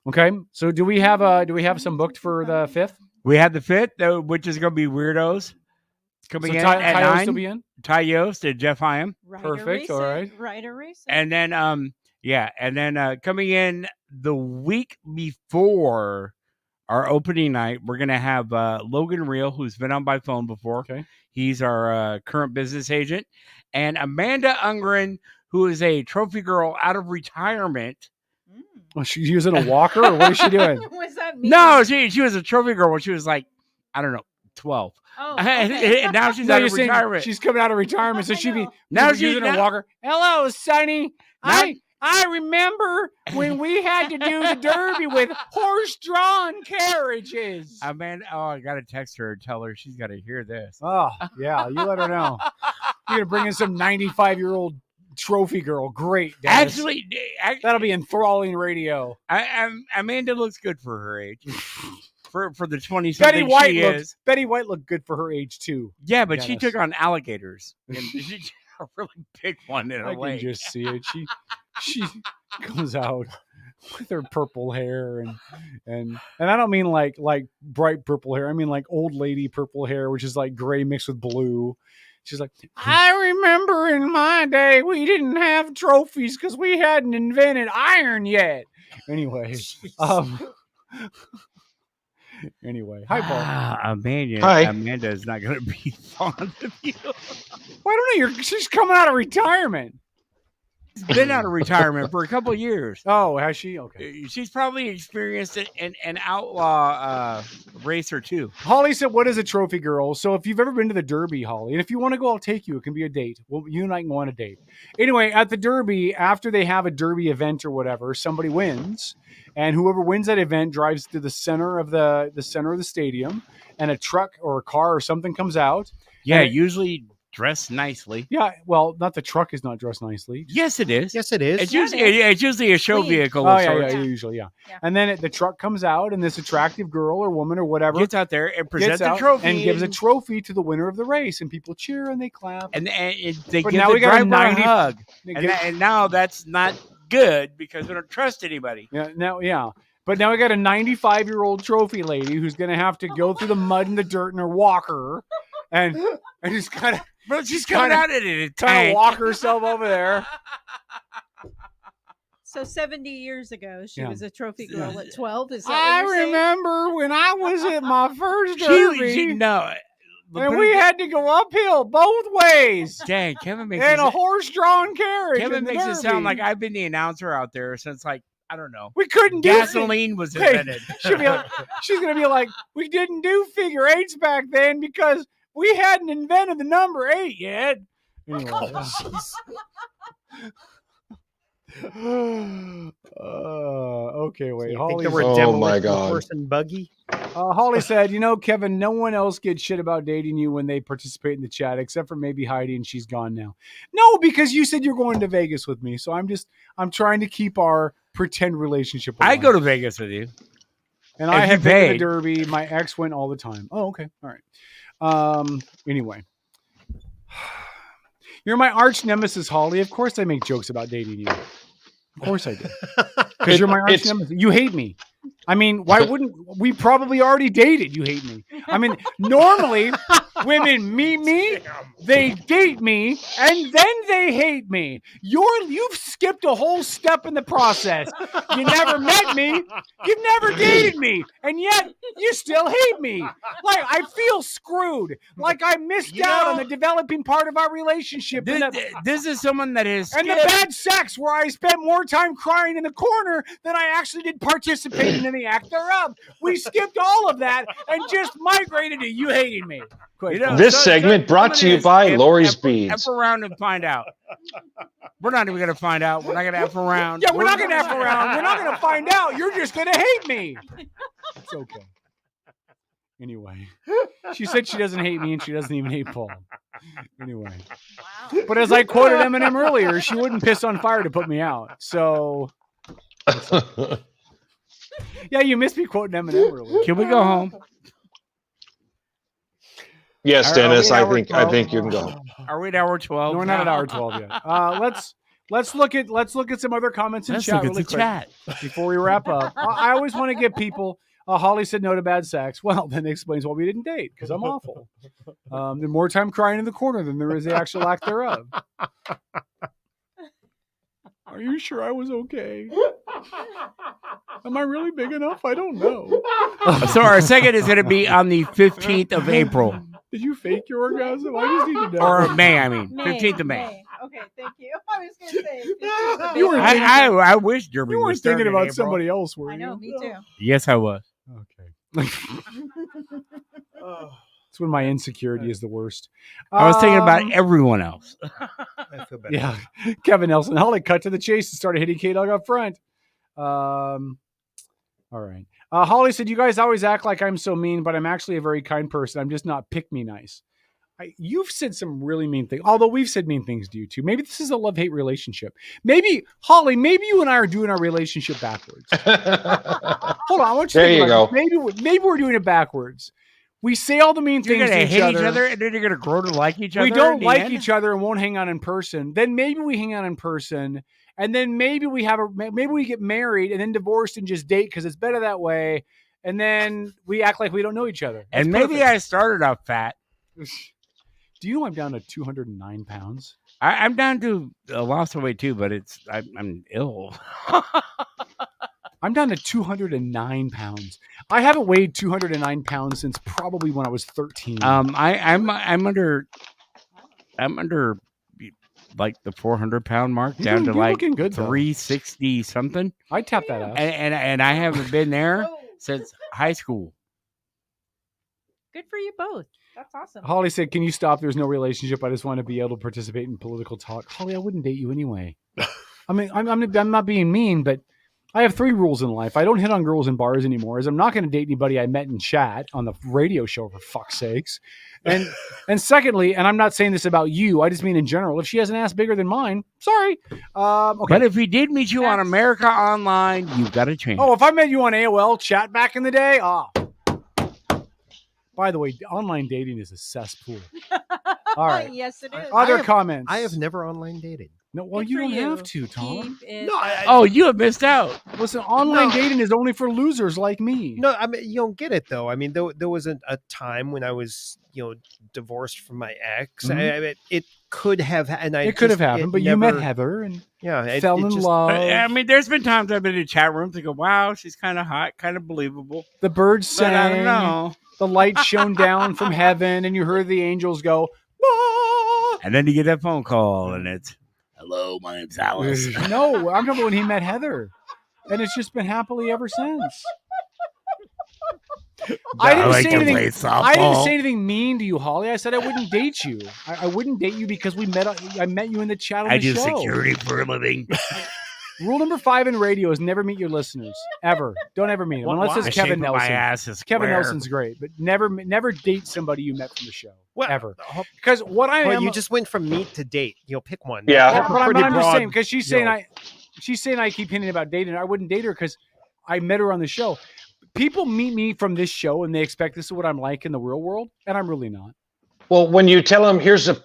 Okay, so do we have some booked for the 5th? We had the 5th, which is going to be Weirdos coming in at Ty 9. Yost will be in? Ty Yost and Jeff Hyam. Perfect. All right. Ryder Racing. And then coming in the week before our opening night, we're going to have Logan Reel, who's been on by phone before. Okay. He's our current business agent. And Amanda Ungren, who is a trophy girl out of retirement. Oh, she's using a walker, or what is she doing? What does that mean? No, she was a trophy girl when she was like, I don't know, 12. Oh, okay. And now she's out of retirement. She's coming out of retirement, so she's Now using a walker. Hello, Sonny. I remember when we had to do the Derby with horse-drawn carriages. Amanda, I got to text her and tell her she's got to hear this. Oh, yeah, you let her know. You're going to bring in some 95-year-old trophy girl. Great, Dennis. Actually, that'll be enthralling radio. Amanda looks good for her age. For the 20-something Betty White looked good for her age, too. Yeah, but she took on alligators. And she a really big one in her I leg. can just see it. She comes out with her purple hair and I don't mean like bright purple hair. I mean like old lady purple hair, which is like gray mixed with blue. She's like, I remember in my day we didn't have trophies because we hadn't invented iron yet. Anyway, anyway, hi Paul. Amanda is not going to be fond of you. Why don't know? She's coming out of retirement. She's been out of retirement for a couple of years. Oh, has she? Okay. She's probably experienced an outlaw race or two. Holly said, what is a trophy girl? So if you've ever been to the Derby, Holly, and if you want to go, I'll take you. It can be a date. Well, you and I can go on a date. Anyway, at the Derby, after they have a Derby event or whatever, somebody wins. And whoever wins that event drives to the center of the stadium, and a truck or a car or something comes out. Yeah, usually dressed nicely. Yeah, well, not the truck is not dressed nicely. Yes, it is. Yes, it is. It's usually a show vehicle. Oh, yeah, usually. And then the truck comes out, and this attractive girl or woman or whatever gets out there and presents a trophy and gives a trophy to the winner of the race, and people cheer and they clap. And they give the driver a hug. And now that's not good because we don't trust anybody. Yeah. But now we got a 95-year-old trophy lady who's going to have to go through the mud and the dirt in her walker, and just kind of. But she's coming out in a tank. Trying to walk herself over there. So 70 years ago, she was a trophy girl at 12. Is that I what you're remember when I was at my first Derby. And we had to go uphill both ways. Dang, Kevin makes a horse-drawn carriage. Kevin makes it sound like I've been the announcer out there since I don't know. We couldn't do gasoline was invented. She's gonna be like, we didn't do figure eights back then because we hadn't invented the number 8 yet. Anyway. Okay, wait. Holly. Oh my God. Horse and buggy. Holly said, Kevin, no one else gets shit about dating you when they participate in the chat, except for maybe Heidi, and she's gone now. No, because you said you're going to Vegas with me, so I'm trying to keep our pretend relationship alive. I go to Vegas with you. And I have been to the Derby. My ex went all the time. Oh, okay. All right. Anyway. You're my arch nemesis, Holly. Of course I make jokes about dating you. Of course I do. Because you're my arch nemesis. You hate me. I mean, why wouldn't we probably already dated? You hate me. I mean, normally women meet me, they date me, and then they hate me. You've skipped a whole step in the process. You never met me, you've never dated me, and yet you still hate me. Like I feel screwed. Like I missed out on the developing part of our relationship. This is someone that is and the bad sex where I spent more time crying in the corner than I actually did participating in the act thereof. We skipped all of that and just migrated to you hating me. This segment brought to you by Lori's Beads. F around and find out. We're not even going to find out. We're not going to F around. Yeah, we're not going to F around. We're not going to find out. You're just going to hate me. It's okay. Anyway, she said she doesn't hate me and she doesn't even hate Paul. Anyway, but as I quoted Eminem earlier, she wouldn't piss on fire to put me out. So, yeah, you missed me quoting Eminem earlier. Can we go home? Yes, Dennis. I think you can go. Are we at hour 12? No, we're not at hour 12 yet. Let's look at some other comments in chat really quick before we wrap up. I always want to give people. Holly said no to bad sex. Well, then it explains why we didn't date, because I'm awful. There's more time crying in the corner than there is the actual act thereof. Are you sure I was okay? Am I really big enough? I don't know. So our second is going to be on the 15th of April. Did you fake your orgasm? I just need to know. Or May, 15th of May. Okay, thank you. I was going to say. I wish Derby you weren't was thinking about April. somebody else, were you? I know, me too. Yes, I was. Okay. It's when my insecurity is the worst. I was thinking about everyone else. I feel better. Yeah, Kevin Nelson. Holly cut to the chase and started hitting K-Dog up front. All right. Holly said, you guys always act like I'm so mean, but I'm actually a very kind person. I'm just not pick-me-nice. You've said some really mean things, although we've said mean things to you too. Maybe this is a love-hate relationship. Maybe, Holly, maybe you and I are doing our relationship backwards. Hold on. I want you to think about this. Maybe we're doing it backwards. We say all the mean things to each other. You're going to hate each other, and then you're going to grow to like each other. We don't like each other and won't hang out in person. Then maybe we hang out in person, and then maybe we get married and then divorced and just date because it's better that way. And then we act like we don't know each other. And maybe I started off fat. Do you know I'm down to 209 pounds? I'm down to a loss of weight too, but I'm ill. I'm down to 209 pounds. I haven't weighed 209 pounds since probably when I was 13. I'm under like the 400-pound mark, down to like good, 360 something. I tap that out, and I haven't been there since high school. Good for you both. That's awesome. Holly said, "Can you stop? There's no relationship. I just want to be able to participate in political talk." Holly, I wouldn't date you anyway. I mean, I'm not being mean, but I have 3 rules in life. I don't hit on girls in bars anymore, as I'm not going to date anybody I met in chat on the radio show, for fuck's sakes. And secondly, and I'm not saying this about you, I just mean in general, if she has an ass bigger than mine, sorry. Okay. But if we did meet you on America Online, you've got to change. Oh, if I met you on AOL chat back in the day, by the way, online dating is a cesspool. All right. Yes, it is. Other comments? I have never online dated. No, well, you don't have to, Tom. No, you have missed out. Listen, online dating is only for losers like me. No, I mean, you don't get it though. I mean, there was a time when I was, divorced from my ex. Mm-hmm. It could have, it could have happened, but you met Heather and fell in love. I mean, there's been times I've been in chat rooms and go, "Wow, she's kind of hot, kind of believable." The birds sang. I don't know. The light shone down from heaven, and you heard the angels go. Ah! And then you get that phone call, and it's, "Hello, my name's Alice." No, I'm talking about when he met Heather, and it's just been happily ever since. I didn't say anything mean to you, Holly. I said I wouldn't date you. I wouldn't date you because I met you in the chat on the show. I do security for a living. Rule number 5 in radio is never meet your listeners. Ever. Don't ever meet them. Unless it's Kevin Nelson. My ass is Kevin Nelson's great, but never date somebody you met from the show. Ever. Because what I am... you just went from meet to date. Pick one. Yeah. But I'm just saying, because she's saying I keep hinting about dating. I wouldn't date her because I met her on the show. People meet me from this show and they expect this is what I'm like in the real world, and I'm really not. Well, when you tell them, here's a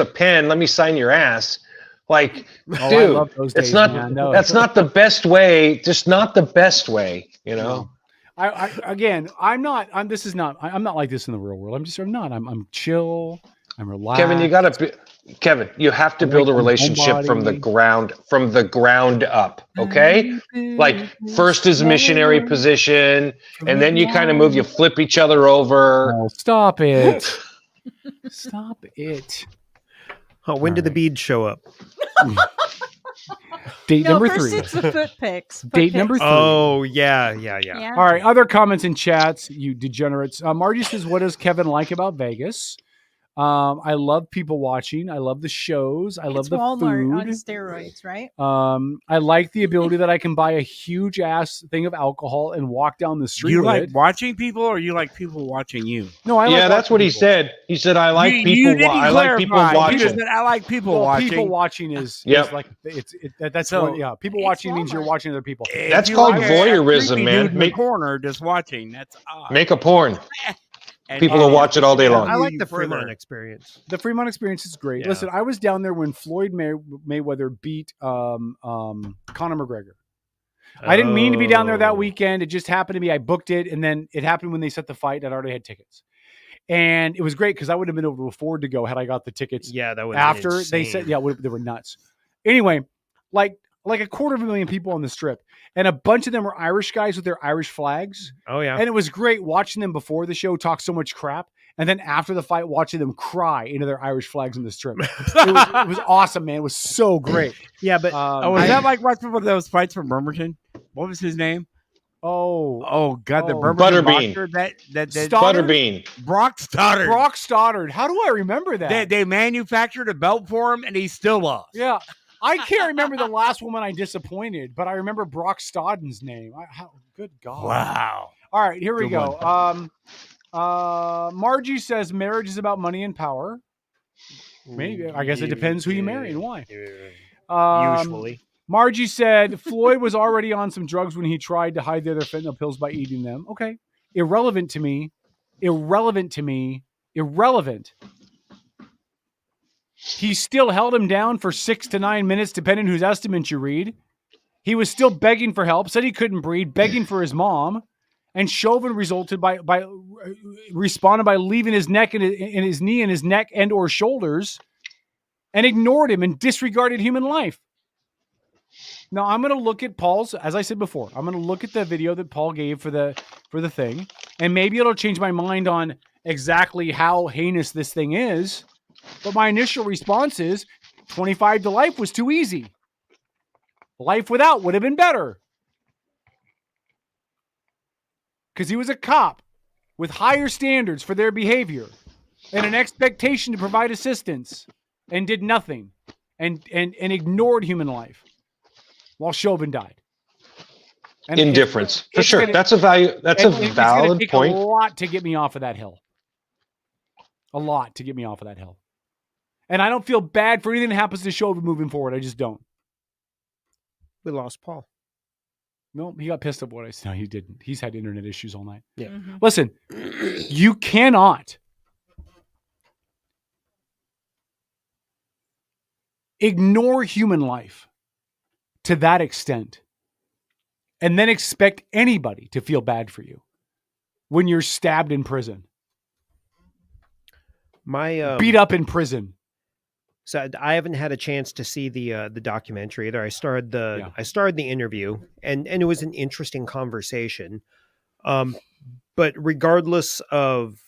pen, let me sign your ass. Like, dude, it's not. No. That's not the best way. Just not the best way. No. I'm not. I'm not like this in the real world. I'm not. I'm chill. I'm relaxed. Kevin, you have to build a relationship from the ground up. Okay, like first is missionary position, and then you kind of move. You flip each other over. Oh, stop it! Stop it! Oh, when did the beads show up? Date number 3. First it's the foot pics. Date number 3. Oh, yeah. All right. Other comments in chats, you degenerates. Margie says, "What does Kevin like about Vegas?" I love people watching. I love the shows. I love the Walmart food on steroids, right? I like the ability that I can buy a huge ass thing of alcohol and walk down the street. You with like it. watching people, or you like people watching you? No, I like yeah, that's what he said. He said, "I like people. I like people watching." He just said, I like people watching. People watching is like that's So, what. Yeah, people watching means you're watching other people. That's called voyeurism, man. Dude in the corner just watching. That's odd. Make a porn. People will watch it all day long. I like the Fremont experience. The Fremont experience is great. Yeah. Listen, I was down there when Floyd Mayweather beat Conor McGregor. I didn't mean to be down there that weekend. It just happened to be. I booked it, and then it happened when they set the fight. I'd already had tickets, and it was great because I would have been able to afford to go had I got the tickets. Yeah, that would after they said they were nuts. Anyway, like 250,000 people on the strip, and a bunch of them were Irish guys with their Irish flags. Oh yeah, and it was great watching them before the show talk so much crap, and then after the fight watching them cry into their Irish flags on the strip. It was awesome, man. It was so great. Yeah, but was that like watching one of those fights from Bremerton? What was his name? Oh God, the Bremerton Butterbean. boxer that Butterbean. Brock Stoddard. Brock Stoddard. How do I remember that? They manufactured a belt for him, and he still lost. Yeah. I can't remember the last woman I disappointed, but I remember Brock Stoddard's name. Good God. Wow. All right, here we go. Margie says marriage is about money and power. Maybe. I guess it depends who you marry and why. Usually. Margie said Floyd was already on some drugs when he tried to hide the other fentanyl pills by eating them. Okay. Irrelevant to me. He still held him down for 6 to 9 minutes, depending whose estimate you read. He was still begging for help, said he couldn't breathe, begging for his mom. And Chauvin responded by leaving his neck and his knee in his neck and or shoulders, and ignored him and disregarded human life. Now I'm going to look at Paul's, as I said before, I'm going to look at the video that Paul gave for the thing, and maybe it'll change my mind on exactly how heinous this thing is. But my initial response is 25 to life was too easy. Life without would have been better. Because he was a cop with higher standards for their behavior and an expectation to provide assistance, and did nothing and ignored human life while Chauvin died. And indifference, for sure. That's a value. That's a valid point. A lot to get me off of that hill. A lot to get me off of that hill. And I don't feel bad for anything that happens to Chauvin moving forward. I just don't. We lost Paul. No, he got pissed at what I said. No, he didn't. He's had internet issues all night. Yeah. Mm-hmm. Listen, you cannot ignore human life to that extent and then expect anybody to feel bad for you when you're stabbed in prison. Beat up in prison. So I haven't had a chance to see the documentary either. I started the interview, and it was an interesting conversation. But regardless of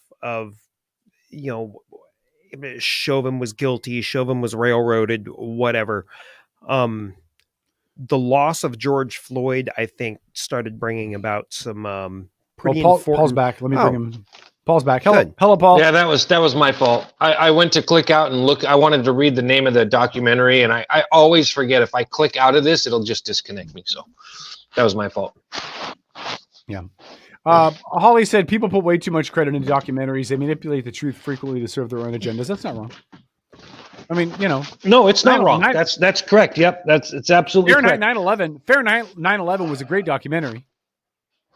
Chauvin was guilty, Chauvin was railroaded, whatever. The loss of George Floyd, I think, started bringing about some pretty important. Paul's back. Let me bring him. Paul's back. Hello, Paul. Yeah, that was my fault. I went to click out and look. I wanted to read the name of the documentary, and I always forget if I click out of this, it'll just disconnect me. So that was my fault. Yeah. Holly said people put way too much credit into documentaries. They manipulate the truth frequently to serve their own agendas. That's not wrong. I mean, No, it's not wrong. That's correct. Yep, it's absolutely Fahrenheit correct. 9/11. Fahrenheit 9/11 was a great documentary.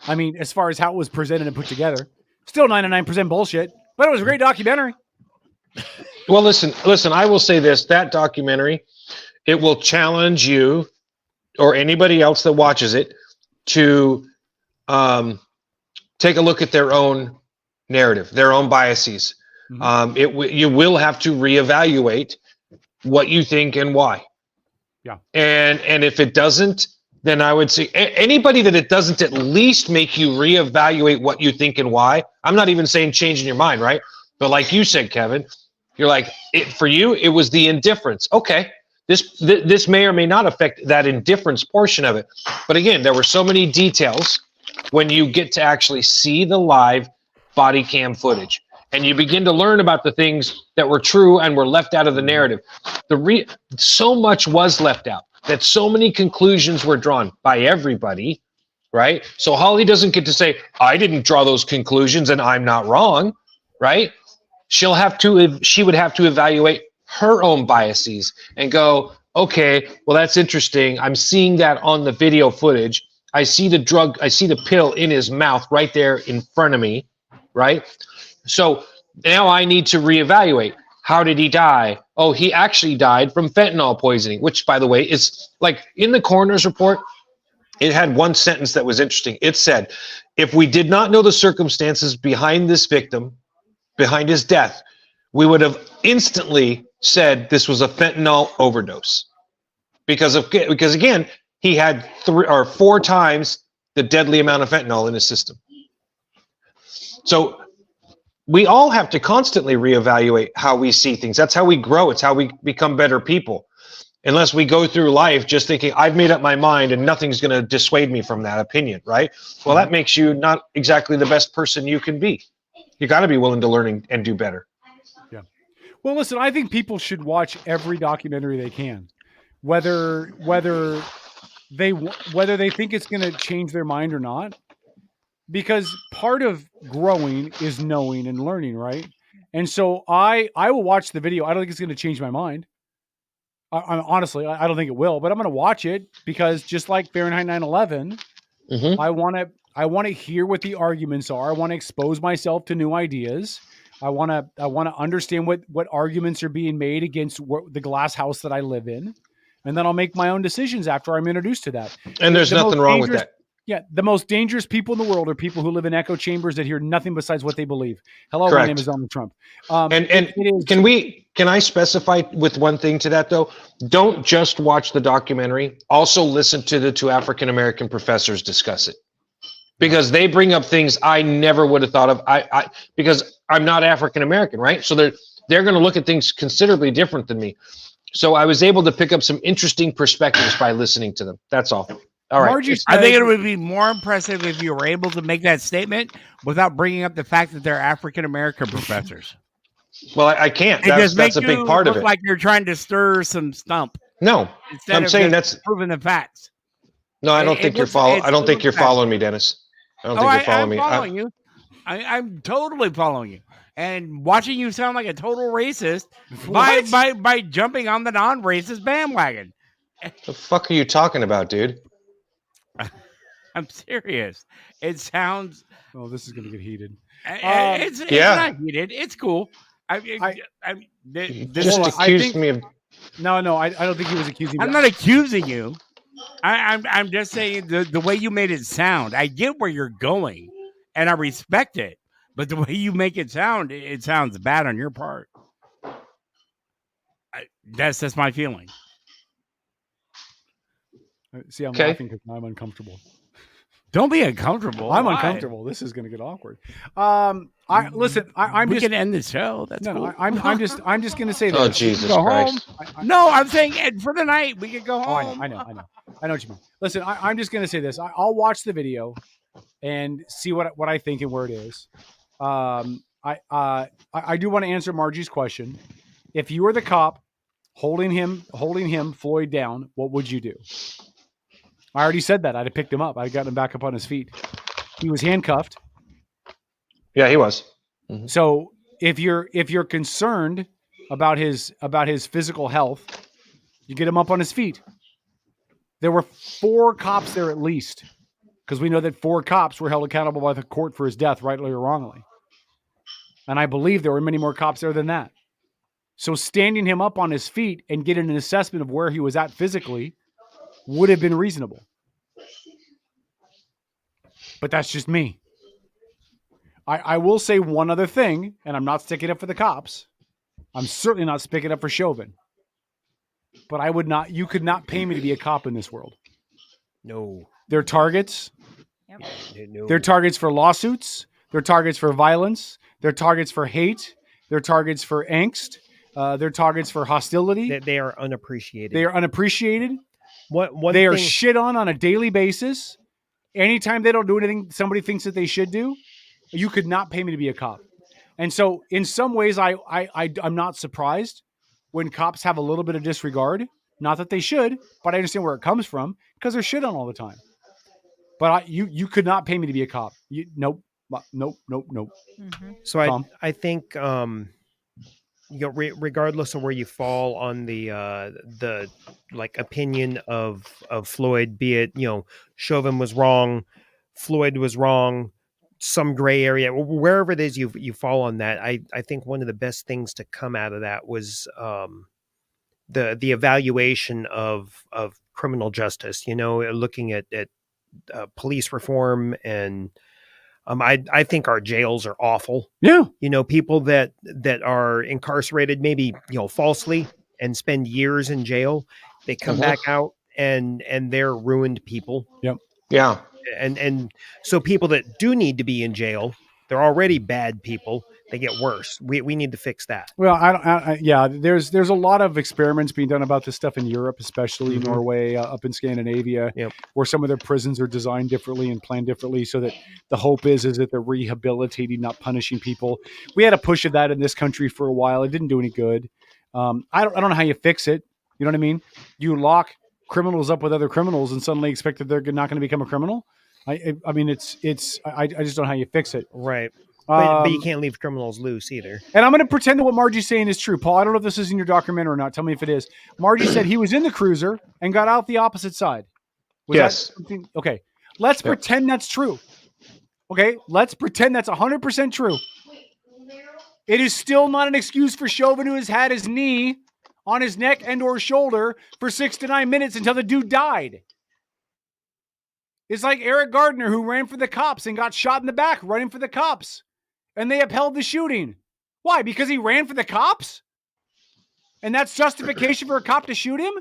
I mean, as far as how it was presented and put together. Still 99% bullshit, but it was a great documentary. Well, listen, I will say this, that documentary, it will challenge you or anybody else that watches it to take a look at their own narrative, their own biases. Mm-hmm. You will have to reevaluate what you think and why. Yeah. And if it doesn't, then I would say anybody that it doesn't at least make you reevaluate what you think and why. I'm not even saying changing your mind, right? But like you said, Kevin, you're like, for you, it was the indifference. Okay, this may or may not affect that indifference portion of it. But again, there were so many details when you get to actually see the live body cam footage. and you begin to learn about the things that were true and were left out of the narrative. So much was left out that so many conclusions were drawn by everybody, right? So Holly doesn't get to say, I didn't draw those conclusions and I'm not wrong, right? She would have to evaluate her own biases and go, okay, well, that's interesting. I'm seeing that on the video footage. I see the pill in his mouth right there in front of me, right? So now I need to reevaluate. How did he die? Oh, he actually died from fentanyl poisoning, which, by the way, is like in the coroner's report, it had one sentence that was interesting. It said, if we did not know the circumstances behind this victim, behind his death, we would have instantly said this was a fentanyl overdose. Because again, he had 3 or 4 times the deadly amount of fentanyl in his system. So we all have to constantly reevaluate how we see things. That's how we grow. It's how we become better people. Unless we go through life just thinking, I've made up my mind and nothing's going to dissuade me from that opinion, right? Well, that makes you not exactly the best person you can be. You got to be willing to learn and do better. Yeah. Well, listen, I think people should watch every documentary they can, whether they think it's going to change their mind or not. Because part of growing is knowing and learning, right? And so I will watch the video. I don't think it's going to change my mind. Honestly, I don't think it will, but I'm going to watch it because just like Fahrenheit 9/11, I want to hear what the arguments are. I want to expose myself to new ideas. I want to understand what arguments are being made against the glass house that I live in, and then I'll make my own decisions after I'm introduced to that. And there's nothing wrong with that. Yeah, the most dangerous people in the world are people who live in echo chambers that hear nothing besides what they believe. Hello, Correct. My name is Donald Trump. Can I specify with one thing to that though? Don't just watch the documentary. Also listen to the 2 African American professors discuss it, because they bring up things I never would have thought of. Because I'm not African American, right? So they're going to look at things considerably different than me. So I was able to pick up some interesting perspectives by listening to them. That's all. All right. I think it would be more impressive if you were able to make that statement without bringing up the fact that they're African American professors. Well, I can't. That's a big part of it. Like you're trying to stir some stump. No, I'm saying that's proving the facts. No, I don't think you're following. I don't think you're following me, Dennis. I don't think you're following me. I'm following you. I'm totally following you. And watching you sound like a total racist by jumping on the non-racist bandwagon. The fuck are you talking about, dude? I'm serious. It sounds. Oh, this is going to get heated. It's not heated. It's cool. Just accused me of. No, I don't think he was accusing me. I'm not accusing you. I'm just saying the way you made it sound. I get where you're going, and I respect it. But the way you make it sounds bad on your part. That's my feeling. See, I'm laughing because I'm uncomfortable. Don't be uncomfortable. I'm uncomfortable. This is going to get awkward. We can end the show. That's cool. I'm just going to say this. Oh, Jesus Christ. No, I'm saying for the night we could go home. I know what you mean. Listen, I'm just going to say this. I'll watch the video and see what I think and where it is. I do want to answer Margie's question. If you were the cop holding him, Floyd, down, what would you do? I already said that. I'd have picked him up. I'd gotten him back up on his feet. He was handcuffed. Yeah, he was. Mm-hmm. So if you're concerned about his physical health, you get him up on his feet. There were 4 cops there at least, because we know that 4 cops were held accountable by the court for his death, rightly or wrongly. And I believe there were many more cops there than that. So standing him up on his feet and getting an assessment of where he was at physically would have been reasonable. But that's just me. I will say one other thing, and I'm not sticking up for the cops. I'm certainly not sticking up for Chauvin. But you could not pay me to be a cop in this world. No. They're targets. Yep. No. They're targets for lawsuits. They're targets for violence. They're targets for hate. They're targets for angst. They're targets for hostility. They are unappreciated. They are unappreciated. They are shit on a daily basis. Anytime they don't do anything somebody thinks that they should do, you could not pay me to be a cop. And so in some ways, I'm not surprised when cops have a little bit of disregard. Not that they should, but I understand where it comes from because they're shit on all the time. But you could not pay me to be a cop. Nope. Mm-hmm. So I think regardless of where you fall on the like opinion of Floyd, be it Chauvin was wrong, Floyd was wrong, some gray area, wherever it is you fall on that, I think one of the best things to come out of that was the evaluation of criminal justice. Looking at police reform, and I think our jails are awful. Yeah. People that are incarcerated, maybe, falsely, and spend years in jail, they come back out and they're ruined people. Yep. Yeah. And so people that do need to be in jail, they're already bad people. They get worse. We need to fix that. Well, there's a lot of experiments being done about this stuff in Europe, especially Norway, up in Scandinavia, where some of their prisons are designed differently and planned differently, so that the hope is that they're rehabilitating, not punishing people. We had a push of that in this country for a while. It didn't do any good. I don't know how you fix it. You know what I mean? You lock criminals up with other criminals and suddenly expect that they're not going to become a criminal. I mean, I just don't know how you fix it. Right. But you can't leave criminals loose either. And I'm going to pretend that what Margie's saying is true. Paul, I don't know if this is in your documentary or not. Tell me if it is. Margie said he was in the cruiser and got out the opposite side. Yes. Okay. Let's pretend that's true. Okay. Let's pretend that's 100% true. It is still not an excuse for Chauvin, who has had his knee on his neck and or shoulder for 6 to 9 minutes until the dude died. It's like Eric Gardner, who ran for the cops and got shot in the back running for the cops. And they upheld the shooting. Why? Because he ran for the cops? And that's justification for a cop to shoot him?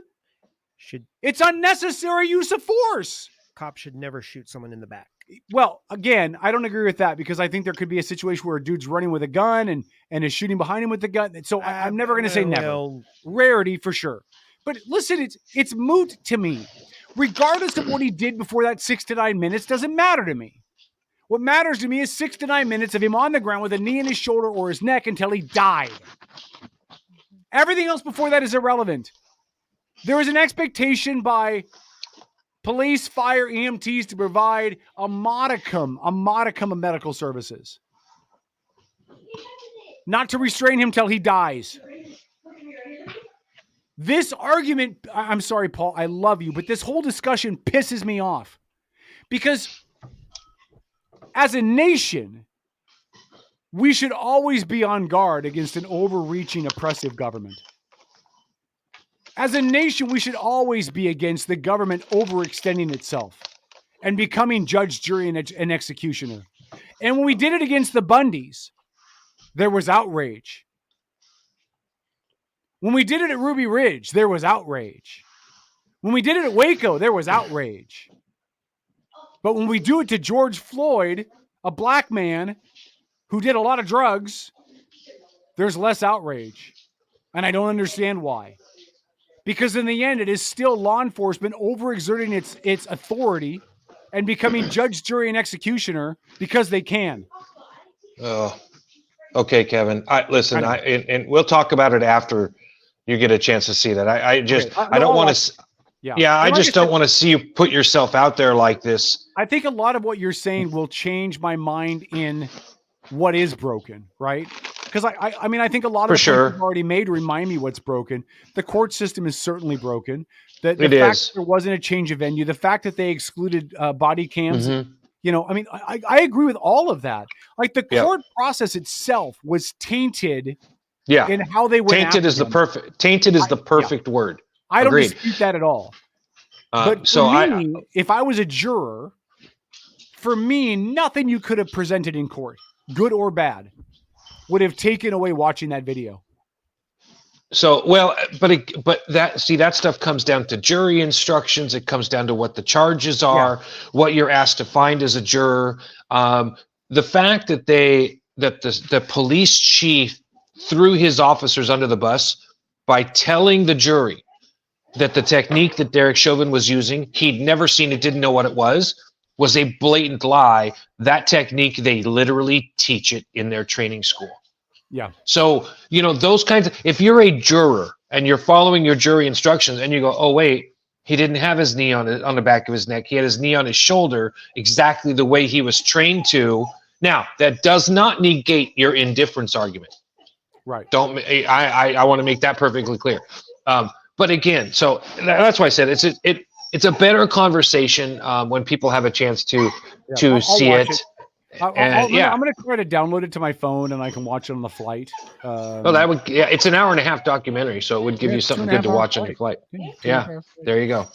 It's unnecessary use of force. Cops should never shoot someone in the back. Well, again, I don't agree with that, because I think there could be a situation where a dude's running with a gun and is shooting behind him with the gun. So I'm never going to say never. Rarity for sure. But listen, it's moot to me. Regardless of what he did before that 6 to 9 minutes doesn't matter to me. What matters to me is 6 to 9 minutes of him on the ground with a knee in his shoulder or his neck until he died. Everything else before that is irrelevant. There is an expectation by police, fire, EMTs to provide a modicum of medical services. Not to restrain him till he dies. This argument, I'm sorry, Paul, I love you, but this whole discussion pisses me off. Because as a nation, we should always be on guard against an overreaching, oppressive government. As a nation, we should always be against the government overextending itself and becoming judge, jury, and executioner. And when we did it against the Bundys, there was outrage. When we did it at Ruby Ridge, there was outrage. When we did it at Waco, there was outrage. But when we do it to George Floyd, a black man who did a lot of drugs, there's less outrage. And I don't understand why. Because in the end, it is still law enforcement overexerting its authority and becoming judge, jury, and executioner because they can. Oh, okay, Kevin. Listen, and we'll talk about it after you get a chance to see that. I don't want to. Yeah, I just don't want to see you put yourself out there like this. I think a lot of what you're saying will change my mind in what is broken, right? Because I think a lot of the points you've already made remind me what's broken. The court system is certainly broken. The fact that there wasn't a change of venue, the fact that they excluded body cams, I agree with all of that. Like the court process itself was tainted. Yeah, in how they were tainted is the perfect word. I don't dispute that at all. But for me, if I was a juror, for me, nothing you could have presented in court, good or bad, would have taken away watching that video. So, but that stuff comes down to jury instructions. It comes down to what the charges are, what you're asked to find as a juror. The fact that the police chief threw his officers under the bus by telling the jury that the technique that Derek Chauvin was using, he'd never seen it, didn't know what it was a blatant lie. That technique, they literally teach it in their training school. Yeah. So, those kinds of, if you're a juror and you're following your jury instructions and you go, oh, wait, he didn't have his knee on the back of his neck. He had his knee on his shoulder, exactly the way he was trained to. Now, that does not negate your indifference argument. Right. I want to make that perfectly clear. But again, so that's why I said it's a better conversation when people have a chance to see it. I'm going to try to download it to my phone and I can watch it on the flight. It's an hour and a half documentary, so it would give you something good to watch on your flight. Yeah, there you go.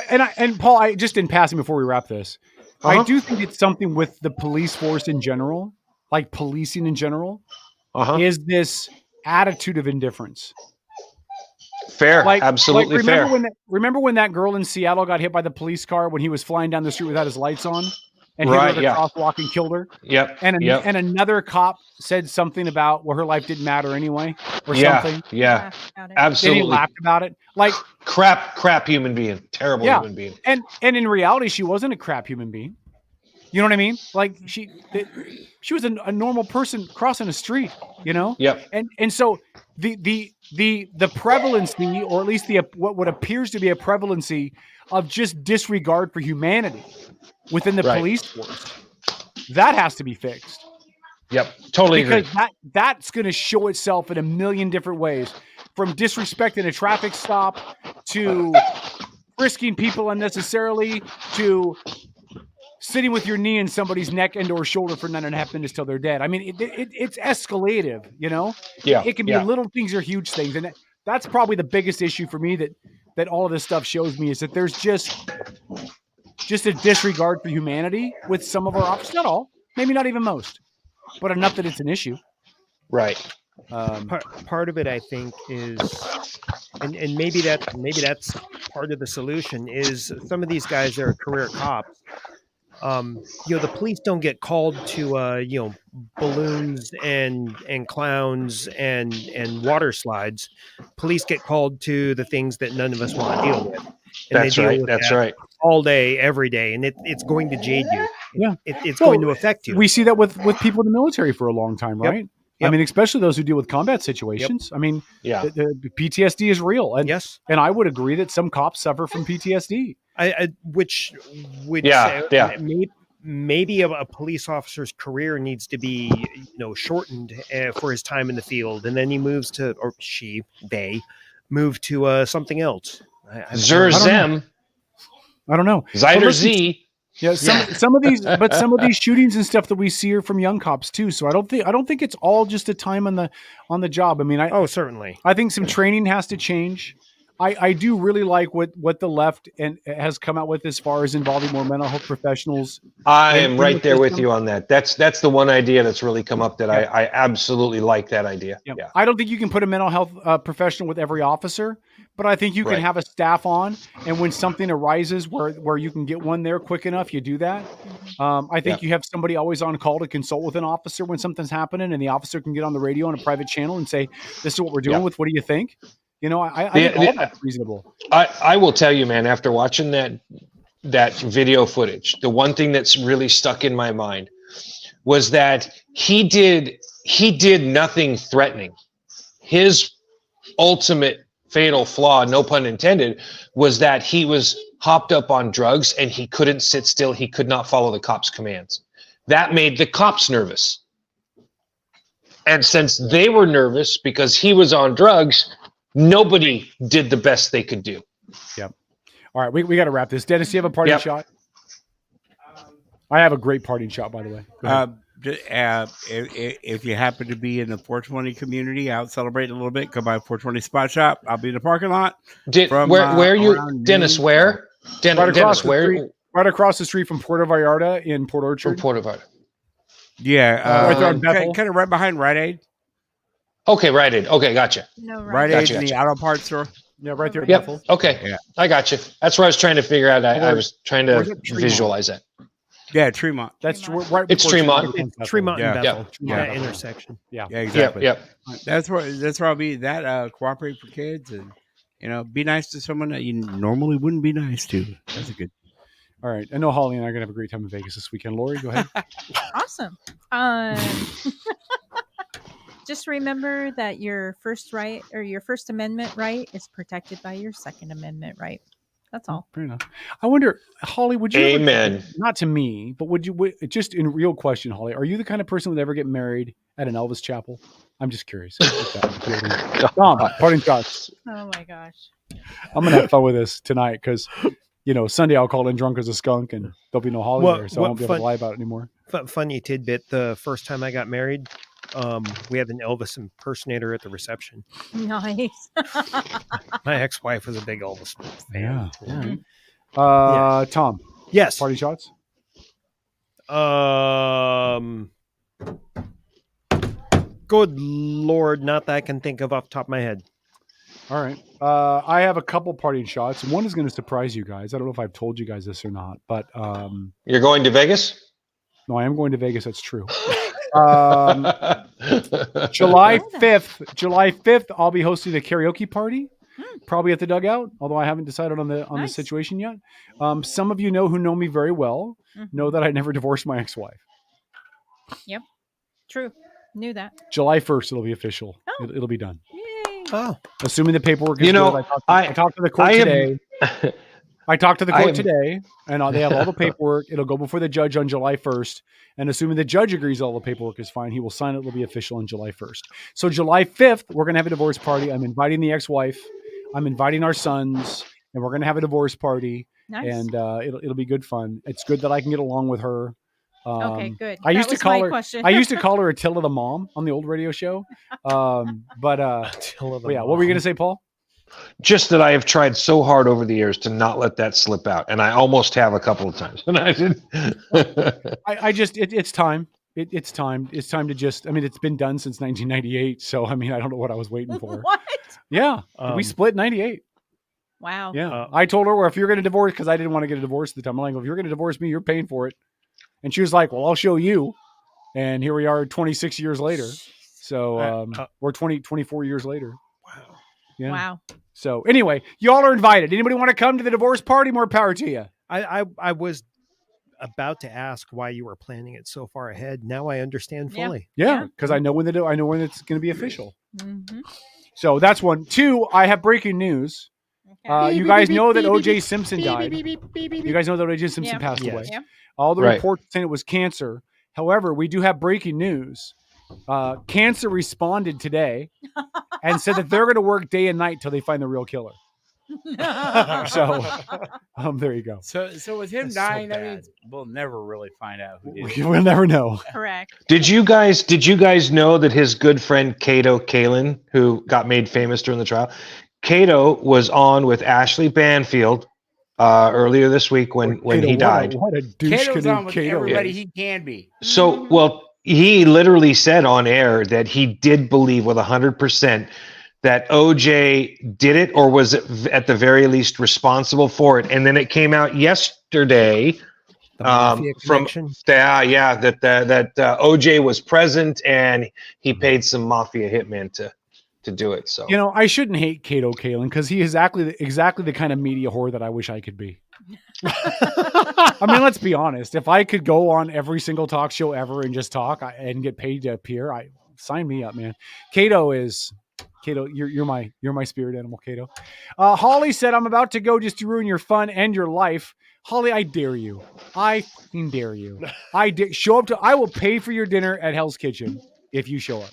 And Paul, I just in passing before we wrap this, I do think it's something with the police force in general, like policing in general, is this attitude of indifference. Fair, absolutely fair. Remember when that girl in Seattle got hit by the police car when he was flying down the street without his lights on, and hit her at the crosswalk and killed her? Yep. And another cop said something about her life didn't matter anyway, or something. Yeah, absolutely. And he laughed about it, like crap human being, terrible human being. And in reality, she wasn't a crap human being. You know what I mean? Like she was a normal person crossing a street, Yep. And so the prevalency, or at least what appears to be a prevalency of just disregard for humanity within the police force, that has to be fixed. Yep, totally agree. Because that's going to show itself in a million different ways, from disrespecting a traffic stop to frisking people unnecessarily to sitting with your knee in somebody's neck and or shoulder for 9.5 minutes till they're dead. I mean, it's escalative, Yeah. It can be little things or huge things. And that's probably the biggest issue for me that all of this stuff shows me, is that there's just a disregard for humanity with some of our officers. Not all, maybe not even most, but enough that it's an issue. Right. Part of it, I think, is, and maybe that's part of the solution, is some of these guys that are career cops. The police don't get called to balloons and clowns and water slides. Police get called to the things that none of us want to deal with. And that's right. That's right. All day, every day, and it's going to jade you. Yeah, it's going to affect you. We see that with people in the military for a long time, right? Yep. I mean, especially those who deal with combat situations. Yep. I mean, the PTSD is real, and and I would agree that some cops suffer from PTSD. Which maybe a police officer's career needs to be shortened for his time in the field, and then he moves to, or they move to something else. Zerzem. I don't know. Zyder Z. Yeah, some of these shootings and stuff that we see are from young cops too. So I don't think it's all just a time on the job. I mean, certainly. I think some training has to change. I do really like what the left has come out with as far as involving more mental health professionals. I am right there with you on that. That's the one idea that's really come up that I absolutely like that idea. Yeah. I don't think you can put a mental health professional with every officer, but I think you can have a staff on, and when something arises where you can get one there quick enough, you do that. I think you have somebody always on call to consult with an officer when something's happening, and the officer can get on the radio on a private channel and say, "This is what we're doing with. What do you think?" I think all that's reasonable. I will tell you, man, after watching that video footage, the one thing that's really stuck in my mind was that he did nothing threatening. His ultimate fatal flaw, no pun intended, was that he was hopped up on drugs and he couldn't sit still. He could not follow the cops' commands. That made the cops nervous. And since they were nervous because he was on drugs, nobody did the best they could do. Yep. All right, we got to wrap this. Dennis, do you have a parting shot? I have a great parting shot, by the way. If you happen to be in the 420 community, out celebrating a little bit, come by 420 Spot Shop. I'll be in the parking lot. Where are you, Dennis? Where? Dennis, where? Right across the street from Puerto Vallarta in Port Orchard. From Puerto Vallarta. Yeah, right there on Bethel. Kind of right behind Rite Aid. Okay, Rite Aid. Okay, gotcha. No, Rite Aid in the auto parts store. Yeah, right there. Yep. Okay. Yeah. I got you. That's what I was trying to figure out. I was trying to visualize that. Yeah, Tremont. That's right. It's Tremont. Tremont and Bethel. Yeah. That intersection. Yeah. Exactly. Yep. That's where I'll be. That cooperate for kids and be nice to someone that you normally wouldn't be nice to. That's a good. All right. I know Holly and I are going to have a great time in Vegas this weekend. Lori, go ahead. Awesome. Just remember that your first right or your First Amendment right is protected by your Second Amendment right. That's all. Fair enough. I wonder, Holly, would you? Amen. Not to me, but would you? Just in real question, Holly, are you the kind of person who would ever get married at an Elvis chapel? I'm just curious. Tom, parting shots. Oh my gosh. I'm gonna have fun with this tonight because, Sunday I'll call in drunk as a skunk and there'll be no Holly there, so I won't be able to lie about it anymore. Funny tidbit: the first time I got married, we had an Elvis impersonator at the reception. Nice. My ex-wife was a big Elvis fan. Yeah. All right. Tom. Yes. Party shots. Good Lord, not that I can think of off the top of my head. All right. I have a couple parting shots. One is going to surprise you guys. I don't know if I've told you guys this or not, but You're going to Vegas? No, I am going to Vegas. That's true. July 5th, I'll be hosting a karaoke party, probably at the Dugout, although I haven't decided on the situation yet. Some of you who know me very well know that I never divorced my ex-wife. Yep. True. Knew that. July 1st, it'll be official. Oh. It'll be done. Yay. Oh. Assuming the paperwork is good. I talked to the court today. I talked to the court today, and they have all the paperwork. It'll go before the judge on July 1st. And assuming the judge agrees all the paperwork is fine, he will sign it. It'll be official on July 1st. So July 5th, we're going to have a divorce party. I'm inviting the ex-wife. I'm inviting our sons, and we're going to have a divorce party. Nice. And it'll be good fun. It's good that I can get along with her. Okay, good. I used to call her. Question. I used to call her Attila the mom on the old radio show. What were you going to say, Paul? Just that I have tried so hard over the years to not let that slip out, and I almost have a couple of times. And I did. It's time. It's time. It's time to just. I mean, it's been done since 1998. So I mean, I don't know what I was waiting for. What? Yeah, we split in '98. Wow. Yeah, I told her, well, if you're going to divorce, because I didn't want to get a divorce at the time. I'm like, if you're going to divorce me, you're paying for it. And she was like, well, I'll show you. And here we are 26 years later. So we're 24 years later. Wow. Yeah. Wow. So anyway, y'all are invited. Anybody want to come to the divorce party? More power to you. I was about to ask why you were planning it so far ahead. Now I understand fully. Yeah, because I know when it's going to be official. Mm-hmm. So that's one. Two, I have breaking news. Okay. You guys know that O.J. Simpson died. You guys know that O.J. Simpson passed away. Yep. All the reports saying it was cancer. However, we do have breaking news. Cancer responded today and said that they're going to work day and night till they find the real killer. So there you go. So with him dying, that means we'll never really find out who did it. We'll never know. Correct. Did you guys know that his good friend Cato Kalin, who got made famous during the trial, Cato was on with Ashley Banfield earlier this week when he died. What a douche Cato's on with Cato everybody is. he can be. So, well, he literally said on air that he did believe with 100% that OJ did it or was at the very least responsible for it. And then it came out yesterday that OJ was present and he paid some mafia hitman to do it. So I shouldn't hate Cato Kalin because he is exactly the kind of media whore that I wish I could be. I mean, let's be honest. If I could go on every single talk show ever and just talk and get paid to appear, sign me up, man. Cato, you're my spirit animal, Cato. Holly said, I'm about to go just to ruin your fun and your life. Holly, I dare you. I fucking dare you. Show up I will pay for your dinner at Hell's Kitchen if you show up.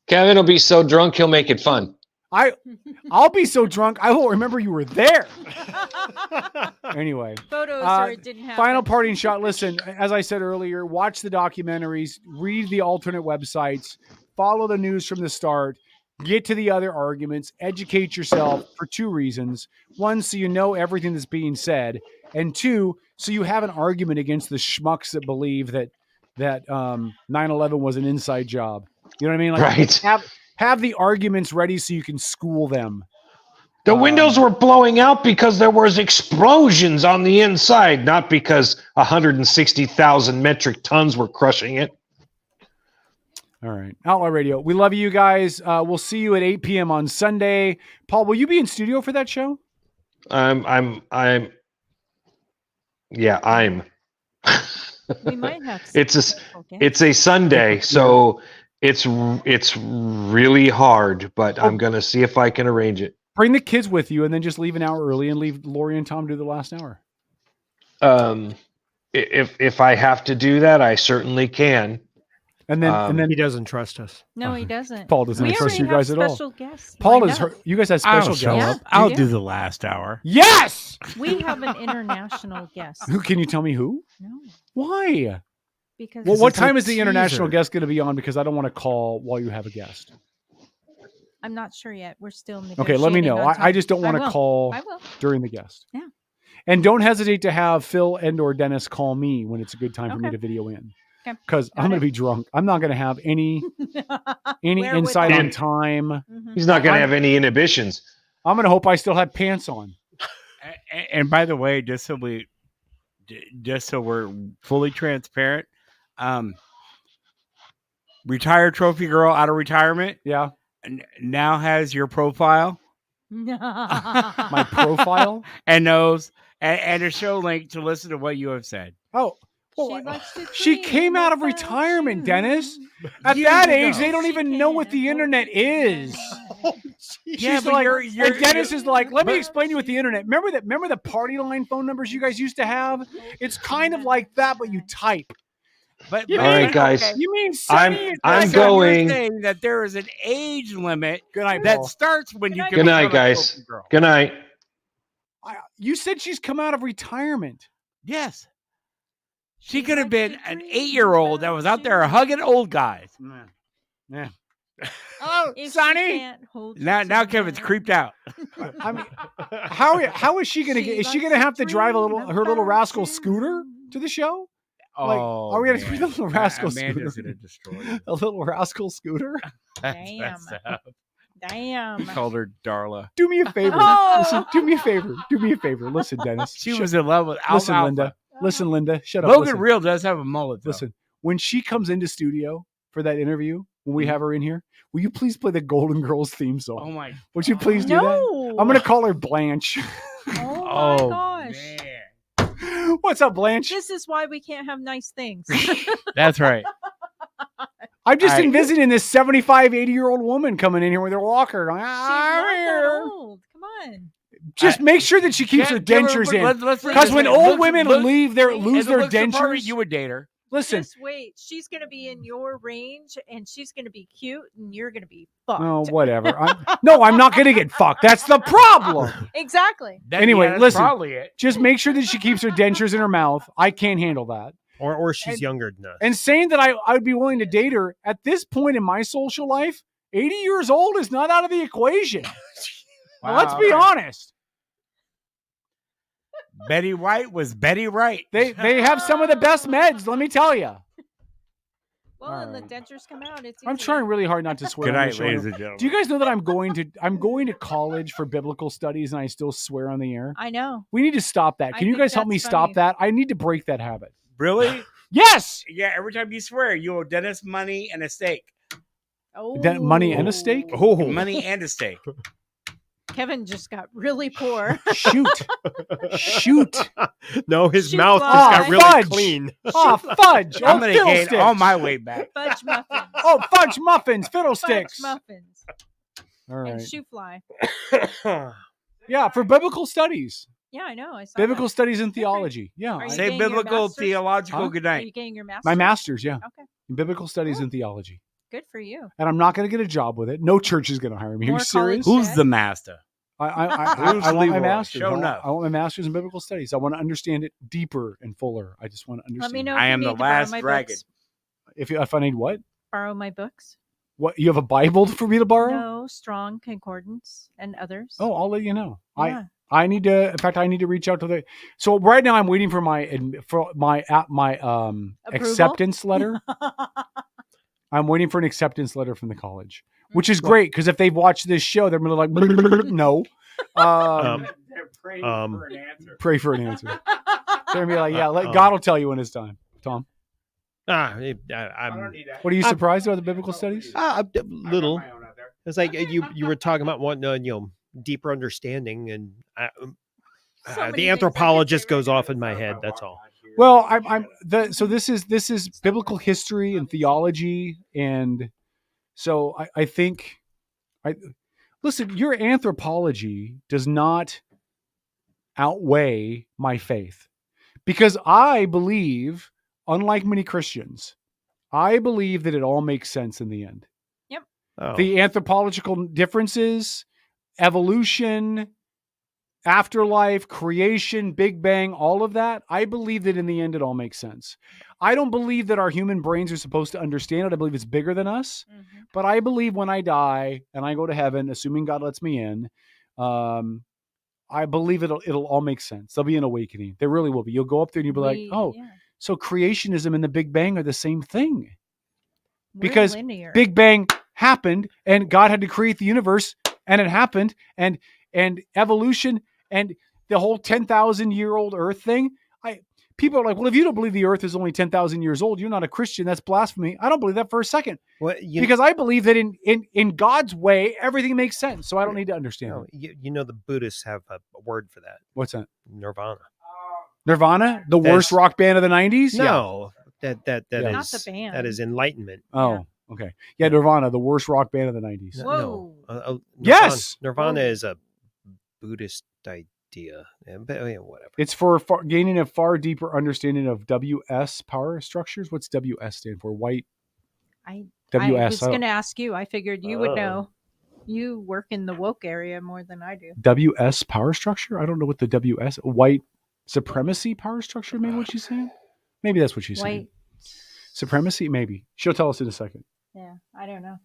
Kevin will be so drunk he'll make it fun. I'll be so drunk I won't remember you were there. Anyway, photos or it didn't happen. Final parting shot. Listen, as I said earlier, watch the documentaries, read the alternate websites, follow the news from the start, get to the other arguments, educate yourself for two reasons. One, so you know everything that's being said, and two, so you have an argument against the schmucks that believe that 9/11 was an inside job. You know what I mean? Like, right. Have the arguments ready so you can school them. The windows were blowing out because there was explosions on the inside, not because 160,000 metric tons were crushing it. All right. Outlaw Radio. We love you guys. We'll see you at 8 p.m. on Sunday. Paul, will you be in studio for that show? Yeah, I'm. We might have. It's a Sunday, so it's really hard, but I'm gonna see if I can arrange it. Bring the kids with you, and then just leave an hour early, and leave Lori and Tom do the last hour. If I have to do that, I certainly can. And then he doesn't trust us. No, he doesn't. Paul doesn't trust you guys at all. Special guests Paul lined is up. you guys have special guests. Yeah, I'll we do the last hour. Yes. We have an international guest. Who can you tell me who? No. Why? Because well, what time is the international guest going to be on? Because I don't want to call while you have a guest. I'm not sure yet. We're still negotiating. Okay, let me know. on time. I just don't want to call during the guest. Yeah. And don't hesitate to have Phil and or Dennis call me when it's a good time for me to video in. Because I'm going to be drunk. I'm not going to have any insight on time. Mm-hmm. He's not going to have any inhibitions. I'm going to hope I still have pants on. And by the way, just so we're fully transparent, retired trophy girl out of retirement. Yeah. Now has your profile. My profile and knows and a show link to listen to what you have said. Oh. Well, she came out of retirement, Dennis. At that age, they don't even know what the internet is. Yeah, but like, you're Dennis is like, let me explain to you what the internet. Remember the party line phone numbers you guys used to have? It's kind of like that, but you type. But all right, guys. You mean I'm going. You're saying that there is an age limit that Paul. Starts when you. Good night, guys. Good night. You said she's come out of retirement. Yes. She could have been an 8-year-old that was out there hugging old guys. Yeah. Oh, Sonny. Now Kevin's creeped out. I mean, how is she going to get? Is she going to have to drive her little rascal scooter to the show? Like, are we going to bring a little rascal Amanda's scooter? Gonna destroy a little rascal scooter? Damn. He called her Darla. Do me a favor. Oh! Listen, do me a favor. Do me a favor. Listen, Dennis. She was in love with Listen, Alpha. Linda. Listen, Linda. Shut up. Logan Listen. Real does have a mullet. Though. Listen, when she comes into studio for that interview, when we have her in here, will you please play the Golden Girls theme song? Oh my! Would you please do that? I'm going to call her Blanche. Oh my gosh! Man. What's up, Blanche? This is why we can't have nice things. That's right. I'm just envisioning this 75, 80-year-old woman coming in here with her walker. Going, She's not that old. Come on. Just make sure that she keeps her dentures in. Because when old women lose their dentures, you would date her. Listen. Just wait. She's going to be in your range, and she's going to be cute, and you're going to be fucked. Oh, whatever. I'm not going to get fucked. That's the problem. Exactly. Anyway, listen. Just make sure that she keeps her dentures in her mouth. I can't handle that. Or she's younger than us. And saying that I would be willing to date her at this point in my social life, 80 years old is not out of the equation. Wow, let's be honest. Betty White was Betty Wright. They have some of the best meds, let me tell you. Well, and the dentures come out. I'm trying really hard not to swear. Good on night, the show. ladies and gentlemen. Do you guys know that I'm going to college for biblical studies and I still swear on the air? I know. We need to stop that. Can you guys help me stop that? I need to break that habit. Really? Yes. Yeah. Every time you swear, you owe Dennis money and a steak. Oh, money and a steak. Oh, money and a steak. Kevin just got really poor. Shoot. No, his mouth just got really fudge. clean. Oh, fudge. I'm going to gain all my weight back. Fudge muffins. Oh, fudge muffins. Fiddlesticks. Fudge muffins. All right. And shoe fly. Yeah, for biblical studies. Yeah, I know. I saw biblical that. studies and theology. Yeah. Say biblical theological good night. Are you getting your master's? My master's, yeah. Okay. In biblical studies and theology. Good for you. And I'm not going to get a job with it. No church is going to hire me. Are you serious? Who's the master? I want my master's. Show enough. I want my master's in biblical studies. I want to understand it deeper and fuller. I just want to understand. Let me know. I am the last dragon. If I need what? Borrow my books. What? You have a Bible for me to borrow? No, Strong Concordance and others. Oh, I'll let you know. Yeah. I need to. In fact, I need to reach out to the. So right now, I'm waiting for my acceptance letter. I'm waiting for an acceptance letter from the college, which is great because if they've watched this show, they're gonna like no. Pray for an answer. They're gonna be like, yeah, God will tell you when it's time. Tom. I'm. What are you surprised about the biblical studies? A little. It's like you were talking about wanting deeper understanding, and The anthropologist goes off in my head. That's all. Well, so this is biblical history and theology, and so I think listen, your anthropology does not outweigh my faith, because I believe, unlike many Christians, I believe that it all makes sense in the end. Yep. Oh. The anthropological differences, evolution, afterlife, creation, Big Bang, all of that, I believe that in the end it all makes sense. I don't believe that our human brains are supposed to understand it. I believe it's bigger than us. Mm-hmm. But I believe when I die and I go to heaven, assuming God lets me in, I believe it'll all make sense. There'll be an awakening. There really will be. You'll go up there and you'll be so creationism and the Big Bang are the same thing. Because linear. Big Bang happened and God had to create the universe, and it happened, and evolution and the whole 10,000-year-old Earth thing. People are like, well, if you don't believe the Earth is only 10,000 years old, you're not a Christian. That's blasphemy. I don't believe that for a second. Because I believe that in God's way, everything makes sense. So I don't need to understand it. You know, the Buddhists have a word for that. What's that? Nirvana. Nirvana, the worst rock band of the 90s? No, yeah. that not is the band. That is enlightenment. Oh, okay. Yeah, Nirvana, the worst rock band of the 90s. Whoa. No. Yes. Nirvana is a Buddhist idea. But whatever. It's for gaining a far deeper understanding of WS power structures. What's WS stand for? White. I WS. was going to ask you. I figured you would know. You work in the woke area more than I do. WS power structure? I don't know what the WS, white supremacy power structure, maybe what she's saying? Maybe that's what she's saying. Supremacy? Maybe. She'll tell us in a second. Yeah, I don't know.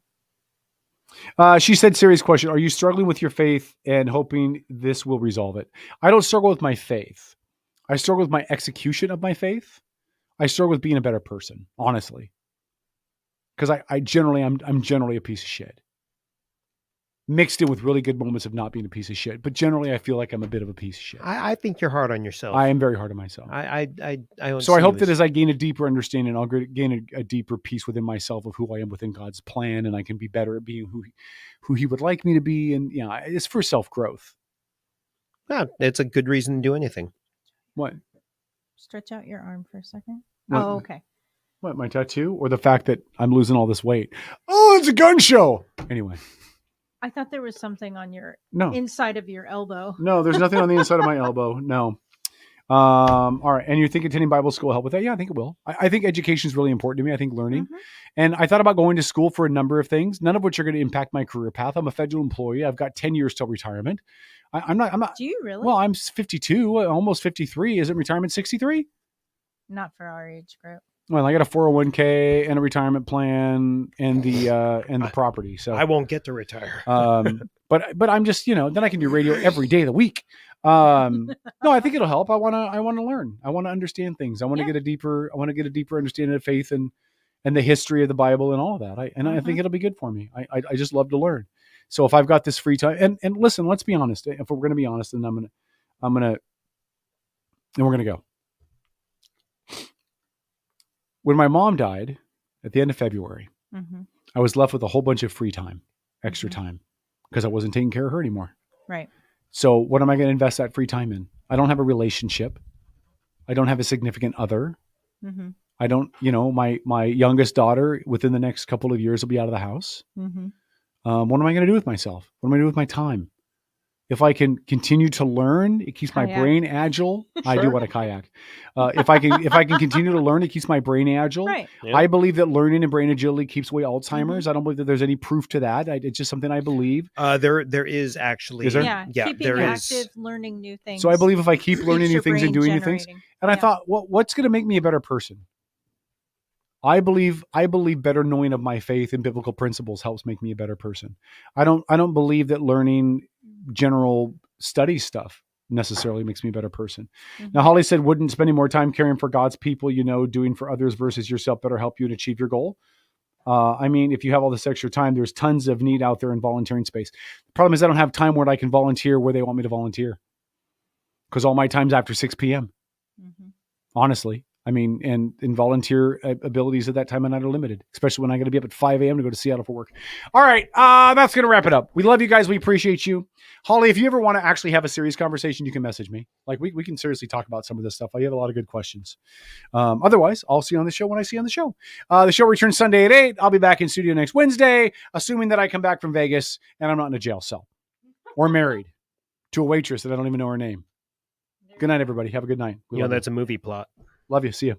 She said, serious question. Are you struggling with your faith and hoping this will resolve it? I don't struggle with my faith. I struggle with my execution of my faith. I struggle with being a better person, honestly. Because I'm generally a piece of shit. Mixed in with really good moments of not being a piece of shit. But generally, I feel like I'm a bit of a piece of shit. I think you're hard on yourself. I am very hard on myself. So I hope that as I gain a deeper understanding, I'll gain a deeper peace within myself of who I am within God's plan, and I can be better at being who He would like me to be. And it's for self-growth. Yeah, it's a good reason to do anything. What? Stretch out your arm for a second. What? Oh, okay. What, my tattoo? Or the fact that I'm losing all this weight? Oh, it's a gun show! Anyway. I thought there was something on your inside of your elbow. No, there's nothing on the inside of my elbow. No. All right. And you think attending Bible school will help with that? Yeah, I think it will. I think education is really important to me. I think learning. Mm-hmm. And I thought about going to school for a number of things, none of which are going to impact my career path. I'm a federal employee. I've got 10 years till retirement. I'm not. Do you really? Well, I'm 52, almost 53. Isn't retirement 63? Not for our age group. Well, I got a 401k and a retirement plan and the property. So I won't get to retire. But I'm just, then I can do radio every day of the week. No, I think it'll help. I want to learn. I want to understand things. I want to get a deeper understanding of faith and the history of the Bible and all of that. I think it'll be good for me. I just love to learn. So if I've got this free time and listen, let's be honest. If we're going to be honest, then we're going to go. When my mom died at the end of February, I was left with a whole bunch of free time, extra time, because I wasn't taking care of her anymore. Right. So what am I going to invest that free time in? I don't have a relationship. I don't have a significant other. Mm-hmm. I don't, my youngest daughter within the next couple of years will be out of the house. Mm-hmm. What am I going to do with myself? What am I going to do with my time? If I can continue to learn, it keeps my brain agile. Sure. I do want a kayak. If I can continue to learn, it keeps my brain agile. Right. Yep. I believe that learning and brain agility keeps away Alzheimer's. Mm-hmm. I don't believe that there's any proof to that. It's just something I believe. There is actually. Is there? Yeah, keeping there active, is. Learning new things. So I believe if I keep learning new things and doing new things, and I thought, what's going to make me a better person? I believe better knowing of my faith and biblical principles helps make me a better person. I don't believe that learning general study stuff necessarily makes me a better person. Mm-hmm. Now, Holly said, wouldn't spending more time caring for God's people, doing for others versus yourself better help you to achieve your goal? If you have all this extra time, there's tons of need out there in volunteering space. The problem is I don't have time where I can volunteer where they want me to volunteer because all my time's after 6 p.m. Mm-hmm. Honestly, I mean, and volunteer abilities at that time of night are limited, especially when I got to be up at 5 a.m. to go to Seattle for work. All right. That's going to wrap it up. We love you guys. We appreciate you. Holly, if you ever want to actually have a serious conversation, you can message me. Like we can seriously talk about some of this stuff. I have a lot of good questions. Otherwise, I'll see you on the show when I see you on the show. The show returns Sunday at 8. I'll be back in studio next Wednesday, assuming that I come back from Vegas and I'm not in a jail cell or married to a waitress that I don't even know her name. Good night, everybody. Have a good night. That's a movie plot. Love you. See you.